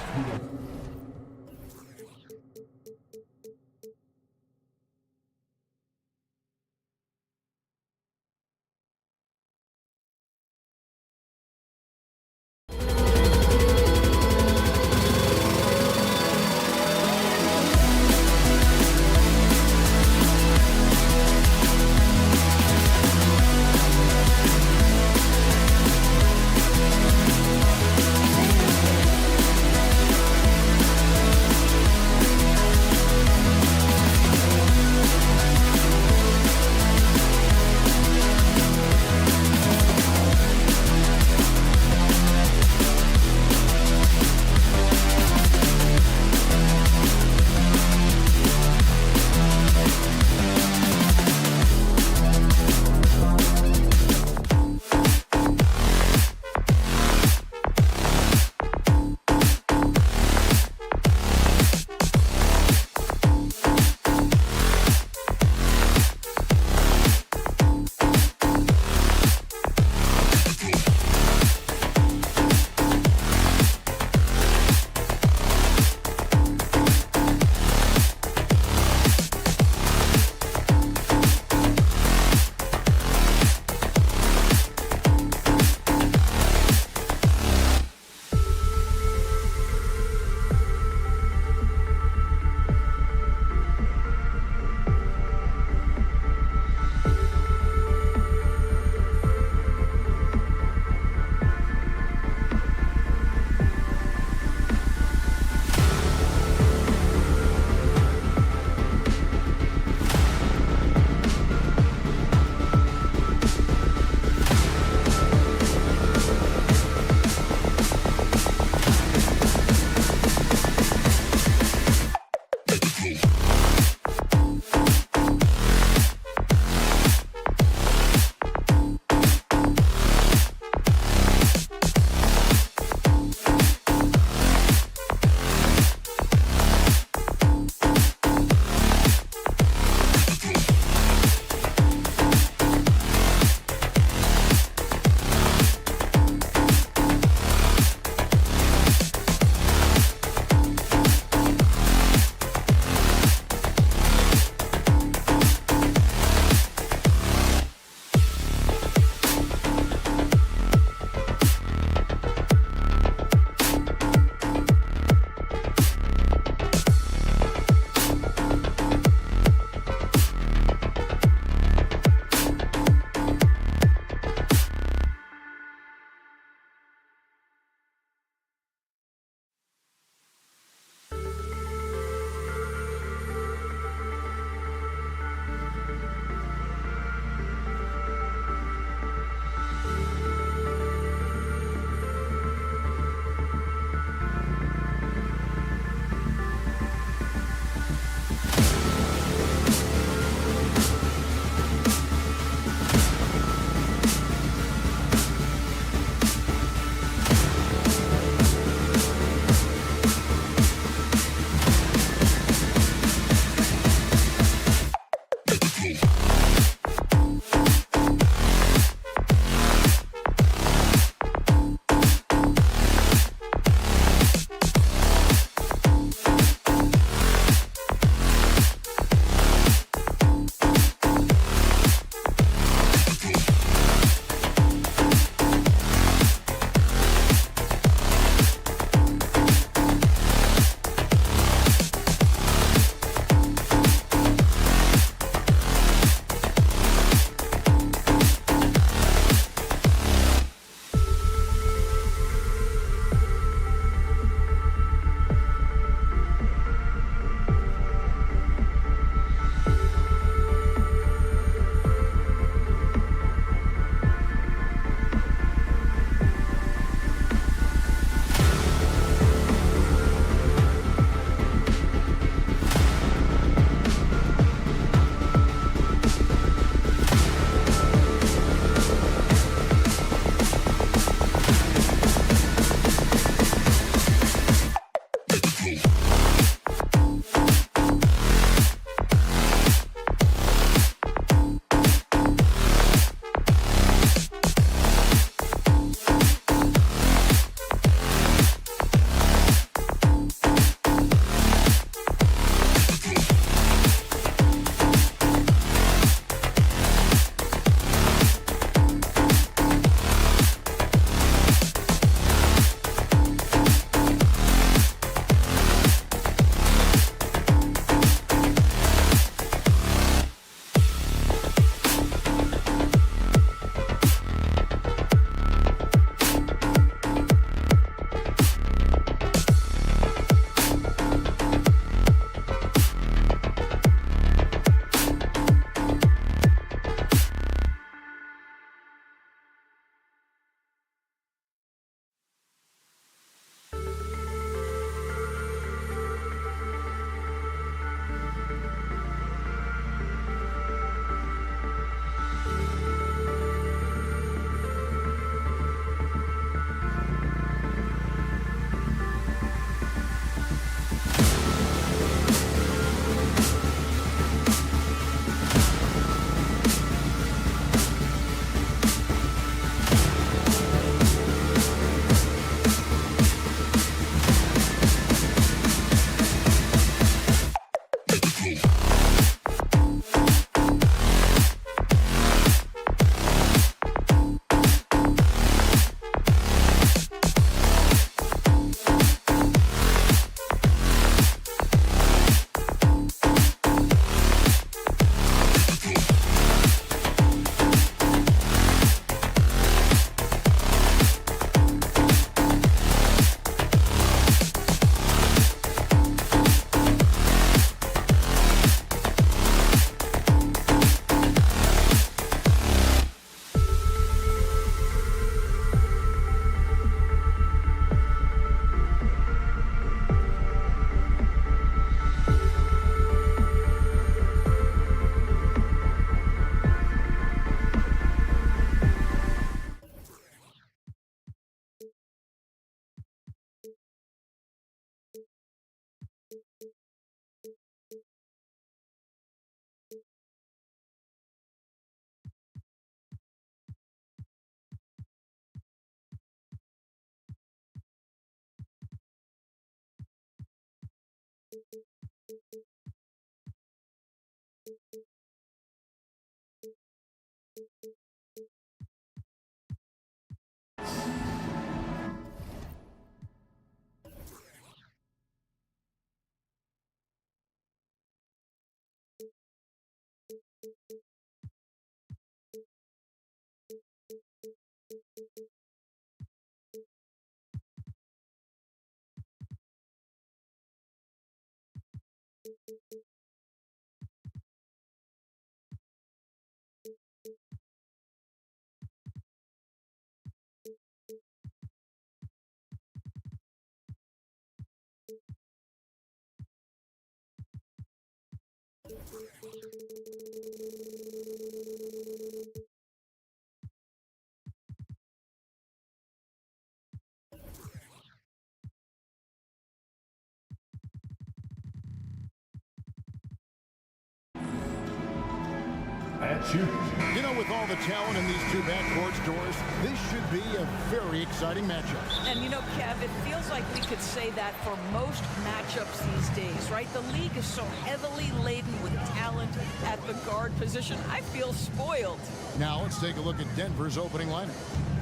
You know, with all the talent in these two backcourts, Doris, this should be a very exciting matchup. And you know, Kev, it feels like we could say that for most matchups these days, right? The league is so heavily laden with talent at the guard position. I feel spoiled. Now let's take a look at Denver's opening lineup.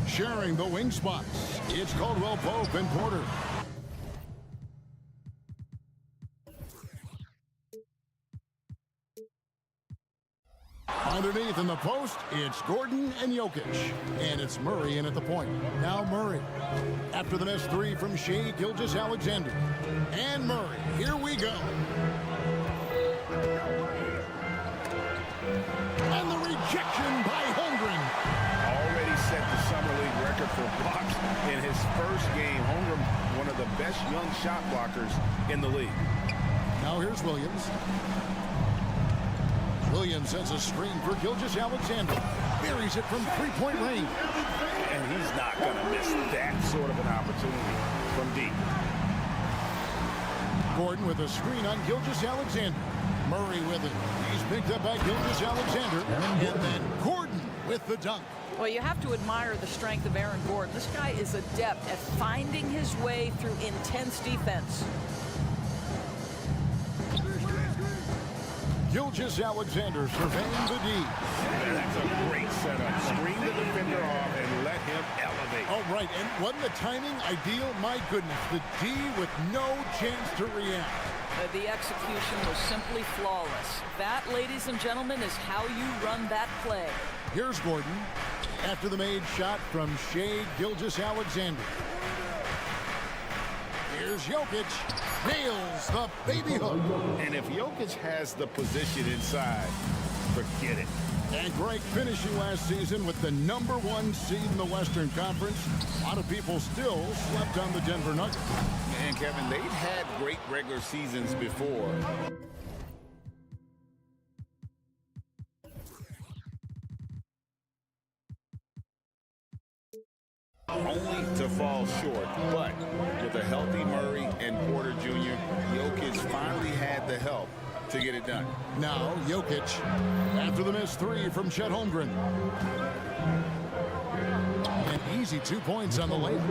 Sharing the wing spots, it's Caldwell Pope and Porter. Underneath in the post, it's Gordon and Jokic. And it's Murray in at the point. Now Murray. After the missed three from Shea Gilgeous-Alexander. And Murray. Here we go. And the rejection by Holmgren. Already set the Summer League record for blocks in his first game. Holmgren, one of the best young shot blockers in the league. Now here's Williams. Williams sends a screen for Gilgeous-Alexander. Buries it from three-point range. And he's not going to miss that sort of an opportunity from deep. Gordon with a screen on Gilgeous-Alexander. Murray with it. He's picked up by Gilgeous-Alexander. And then Gordon with the dunk. Well, you have to admire the strength of Aaron Gordon. This guy is adept at finding his way through intense defense. Gilgeous-Alexander surveying the D. That's a great setup. Screen the defender off and let him elevate. Oh, right. And wasn't the timing ideal? My goodness. The D with no chance to react. The execution was simply flawless. That, ladies and gentlemen, is how you run that play. Here's Gordon. After the made shot from Shea Gilgeous-Alexander. Here's Jokic. Nails the baby hook. And if Jokic has the position inside, forget it. And Greg finishing last season with the #1 seed in the Western Conference. A lot of people still slept on the Denver Nuggets. And Kevin, they've had great regular seasons before. Only to fall short, but with a healthy Murray and Porter Jr., Jokic finally had the help to get it done. Now Jokic after the missed three from Chet Holmgren. An easy 2 points on the lane.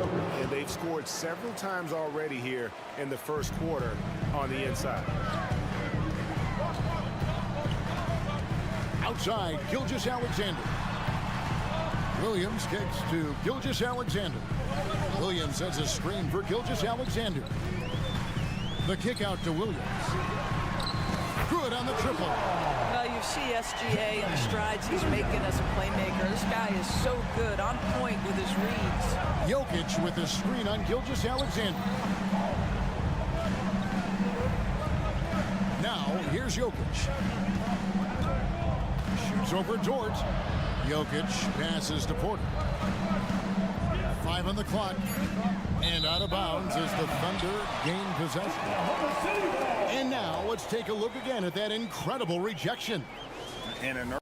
And they've scored several times already here in the first quarter on the inside. Outside, Gilgeous-Alexander. Williams kicks to Gilgeous-Alexander. Williams sends a screen for Gilgeous-Alexander. The kick out to Williams. Good on the triple. Well, you see SGA and the strides he's making as a playmaker. This guy is so good, on point with his reads. Jokic with a screen on Gilgeous-Alexander. Now, here's Jokic. Shoots over Dort. Jokic passes to Porter. 5 on the clock. And out of bounds as the Thunder gain possession. And now let's take a look again at that incredible rejection. And an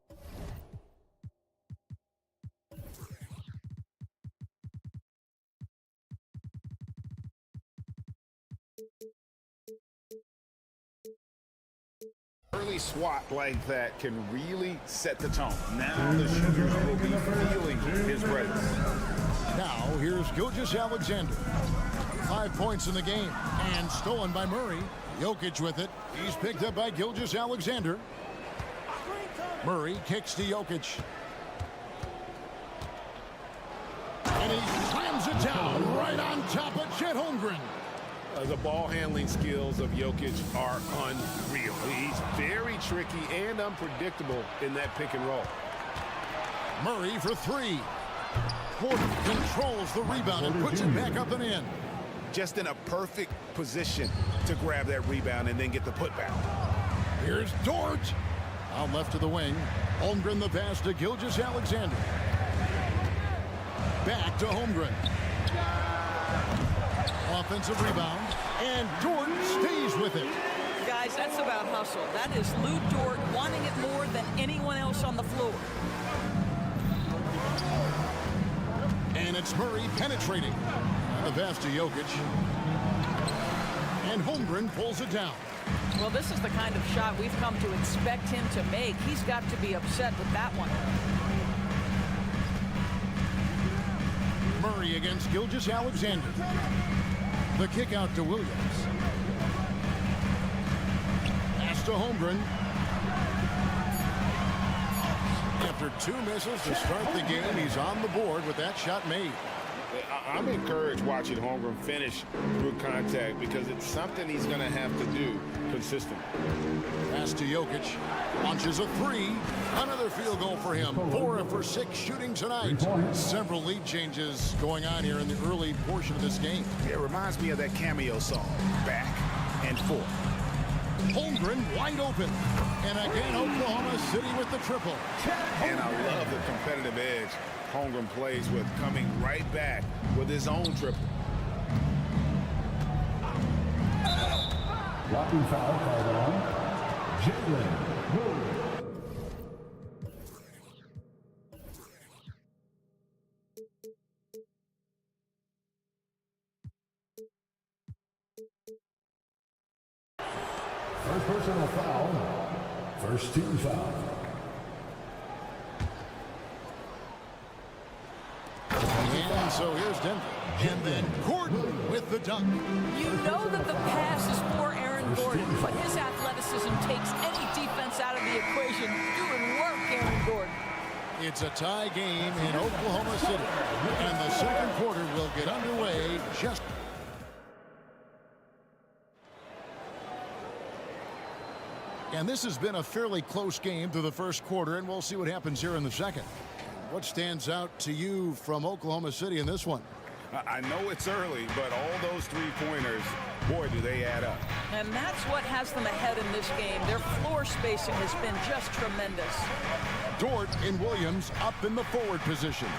early swat like that can really set the tone. Now the shooters will be feeling his presence. Now here's Gilgeous-Alexander. 5 points in the game. And stolen by Murray. Jokic with it. He's picked up by Gilgeous-Alexander. Murray kicks to Jokic. And he slams it down right on top of Chet Holmgren. The ball handling skills of Jokic are unreal. He's very tricky and unpredictable in that pick and roll. Murray for three. Porter controls the rebound and puts it back up and in. Just in a perfect position to grab that rebound and then get the putback. Here's Dort. Out left to the wing. Holmgren the pass to Gilgeous-Alexander. Back to Holmgren. Offensive rebound. And Dort stays with it. Guys, that's about hustle. That is Lou Dort wanting it more than anyone else on the floor. And it's Murray penetrating. The pass to Jokic. And Holmgren pulls it down. Well, this is the kind of shot we've come to expect him to make. He's got to be upset with that one. Murray against Gilgeous-Alexander. The kick out to Williams. Pass to Holmgren. After 2 misses to start the game, he's on the board with that shot made. I'm encouraged watching Holmgren finish through contact because it's something he's going to have to do consistently. Pass to Jokic. Launches a three. Another field goal for him. 4 for 6 shooting tonight. Several lead changes going on here in the early portion of this game. It reminds me of that cameo song, Back and Forth. Holmgren wide open. And again, Oklahoma City with the triple. And I love the competitive edge Holmgren plays with, coming right back with his own triple. Blocking foul called on Jalen Williams. First personal foul. First team foul. And so here's Denver. And then Gordon with the dunk. You know that the pass is for Aaron Gordon, but his athleticism takes any defense out of the equation. Doing work, Aaron Gordon. It's a tie game in Oklahoma City. And the second quarter will get underway just... And this has been a fairly close game through the first quarter, and we'll see what happens here in the second. What stands out to you from Oklahoma City in this one? I know it's early, but all those three-pointers, boy, do they add up. And that's what has them ahead in this game. Their floor spacing has been just tremendous. Dort and Williams up in the forward positions.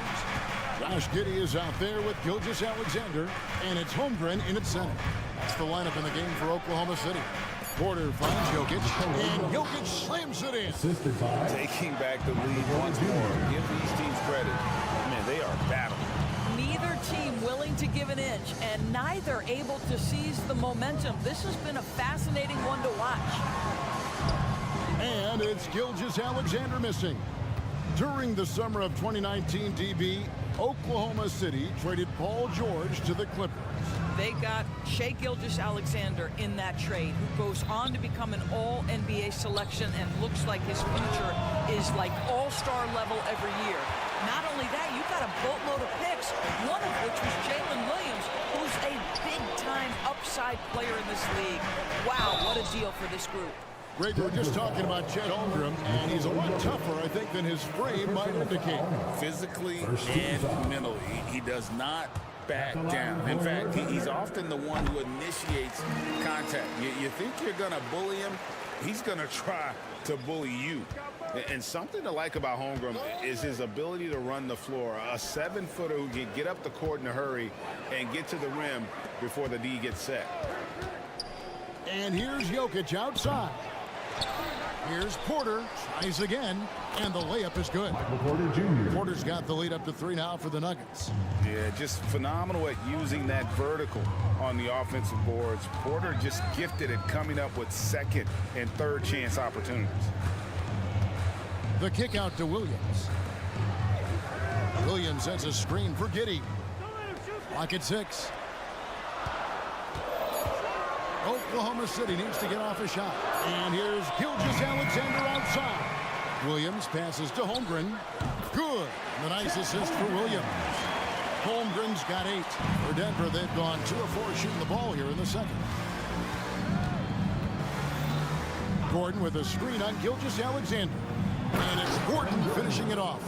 Josh Giddey is out there with Gilgeous-Alexander, and it's Holmgren in at center. That's the lineup in the game for Oklahoma City. Porter finds Jokic, and Jokic slams it in. Taking back the lead once more. Give these teams credit. Man, they are battling. Neither team willing to give an inch, and neither able to seize the momentum. This has been a fascinating one to watch. And it's Gilgeous-Alexander missing. During the summer of 2019, DB, Oklahoma City traded Paul George to the Clippers. They got Shai Gilgeous-Alexander in that trade, who goes on to become an all-NBA selection and looks like his future is like all-star level every year. Not only that, you've got a boatload of picks, one of which was Jalen Williams, who's a big-time upside player in this league. Wow, what a deal for this group. Greg, we're just talking about Chet Holmgren, and he's a lot tougher, I think, than his frame might indicate. Physically and mentally, he does not back down. In fact, he's often the one who initiates contact. You think you're going to bully him, he's going to try to bully you. And something to like about Holmgren is his ability to run the floor. A 7-footer who can get up the court in a hurry and get to the rim before the D gets set. And here's Jokic outside. Here's Porter, tries again, and the layup is good. Porter Jr. Porter's got the lead up to 3 now for the Nuggets. Yeah, just phenomenal at using that vertical on the offensive boards. Porter just gifted at coming up with second and third chance opportunities. The kick out to Williams. Williams sets a screen for Giddey. Clock at 6. Oklahoma City needs to get off a shot. And here's Gilgeous-Alexander outside. Williams passes to Holmgren. Good. The nice assist for Williams. Holmgren's got 8. For Denver, they've gone 2 of 4 shooting the ball here in the second. Gordon with a screen on Gilgeous-Alexander. And it's Gordon finishing it off.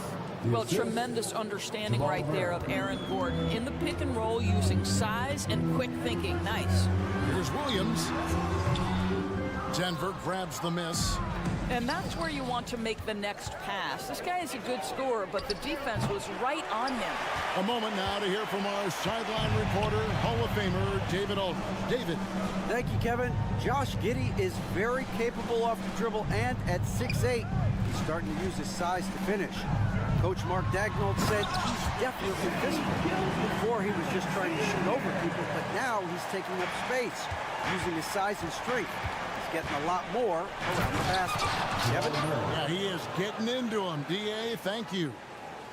Well, tremendous understanding right there of Aaron Gordon in the pick and roll using size and quick thinking. Nice. Here's Williams. Denver grabs the miss. And that's where you want to make the next pass. This guy is a good scorer, but the defense was right on him. A moment now to hear from our sideline reporter, Hall of Famer David Aldridge. David. Thank you, Kevin. Josh Giddey is very capable off the dribble, and at 6'8", he's starting to use his size to finish. Coach Mark Daigneault said he's definitely physical. Before he was just trying to shoot over people, but now he's taking up space, using his size and strength. He's getting a lot more around the basket. Kevin? Yeah, he is getting into him. D.A., thank you.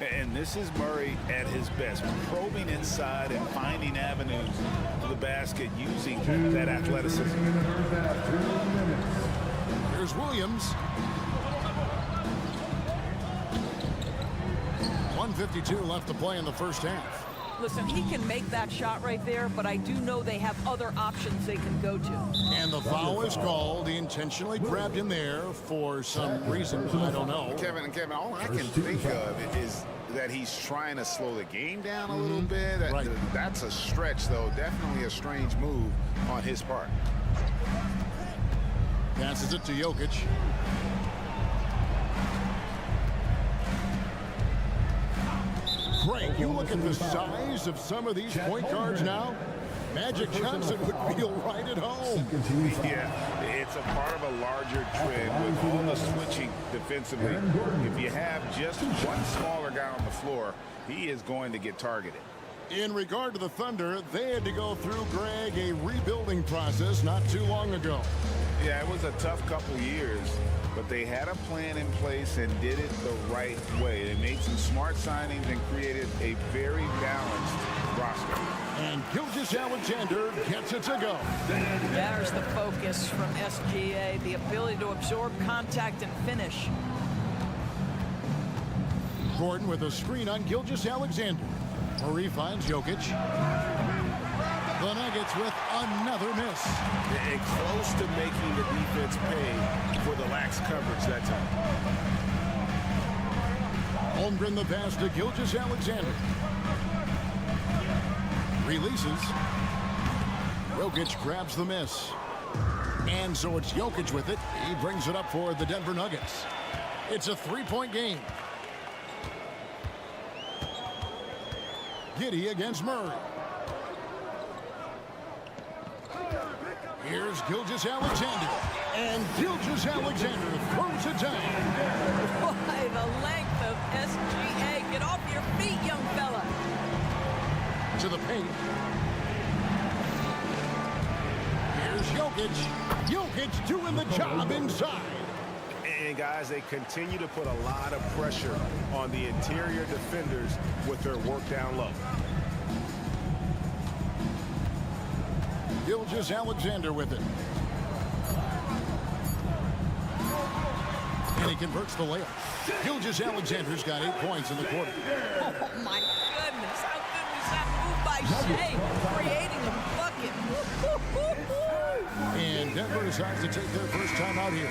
And this is Murray at his best, probing inside and finding avenues to the basket using that athleticism. Here's Williams. 1:52 left to play in the first half. Listen, he can make that shot right there, but I do know they have other options they can go to. And the foul is called. He intentionally grabbed him there for some reason. I don't know. Kevin, all I can think of is that he's trying to slow the game down a little bit. Right. That's a stretch, though. Definitely a strange move on his part. Passes it to Jokic. Greg, you look at the size of some of these point guards now. Magic Johnson would feel right at home. Yeah, it's a part of a larger trend with all the switching defensively. If you have just one smaller guy on the floor, he is going to get targeted. In regard to the Thunder, they had to go through, Greg, a rebuilding process not too long ago. Yeah, it was a tough couple years, but they had a plan in place and did it the right way. They made some smart signings and created a very balanced roster. And Gilgeous-Alexander gets it to go. There's the focus from SGA, the ability to absorb contact and finish. Gordon with a screen on Gilgeous-Alexander. Murray finds Jokic. The Nuggets with another miss. And close to making the defense pay for the lax coverage that time. Holmgren the pass to Gilgeous-Alexander. Releases. Jokic grabs the miss. And so it's Jokic with it. He brings it up for the Denver Nuggets. It's a 3-point game. Giddey against Murray. Here's Gilgeous-Alexander. And Gilgeous-Alexander throws it down. Boy, the length of SGA. Get off your feet, young fella. To the paint. Here's Jokic. Jokic doing the job inside. And guys, they continue to put a lot of pressure on the interior defenders with their work down low. Gilgeous-Alexander with it. And he converts the layup. Gilgeous-Alexander's got 8 points in the quarter. Oh, my goodness. How good was that move by Shea, creating a bucket. And Denver decides to take their first time out here.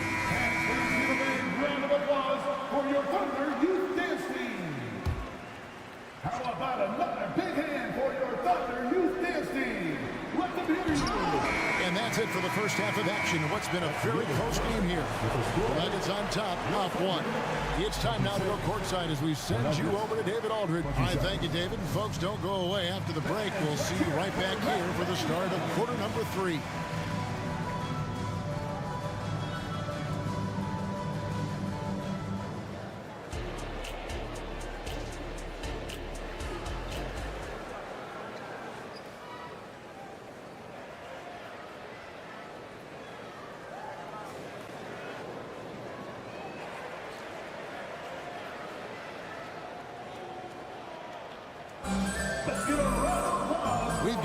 Round of applause for your Thunder Youth Dance Team. How about another big hand for your Thunder Youth Dance Team? Let them hear you. And that's it for the first half of action. What's been a very close game here. The Nuggets on top, off 1. It's time now to go courtside as we send you over to David Aldridge. I thank you, David. And folks, don't go away. After the break, we'll see you right back here for the start of quarter number 3.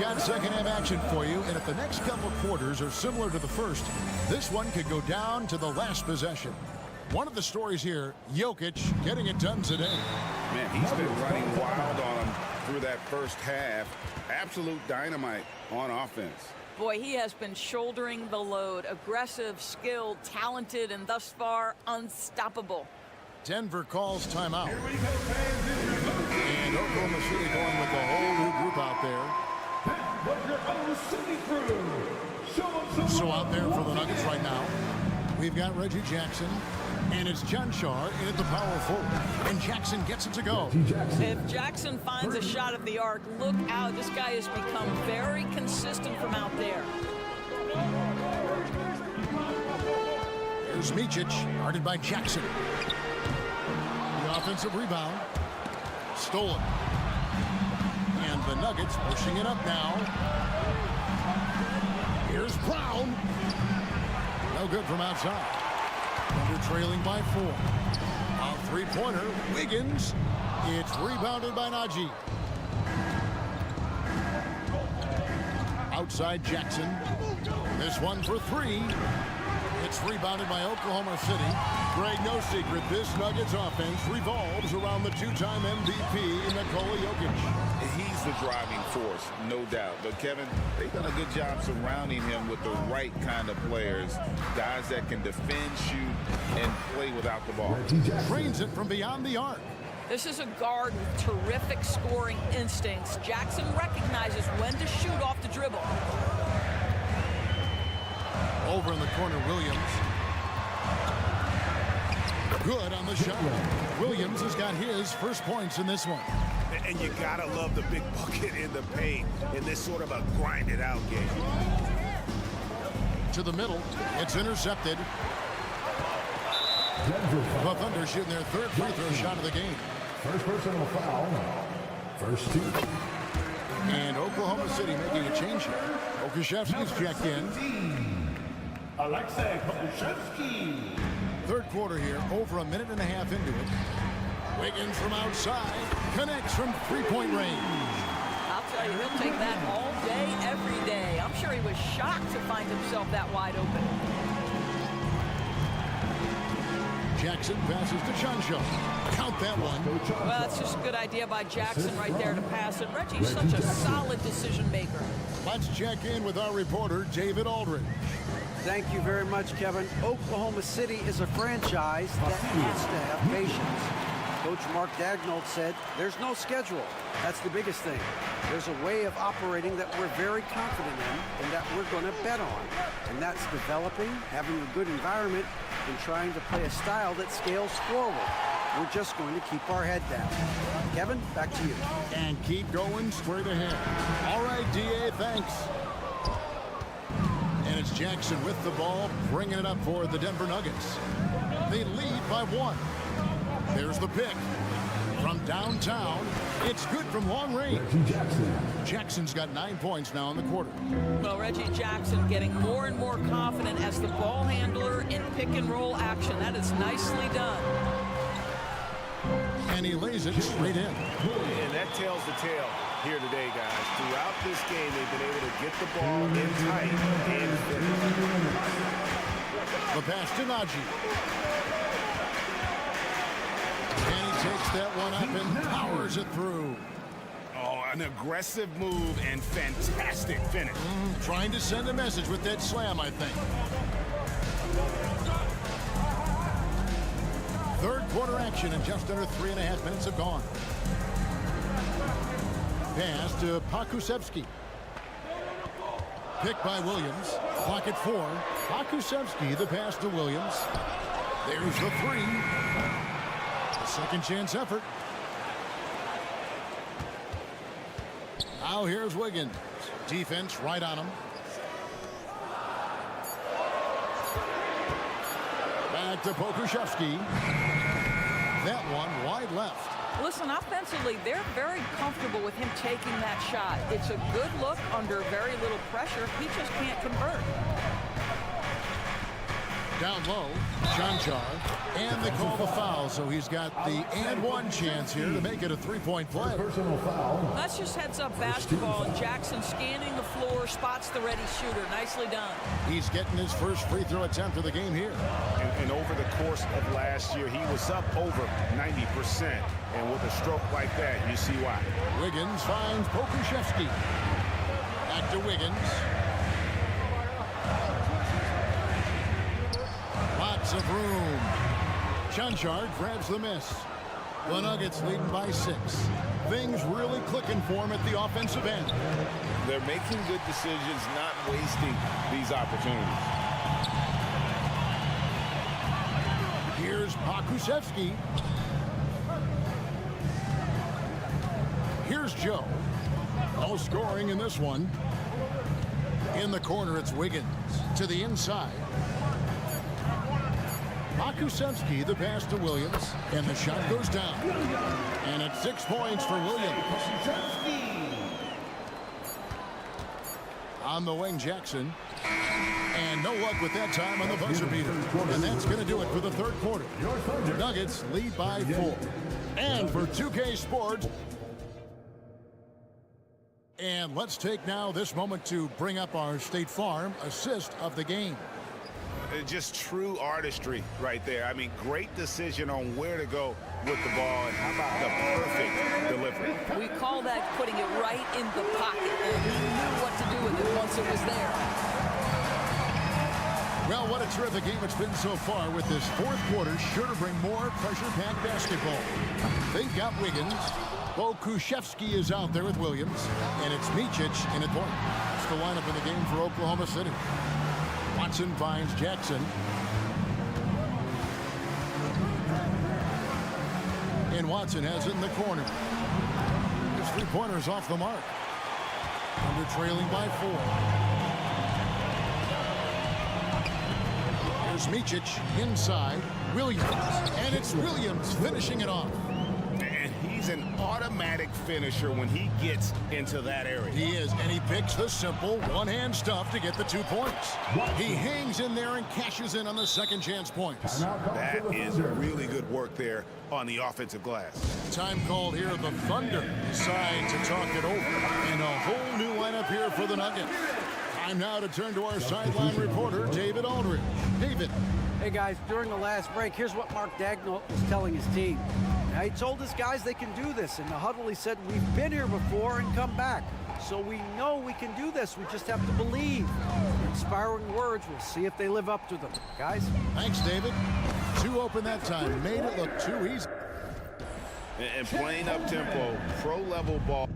got second half action for you, and if the next couple quarters are similar to the first, this one could go down to the last possession. One of the stories here, Jokic getting it done today. Man, he's been running wild on him through that first half. Absolute dynamite on offense. Boy, he has been shouldering the load. Aggressive, skilled, talented, and thus far unstoppable. Denver calls timeout. And Oklahoma City going with a whole new group out there. So out there for the Nuggets right now, we've got Reggie Jackson, and it's John Shar in at the power forward. And Jackson gets it to go. If Jackson finds a shot at the arc, look out. This guy has become very consistent from out there. There's Micic, guarded by Jackson. The offensive rebound. Stolen. And the Nuggets pushing it up now. Here's Brown. No good from outside. Thunder trailing by 4. On three-pointer, Wiggins. It's rebounded by Najee. Outside Jackson. This one for 3. It's rebounded by Oklahoma City. Greg, no secret, this Nuggets offense revolves around the two-time MVP, Nikola Jokic. He's the driving force, no doubt. But, Kevin, they've done a good job surrounding him with the right kind of players. Guys that can defend, shoot, and play without the ball. Drains it from beyond the arc. This is a guard with terrific scoring instincts. Jackson recognizes when to shoot off the dribble. Over in the corner, Williams. Good on the shot. Williams has got his first points in this one. And you gotta love the big bucket in the paint in this sort of a grinded out game. To the middle, it's intercepted. The Thunder shooting their third free throw shot of the game. First personal foul. First 2. And Oklahoma City making a change here. Okashevsky's checked in. Alexei Pokusevski. Third quarter here, over a minute and a half into it. Wiggins from outside, connects from three-point range. I'll tell you, he'll take that all day, every day. I'm sure he was shocked to find himself that wide open. Jackson passes to Chanshaw. Count that one. Well, that's just a good idea by Jackson right there to pass it. Reggie's such a solid decision maker. Let's check in with our reporter, David Aldridge. Thank you very much, Kevin. Oklahoma City is a franchise that has to have patience. Coach Mark Daigneault said, there's no schedule. That's the biggest thing. There's a way of operating that we're very confident in and that we're going to bet on. And that's developing, having a good environment, and trying to play a style that scales forward. We're just going to keep our head down. Kevin, back to you. And keep going straight ahead. All right, D.A., thanks. And it's Jackson with the ball, bringing it up for the Denver Nuggets. They lead by 1. There's the pick. From downtown, it's good from long range. Jackson's got 9 points now in the quarter. Well, Reggie Jackson getting more and more confident as the ball handler in pick-and-roll action. That is nicely done. And he lays it straight in. And that tells the tale here today, guys. Throughout this game, they've been able to get the ball in tight and finish. The pass to Najee. And he takes that one up and powers it through. Oh, an aggressive move and fantastic finish. Trying to send a message with that slam, I think. Third quarter action, and just under 3.5 minutes have gone. Pass to Pokusevski. Picked by Williams. Clock at 4. Pokusevski, the pass to Williams. There's the 3. Second chance effort. Now here's Wiggins. Defense right on him. Back to Pokusevski. That one wide left. Listen, offensively, they're very comfortable with him taking that shot. It's a good look under very little pressure. He just can't convert. Down low, Chanchar, and they call the foul, so he's got the and one chance here to make it a three-point play. That's just heads-up basketball, and Jackson scanning the floor, spots the ready shooter. Nicely done. He's getting his first free throw attempt of the game here. And over the course of last year, he was up over 90%. And with a stroke like that, you see why. Wiggins finds Pokuševski. Back to Wiggins. Lots of room. Chanchar grabs the miss. The Nuggets leading by 6. Things really clicking for him at the offensive end. They're making good decisions, not wasting these opportunities. Here's Pokuševski. Here's Joe. No scoring in this one. In the corner, it's Wiggins. To the inside. Pokuševski, the pass to Williams. And the shot goes down. And it's 6 points for Williams. On the wing, Jackson. And no luck with that time on the buzzer beater. And that's going to do it for the third quarter. Nuggets lead by 4. And for 2K Sports. And let's take now this moment to bring up our State Farm assist of the game. Just true artistry right there. I mean, great decision on where to go with the ball. And how about the perfect delivery? We call that putting it right in the pocket. And he knew what to do with it once it was there. Well, what a terrific game it's been so far, with this fourth quarter sure to bring more pressure-packed basketball. They've got Wiggins. Pokuševski is out there with Williams. And it's Micic in at point. That's the lineup in the game for Oklahoma City. Watson finds Jackson. And Watson has it in the corner. His three-pointer's off the mark. Under trailing by 4. Here's Micic inside. Williams. And it's Williams finishing it off. And he's an automatic finisher when he gets into that area. He is, and he picks the simple one-hand stuff to get the 2 points. He hangs in there and cashes in on the second chance points. That is really good work there on the offensive glass. Time called here. The Thunder decide to talk it over. And a whole new lineup here for the Nuggets. Time now to turn to our sideline reporter, David Aldridge. David. Hey, guys, during the last break, here's what Mark Dagnall was telling his team. Now, he told his guys they can do this. In the huddle, he said, we've been here before and come back. So we know we can do this. We just have to believe. Inspiring words. We'll see if they live up to them. Guys? Thanks, David. 2 open that time. Made it look too easy. And playing up-tempo, pro-level ball.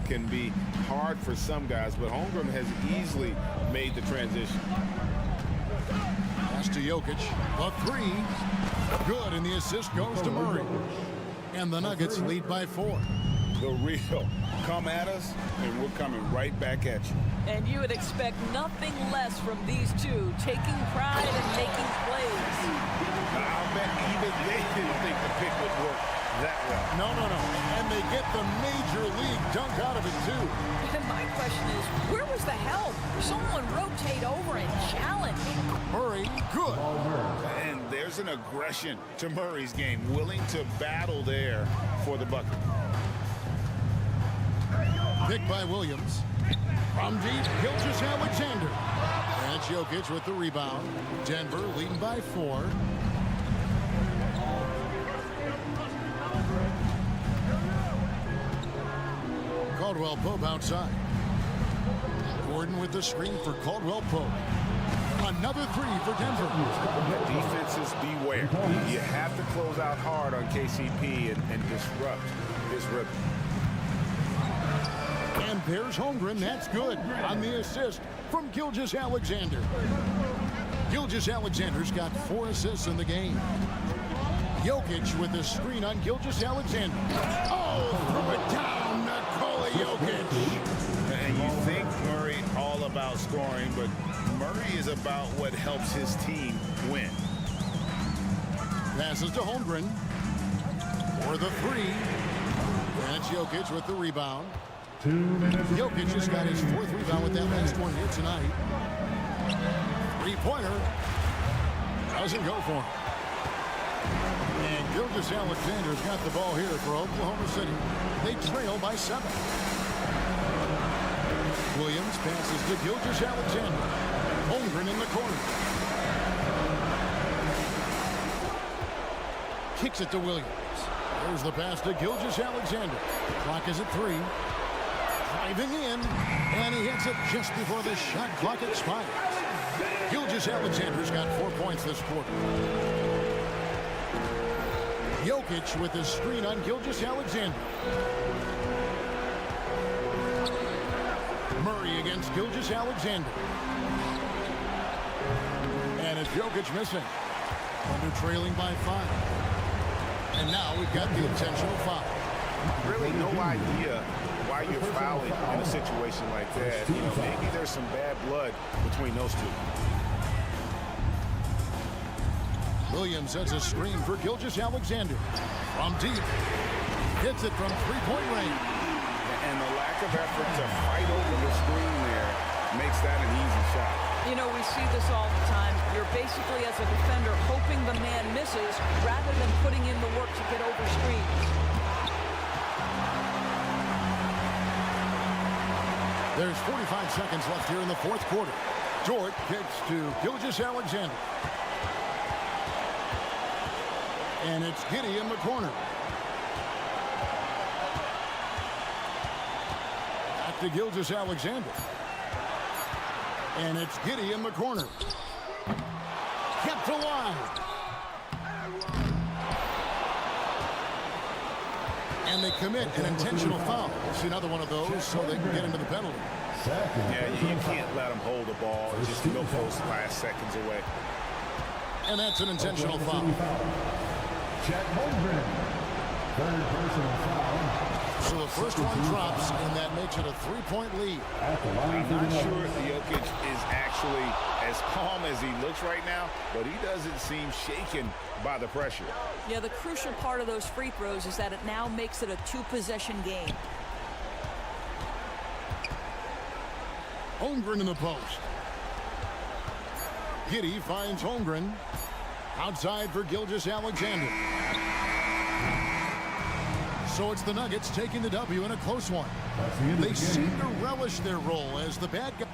Can be hard for some guys, but Holmgren has easily made the transition. Pass to Jokic. The 3. Good, and the assist goes to Murray. And the Nuggets lead by 4. The real come at us, and we're coming right back at you. And you would expect nothing less from these two, taking pride and making plays. I'll bet even they didn't think the pick would work that well. No. And they get the major league dunk out of it, too. And my question is, where was the help? Someone rotate over and challenge. Murray, good. And there's an aggression to Murray's game, willing to battle there for the bucket. Picked by Williams. From deep, Gilgeous-Alexander. And Jokic with the rebound. Denver leading by 4. Caldwell Pope outside. Gordon with the screen for Caldwell Pope. Another 3 for Denver. Defenses beware. You have to close out hard on KCP and disrupt his rhythm. And there's Holmgren. That's good on the assist from Gilgeous-Alexander. Gilgeous-Alexander's got 4 assists in the game. Jokic with the screen on Gilgeous-Alexander. Oh, threw it down, Nikola Jokic. And you think Murray all about scoring, but Murray is about what helps his team win. Passes to Holmgren. for the three. And it's Jokic with the rebound. 2 minutes. Jokic just got his 4th rebound with that last one here tonight. Three-pointer. Doesn't go for him. And Gilgeous-Alexander's got the ball here for Oklahoma City. They trail by 7. Williams passes to Gilgeous-Alexander. Holmgren in the corner. Kicks it to Williams. There's the pass to Gilgeous-Alexander. Clock is at 3. Driving in, and he hits it just before the shot clock expires. Gilgeous-Alexander's got 4 points this quarter. Jokic with his screen on Gilgeous-Alexander. Murray against Gilgeous-Alexander. And it's Jokic missing. Under trailing by 5. And now we've got the intentional foul. Really no idea why you're fouling in a situation like that. You know, maybe there's some bad blood between those two. Williams sets a screen for Gilgeous-Alexander. From deep. Hits it from three-point range. And the lack of effort to fight over the screen there makes that an easy shot. You know, we see this all the time. You're basically, as a defender, hoping the man misses rather than putting in the work to get over screens. There's 45 seconds left here in the 4th quarter. Dort kicks to Gilgeous-Alexander. And it's Giddey in the corner. Back to Gilgeous-Alexander. And it's Giddey in the corner. Kept alive. And they commit an intentional foul. It's another one of those so they can get into the penalty. Yeah, you can't let them hold the ball just to go those last seconds away. And that's an intentional foul. Chet Holmgren. 3rd personal foul. So the first one drops, and that makes it a 3-point lead. I'm not sure if Jokic is actually as calm as he looks right now, but he doesn't seem shaken by the pressure. Yeah, the crucial part of those free throws is that it now makes it a 2-possession game. Holmgren in the post. Giddey finds Holmgren. Outside for Gilgeous-Alexander. So it's the Nuggets taking the W in a close one. They seem to relish their role as the bad guy.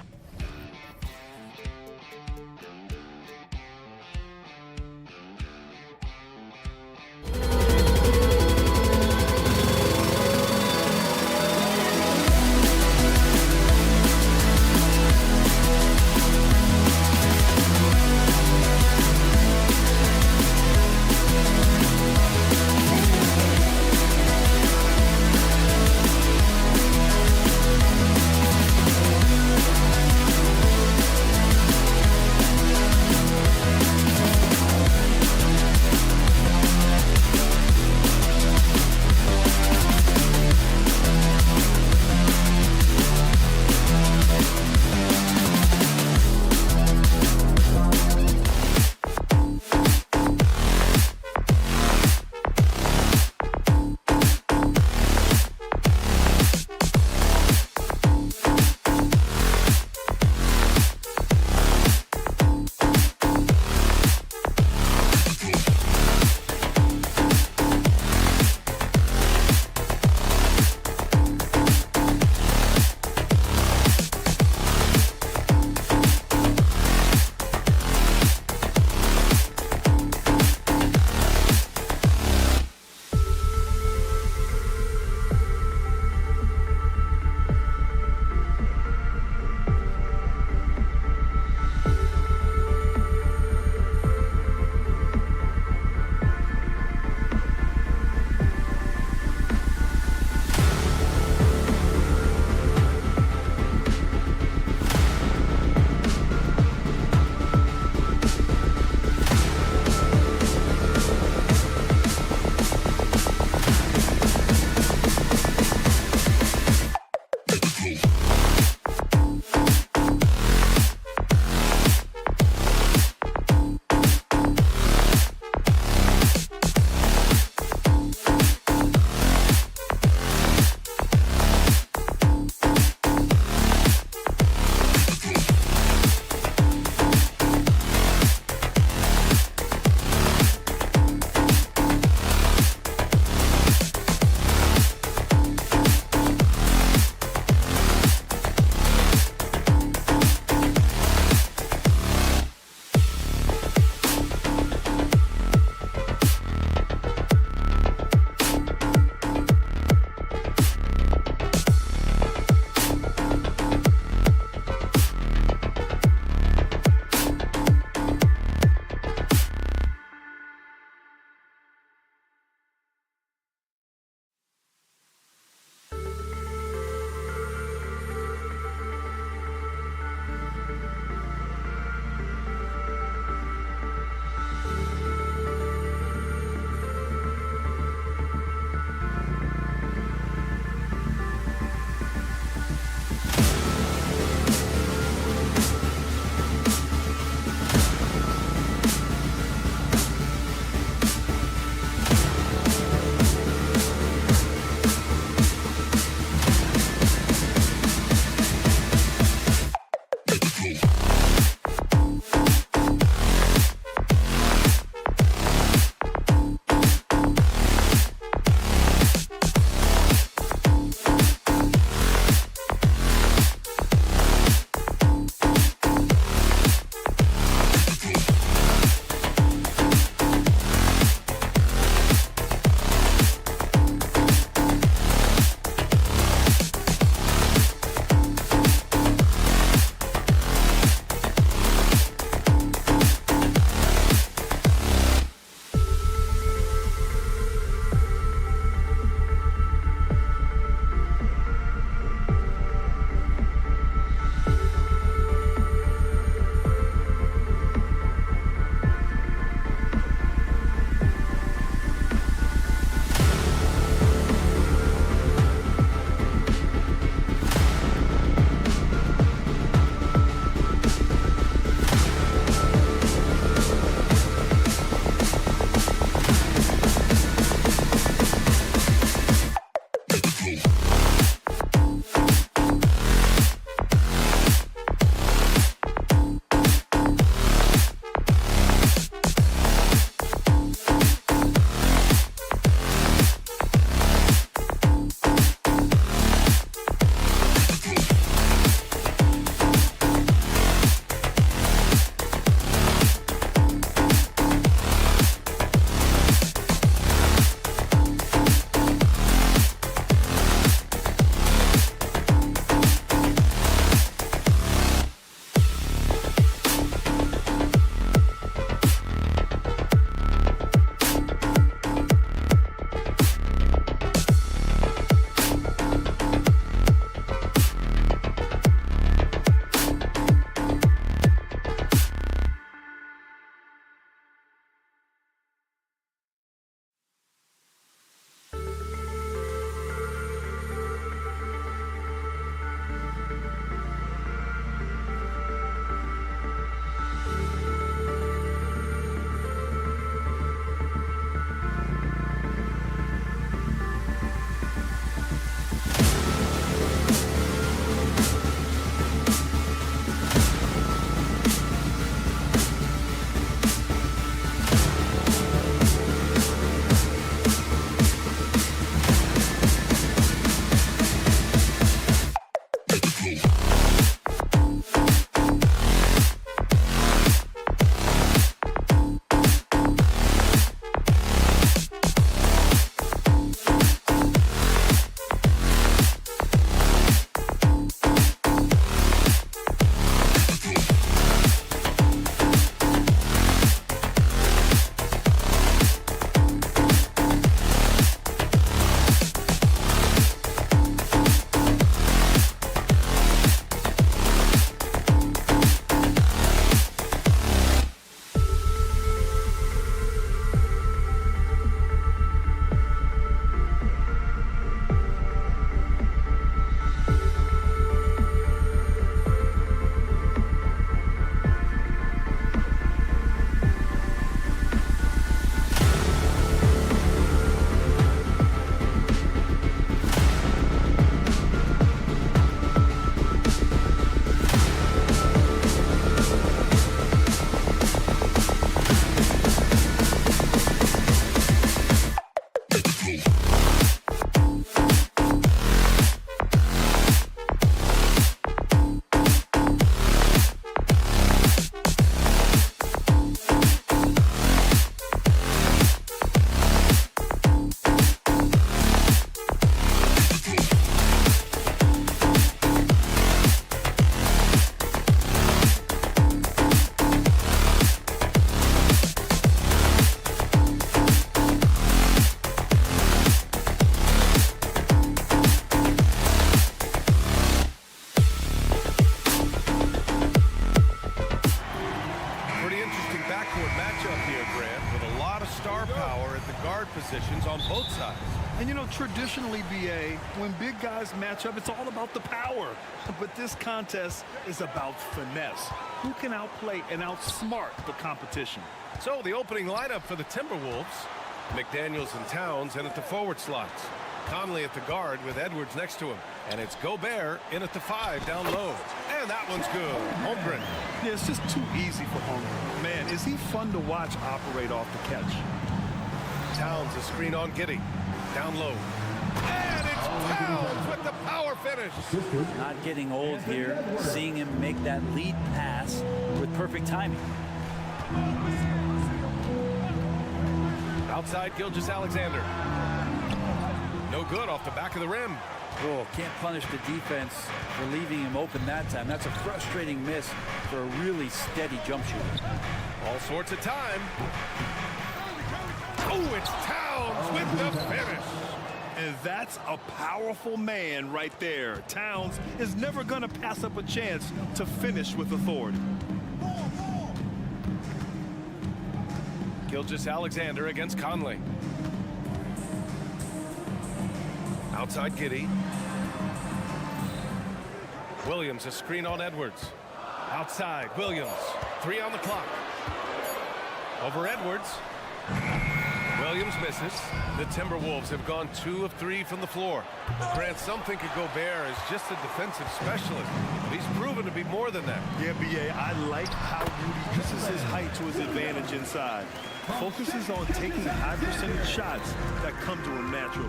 Positions on both sides. And you know, traditionally, BA, when big guys match up, it's all about the power. But this contest is about finesse. Who can outplay and outsmart the competition? So the opening lineup for the Timberwolves: McDaniels and Towns in at the forward slots. Conley at the guard with Edwards next to him. And it's Gobert in at the 5 down low. And that one's good. Holmgren. Yeah, it's just too easy for Holmgren. Man, is he fun to watch operate off the catch. Towns a screen on Giddey. Down low. And it's Towns with the power finish. Not getting old here. Seeing him make that lead pass with perfect timing. Outside Gilgeous-Alexander. No good off the back of the rim. Oh, can't punish the defense for leaving him open that time. That's a frustrating miss for a really steady jump shooter. All sorts of time. Oh, it's Towns with the finish. And that's a powerful man right there. Towns is never going to pass up a chance to finish with authority. Gilgeous-Alexander against Conley. Outside Giddey. Williams a screen on Edwards. Outside Williams. 3 on the clock. Over Edwards. Williams misses. The Timberwolves have gone 2 of 3 from the floor. Grant, some think of Gobert as just a defensive specialist, but he's proven to be more than that. Yeah, BA, I like how Rudy uses his height to his advantage inside. Focuses on taking high percentage shots that come to him naturally.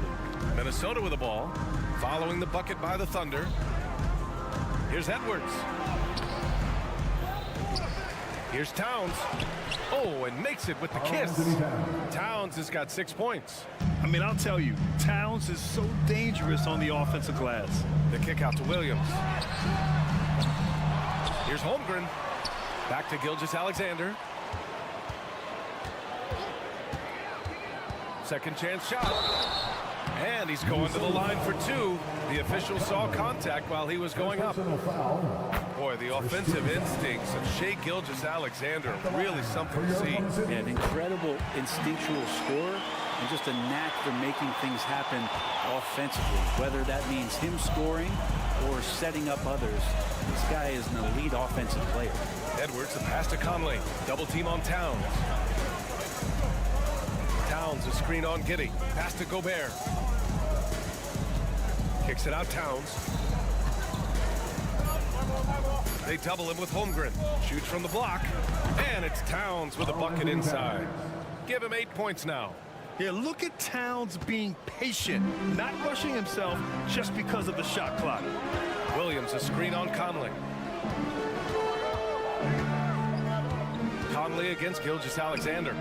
Minnesota with the ball, following the bucket by the Thunder. Here's Edwards. Here's Towns. Oh, and makes it with the kiss. Towns has got 6 points. I mean, I'll tell you, Towns is so dangerous on the offensive glass. The kick out to Williams. Here's Holmgren. Back to Gilgeous-Alexander. Second chance shot. And he's going to the line for 2. The official saw contact while he was going up. Boy, the offensive instincts of Shai Gilgeous-Alexander, really something to see. Yeah, an incredible instinctual scorer and just a knack for making things happen offensively, whether that means him scoring or setting up others. This guy is an elite offensive player. Edwards, the pass to Conley. Double team on Towns. Towns, a screen on Giddey. Pass to Gobert. Kicks it out, Towns. They double him with Holmgren. Shoots from the block. And it's Towns with a bucket inside. Give him 8 points now. Yeah, look at Towns being patient, not rushing himself just because of the shot clock. Williams, a screen on Conley. Conley against Gilgeous-Alexander.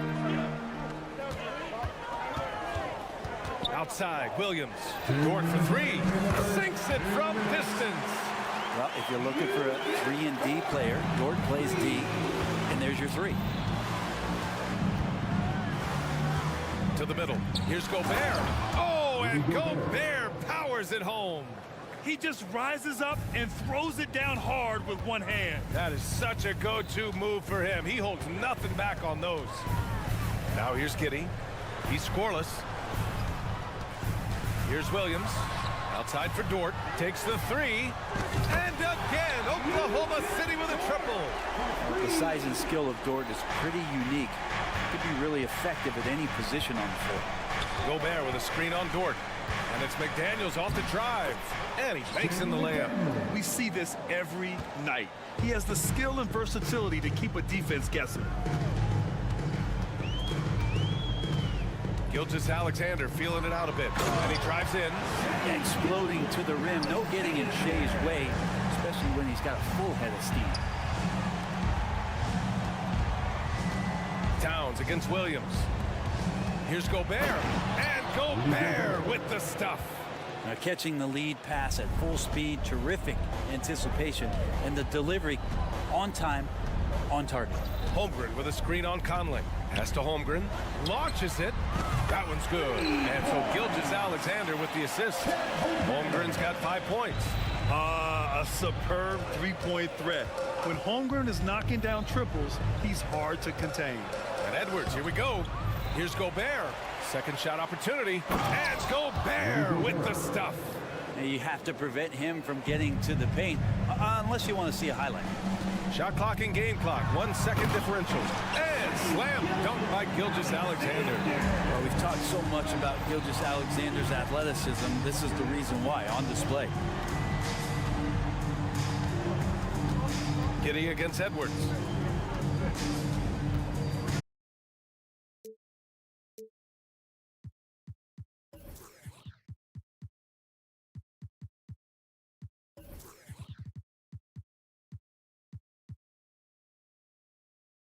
Outside, Williams. Dort for 3. Sinks it from distance. Well, if you're looking for a 3 and D player, Dort plays D, and there's your 3. To the middle. Here's Gobert. Oh, and Gobert powers it home. He just rises up and throws it down hard with one hand. That is such a go-to move for him. He holds nothing back on those. Now here's Giddey. He's scoreless. Here's Williams. Outside for Dort. Takes the 3. And again, Oklahoma City with a triple. The size and skill of Dort is pretty unique. Could be really effective at any position on the floor. Gobert with a screen on Dort. And it's McDaniels off the drive. And he banks in the layup. We see this every night. He has the skill and versatility to keep a defense guessing. Gilgeous-Alexander feeling it out a bit. And he drives in. Exploding to the rim. No getting in Shea's way, especially when he's got a full head of steam. Towns against Williams. Here's Gobert. And Gobert with the stuff. Now catching the lead pass at full speed. Terrific anticipation. And the delivery on time, on target. Holmgren with a screen on Conley. Pass to Holmgren. Launches it. That one's good. And so Gilgeous-Alexander with the assist. Holmgren's got 5 points. A superb three-point threat. When Holmgren is knocking down triples, he's hard to contain. And Edwards, here we go. Here's Gobert. Second shot opportunity. And Gobert with the stuff. Now you have to prevent him from getting to the paint, unless you want to see a highlight. Shot clock and game clock. 1 second differential. And slam dunk by Gilgeous-Alexander. Well, we've talked so much about Gilgeous-Alexander's athleticism. This is the reason why, on display. Giddey against Edwards.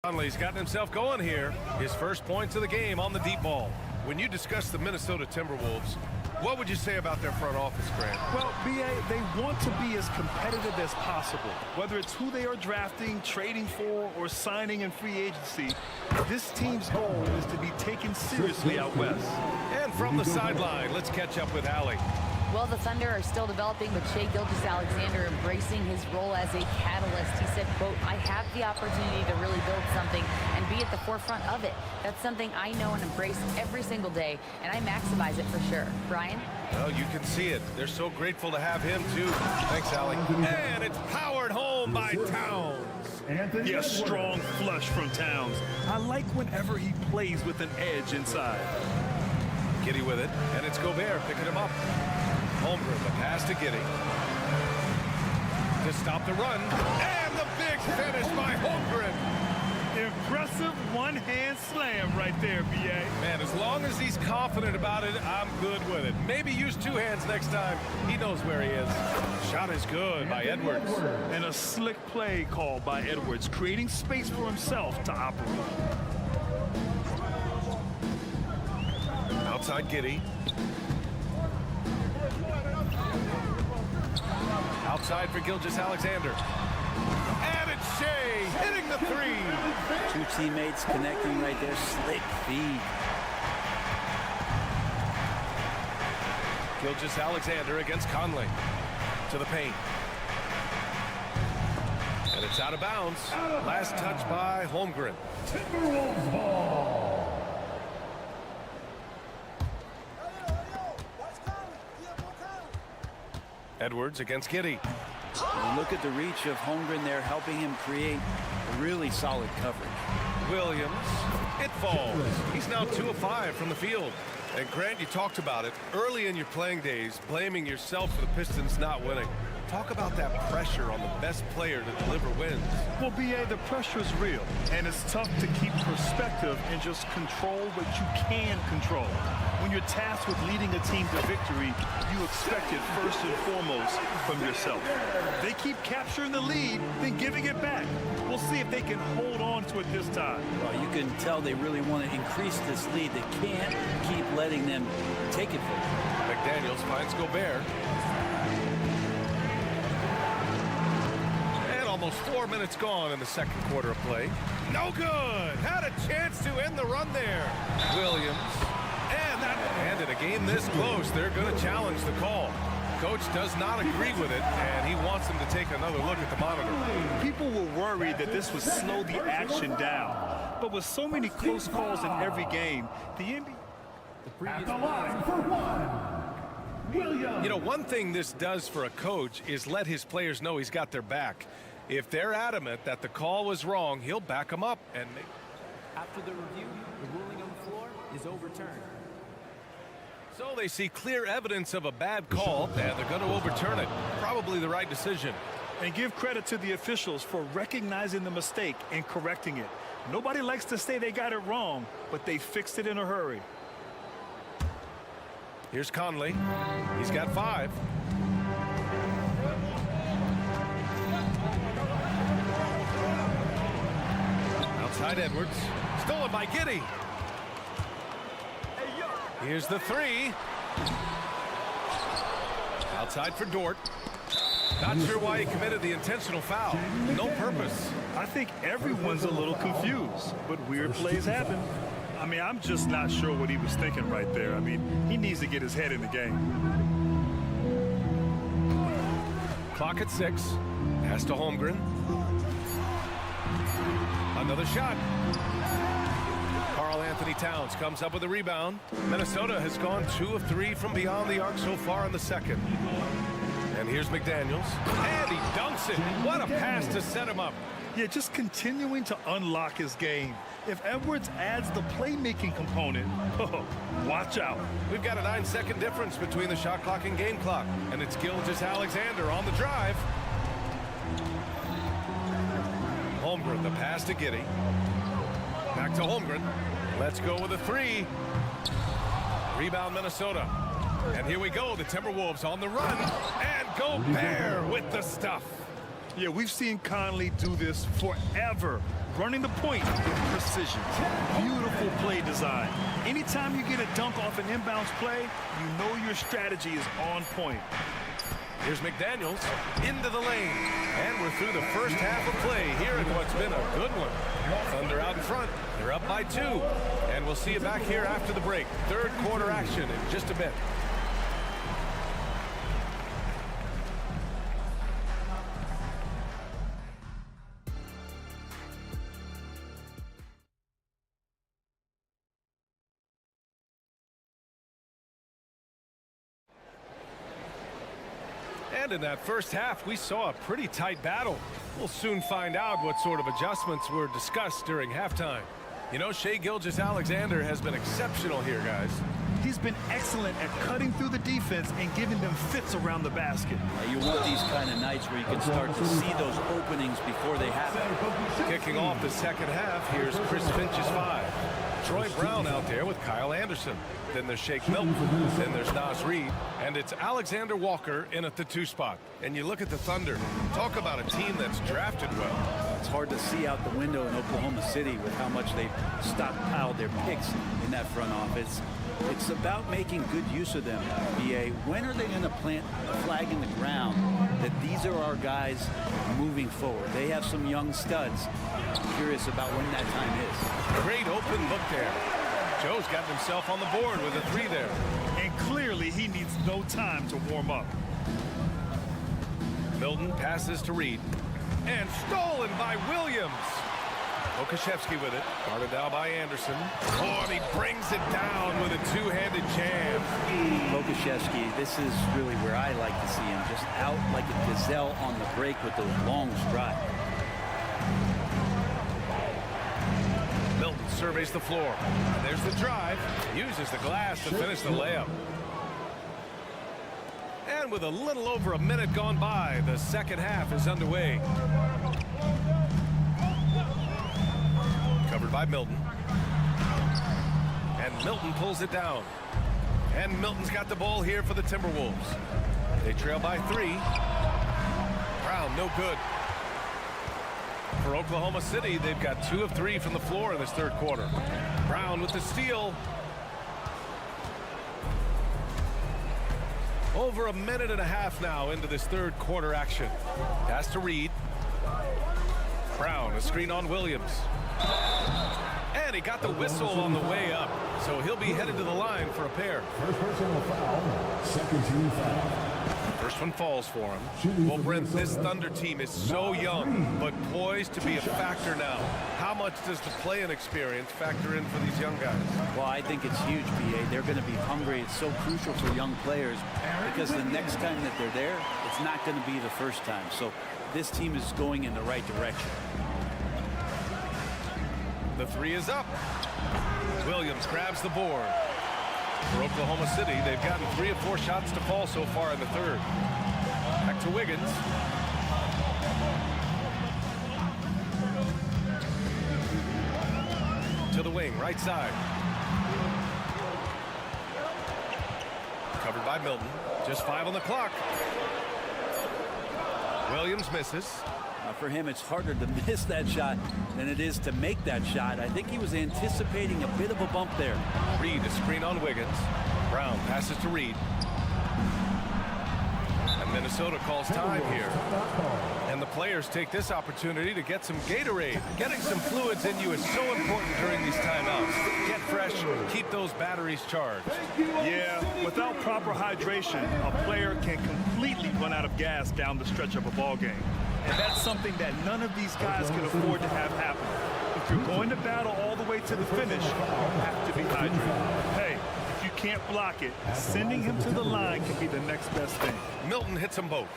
Conley's gotten himself going here. His first points of the game on the deep ball. When you discuss the Minnesota Timberwolves, what would you say about their front office, Grant? Well, B.A., they want to be as competitive as possible. Whether it's who they are drafting, trading for, or signing in free agency, this team's goal is to be taken seriously out west. And from the sideline, let's catch up with Allie. Well, the Thunder are still developing with Shai Gilgeous-Alexander embracing his role as a catalyst. He said, quote, I have the opportunity to really build something and be at the forefront of it. That's something I know and embrace every single day, and I maximize it for sure. Brian? Well, you can see it. They're so grateful to have him, too. Thanks, Allie. And it's powered home by Towns. Yeah, strong flush from Towns. I like whenever he plays with an edge inside. Giddey with it, and it's Gobert picking him up. Holmgren, the pass to Giddey. To stop the run. And the big finish by Holmgren. Impressive one-hand slam right there, B.A. Man, as long as he's confident about it, I'm good with it. Maybe use 2 hands next time. He knows where he is. Shot is good by Edwards. And a slick play called by Edwards, creating space for himself to operate. Outside Giddey. Outside for Gilgeous-Alexander. And it's Shai hitting the 3. 2 teammates connecting right there. Slick feed. Gilgeous-Alexander against Conley. To the paint. And it's out of bounds. Last touch by Holmgren. Timberwolves ball. Edwards against Giddey. And look at the reach of Holmgren there, helping him create a really solid coverage. Williams, it falls. He's now 2 of 5 from the field. And Grant, you talked about it early in your playing days, blaming yourself for the Pistons not winning. Talk about that pressure on the best player to deliver wins. Well, B.A., the pressure is real, and it's tough to keep perspective and just control what you can control. When you're tasked with leading a team to victory, you expect it first and foremost from yourself. They keep capturing the lead, then giving it back. We'll see if they can hold on to it this time. Well, you can tell they really want to increase this lead. They can't keep letting them take it from them. McDaniels finds Gobert. Almost 4 minutes gone in the second quarter of play. No good. Had a chance to end the run there. Williams. And in a game this close, they're going to challenge the call. Coach does not agree with it, and he wants them to take another look at the monitor. People were worried that this would slow the action down. But with so many close calls in every game, the NBA... At the line for 1. Williams. You know, one thing this does for a coach is let his players know he's got their back. If they're adamant that the call was wrong, he'll back them up. And after the review, the ruling on the floor is overturned. So they see clear evidence of a bad call, and they're going to overturn it. Probably the right decision. And give credit to the officials for recognizing the mistake and correcting it. Nobody likes to say they got it wrong, but they fixed it in a hurry. Here's Conley. He's got 5. Outside Edwards. Stolen by Giddey. Here's the 3. Outside for Dort. Not sure why he committed the intentional foul. No purpose. I think everyone's a little confused, but weird plays happen. I mean, I'm just not sure what he was thinking right there. I mean, he needs to get his head in the game. Clock at 6. Pass to Holmgren. Another shot. Karl-Anthony Towns comes up with a rebound. Minnesota has gone 2 of 3 from beyond the arc so far in the second. And here's McDaniels. And he dunks it. What a pass to set him up. Yeah, just continuing to unlock his game. If Edwards adds the playmaking component, oh, watch out. We've got a 9-second difference between the shot clock and game clock. And it's Gilgeous-Alexander on the drive. Holmgren, the pass to Giddey. Back to Holmgren. Let's go with a 3. Rebound Minnesota. And here we go, the Timberwolves on the run. And Gobert with the stuff. Yeah, we've seen Conley do this forever. Running the point with precision. Beautiful play design. Anytime you get a dunk off an inbounds play, you know your strategy is on point. Here's McDaniels into the lane. And we're through the first half of play here in what's been a good one. Thunder out in front. They're up by 2. And we'll see you back here after the break. Third quarter action in just a bit. And in that first half, we saw a pretty tight battle. We'll soon find out what sort of adjustments were discussed during halftime. You know, Shai Gilgeous-Alexander has been exceptional here, guys. He's been excellent at cutting through the defense and giving them fits around the basket. You want these kind of nights where you can start to see those openings before they happen. Kicking off the second half, here's Chris Finch's 5. Troy Brown out there with Kyle Anderson. Then there's Shake Milton. Then there's Nas Reed. And it's Alexander Walker in at the 2 spot. And you look at the Thunder. Talk about a team that's drafted well. It's hard to see out the window in Oklahoma City with how much they've stockpiled their picks in that front office. It's about making good use of them, BA. When are they going to plant a flag in the ground that these are our guys moving forward? They have some young studs. I'm curious about when that time is. Great open look there. Joe's got himself on the board with a 3 there. And clearly he needs no time to warm up. Milton passes to Reed. And stolen by Williams. Okashevsky with it. Guarded now by Anderson. Oh, and he brings it down with a 2-handed jam. Okashevsky, this is really where I like to see him. Just out like a gazelle on the break with those long strides. Milton surveys the floor. And there's the drive. Uses the glass to finish the layup. And with a little over a minute gone by, the second half is underway. Covered by Milton. And Milton pulls it down. And Milton's got the ball here for the Timberwolves. They trail by 3. Brown, no good. For Oklahoma City, they've got 2 of 3 from the floor in this third quarter. Brown with the steal. Over a minute and a half now into this third quarter action. Pass to Reed. Brown, a screen on Williams. And he got the whistle on the way up. So he'll be headed to the line for a pair. First personal foul, second team foul. First one falls for him. Well, Brent, this Thunder team is so young, but poised to be a factor now. How much does the play-in experience factor in for these young guys? Well, I think it's huge, BA. They're going to be hungry. It's so crucial for young players because the next time that they're there, it's not going to be the first time. So this team is going in the right direction. The 3 is up. Williams grabs the board. For Oklahoma City, they've gotten 3 of 4 shots to fall so far in the third. Back to Wiggins. To the wing, right side. Covered by Milton. Just 5 on the clock. Williams misses. For him, it's harder to miss that shot than it is to make that shot. I think he was anticipating a bit of a bump there. Reed, a screen on Wiggins. Brown passes to Reed. And Minnesota calls time here. And the players take this opportunity to get some Gatorade. Getting some fluids in you is so important during these timeouts. Get fresh, keep those batteries charged. Yeah, without proper hydration, a player can completely run out of gas down the stretch of a ball game. And that's something that none of these guys can afford to have happen. If you're going to battle all the way to the finish, you have to be hydrated. Hey, if you can't block it, sending him to the line can be the next best thing. Milton hits them both.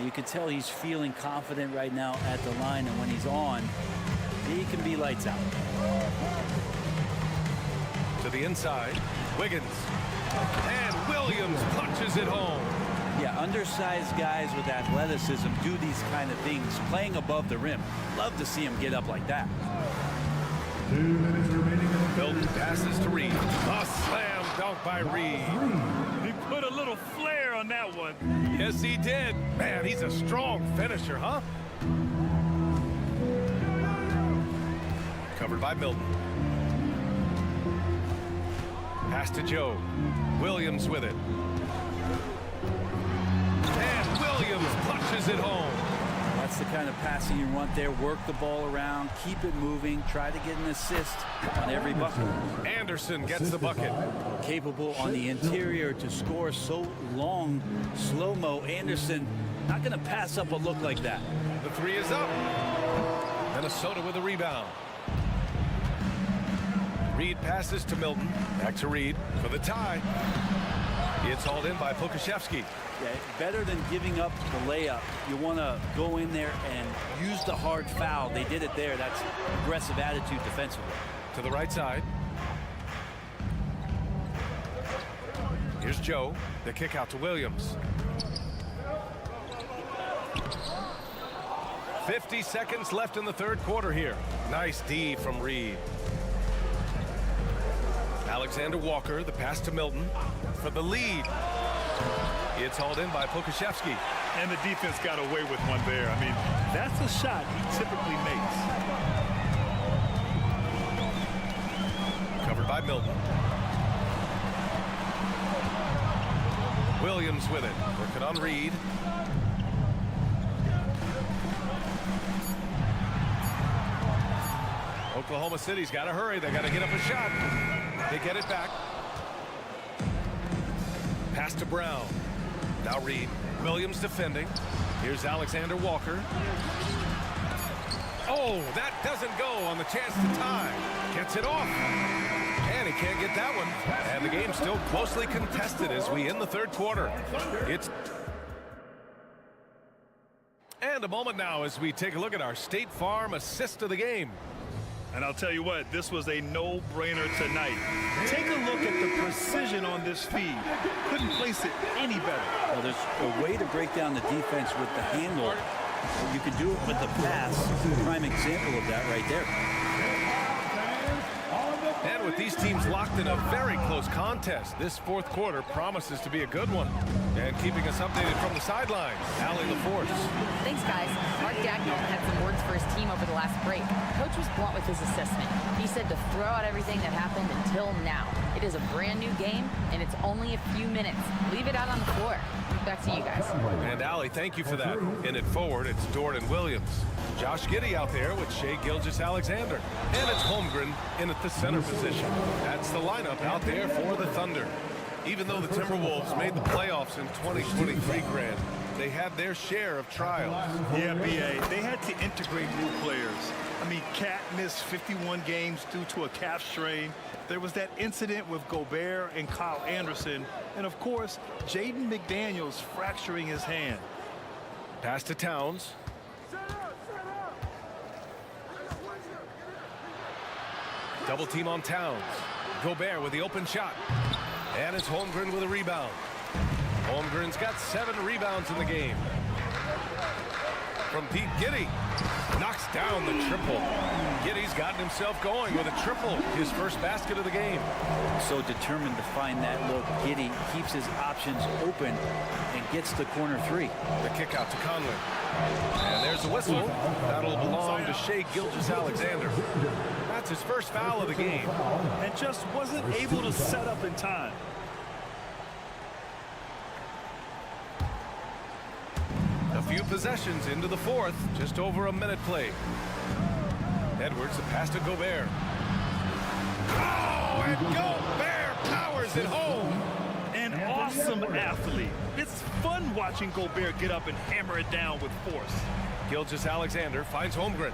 You can tell he's feeling confident right now at the line, and when he's on, he can be lights out. To the inside, Wiggins. And Williams punches it home. Yeah, undersized guys with athleticism do these kind of things, playing above the rim. Love to see him get up like that. 2 minutes remaining in the Milton passes to Reed. A slam dunk by Reed. He put a little flair on that one. Yes, he did. Man, he's a strong finisher, huh? Covered by Milton. Pass to Joe. Williams with it. And Williams punches it home. That's the kind of passing you want there. Work the ball around, keep it moving, try to get an assist on every bucket. Anderson gets the bucket. Capable on the interior to score so long, slow-mo. Anderson not going to pass up a look like that. The 3 is up. Minnesota with a rebound. Reed passes to Milton. Back to Reed for the tie. It's hauled in by Pokashevsky. Yeah, better than giving up the layup. You want to go in there and use the hard foul. They did it there. That's aggressive attitude defensively. To the right side. Here's Joe. The kick out to Williams. 50 seconds left in the third quarter here. Nice D from Reed. Alexander Walker, the pass to Milton for the lead. It's hauled in by Pokashevsky. And the defense got away with one there. I mean, that's a shot he typically makes. Covered by Milton. Williams with it. Working on Reed. Oklahoma City's got to hurry. They got to get up a shot. They get it back. Pass to Brown. Now Reed. Williams defending. Here's Alexander Walker. Oh, that doesn't go on the chance to tie. Gets it off. And he can't get that one. And the game's still closely contested as we end the third quarter. And a moment now as we take a look at our State Farm assist of the game. And I'll tell you what, this was a no-brainer tonight. Take a look at the precision on this feed. Couldn't place it any better. Well, there's a way to break down the defense with the handle. You can do it with the pass. Prime example of that right there. And with these teams locked in a very close contest, this fourth quarter promises to be a good one. And keeping us updated from the sidelines, Allie LaForce. Thanks, guys. Mark Dagnall had some words for his team over the last break. Coach was blunt with his assessment. He said to throw out everything that happened until now. It is a brand new game, and it's only a few minutes. Leave it out on the floor. Back to you guys. And Allie, thank you for that. In it forward, it's Jordan Williams. Josh Giddey out there with Shai Gilgeous-Alexander. And it's Holmgren in at the center position. That's the lineup out there for the Thunder. Even though the Timberwolves made the playoffs in 2023, Grant, they had their share of trials. Yeah, B.A., they had to integrate new players. I mean, Cat missed 51 games due to a calf strain. There was that incident with Gobert and Kyle Anderson. And, of course, Jaden McDaniels fracturing his hand. Pass to Towns. Double team on Towns. Gobert with the open shot. And it's Holmgren with a rebound. Holmgren's got 7 rebounds in the game. from Pete Giddy. Knocks down the triple. Giddy's gotten himself going with a triple, his first basket of the game. So determined to find that look. Giddy keeps his options open and gets the corner three. The kick out to Conley. And there's the whistle. That'll belong to Shai Gilgeous-Alexander. That's his first foul of the game. And just wasn't able to set up in time. A few possessions into the fourth, just over a minute played. Edwards, the pass to Gobert. Oh, and Gobert powers it home. An awesome athlete. It's fun watching Gobert get up and hammer it down with force. Gilgeous-Alexander finds Holmgren.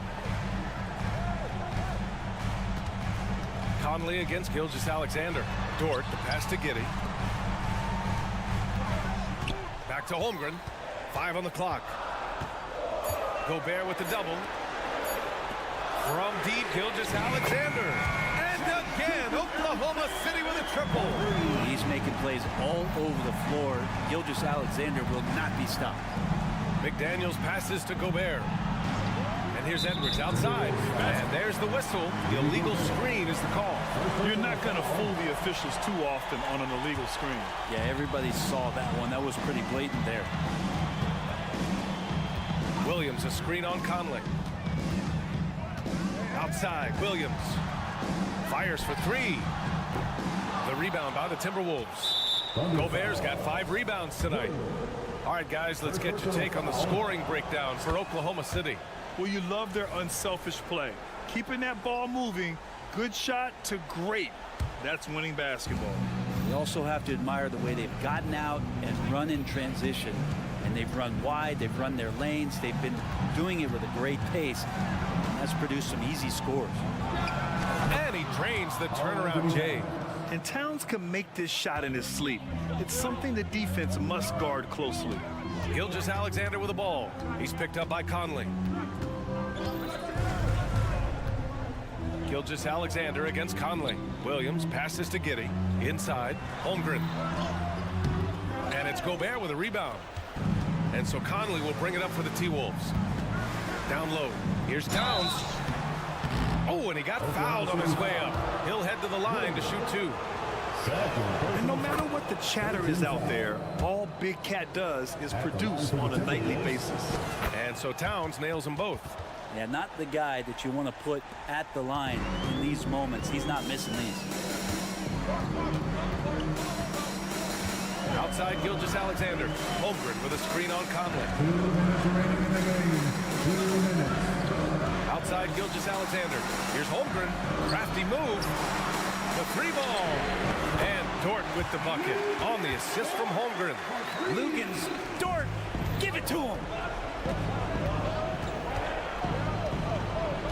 Conley against Gilgeous-Alexander. Dort, the pass to Giddy. Back to Holmgren. 5 on the clock. Gobert with the double. From deep, Gilgeous-Alexander. And again, Oklahoma City with a triple. He's making plays all over the floor. Gilgeous-Alexander will not be stopped. McDaniels passes to Gobert. And here's Edwards outside. And there's the whistle. The illegal screen is the call. You're not going to fool the officials too often on an illegal screen. Yeah, everybody saw that one. That was pretty blatant there. Williams, a screen on Conley. Outside, Williams. Fires for three. The rebound by the Timberwolves. Gobert's got 5 rebounds tonight. All right, guys, let's get your take on the scoring breakdown for Oklahoma City. Well, you love their unselfish play. Keeping that ball moving, good shot to great. That's winning basketball. You also have to admire the way they've gotten out and run in transition. And they've run wide, they've run their lanes, they've been doing it with a great pace. And that's produced some easy scores. And he drains the turnaround J. And Towns can make this shot in his sleep. It's something the defense must guard closely. Gilgeous-Alexander with the ball. He's picked up by Conley. Gilgeous-Alexander against Conley. Williams passes to Giddy. Inside, Holmgren. And it's Gobert with a rebound. And so Conley will bring it up for the T-Wolves. Down low. Here's Towns. Oh, and he got fouled on his way up. He'll head to the line to shoot 2. And no matter what the chatter is out there, all Big Cat does is produce on a nightly basis. And so Towns nails them both. Yeah, not the guy that you want to put at the line in these moments. He's not missing these. Outside Gilgeous-Alexander. Holmgren with a screen on Conley. 2 minutes remaining in the game. 2 minutes. Outside Gilgeous-Alexander. Here's Holmgren. Crafty move. The 3-ball. And Dort with the bucket on the assist from Holmgren. Lugans, Dort, give it to him.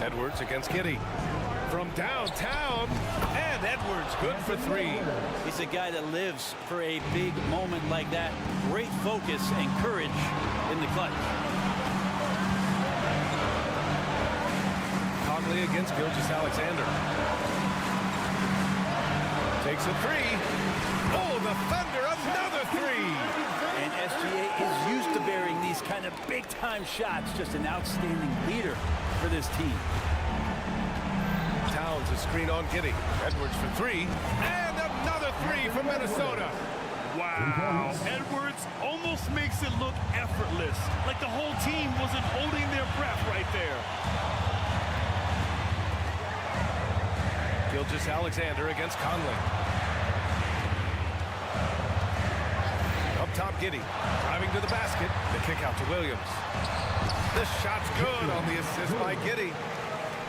Edwards against Giddy. From downtown, and Edwards good for 3. He's a guy that lives for a big moment like that. Great focus and courage in the clutch. Conley against Gilgeous-Alexander. Takes a 3. Oh, the Thunder, another 3. And SGA is used to bearing these kind of big-time shots. Just an outstanding leader for this team. Towns a screen on Giddy. Edwards for 3. And another 3 from Minnesota. Wow. Edwards almost makes it look effortless. Like the whole team wasn't holding their breath right there. Gilgeous-Alexander against Conley. Up top, Giddy. Driving to the basket. The kick out to Williams. The shot's good on the assist by Giddy.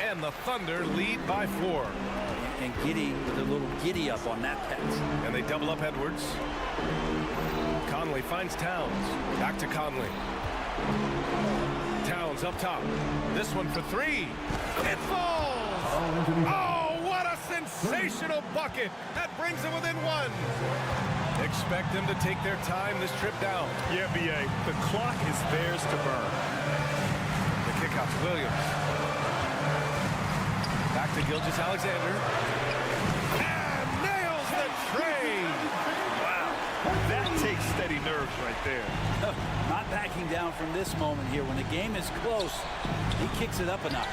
And the Thunder lead by 4. And Giddy with a little giddy up on that pass. And they double up Edwards. Conley finds Towns. Back to Conley. Towns up top. This one for 3. It falls! Oh, what a sensational bucket! That brings them within 1. Expect them to take their time this trip down. Yeah, B.A. The clock is theirs to burn. The kick out to Williams. Back to Gilgeous-Alexander. And nails the trade! Wow. That takes steady nerves right there. Not backing down from this moment here. When the game is close, he kicks it up a notch.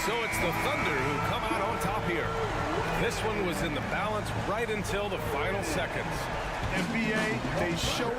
So it's the Thunder who come out on top here. This one was in the balance right until the final seconds. NBA, they showed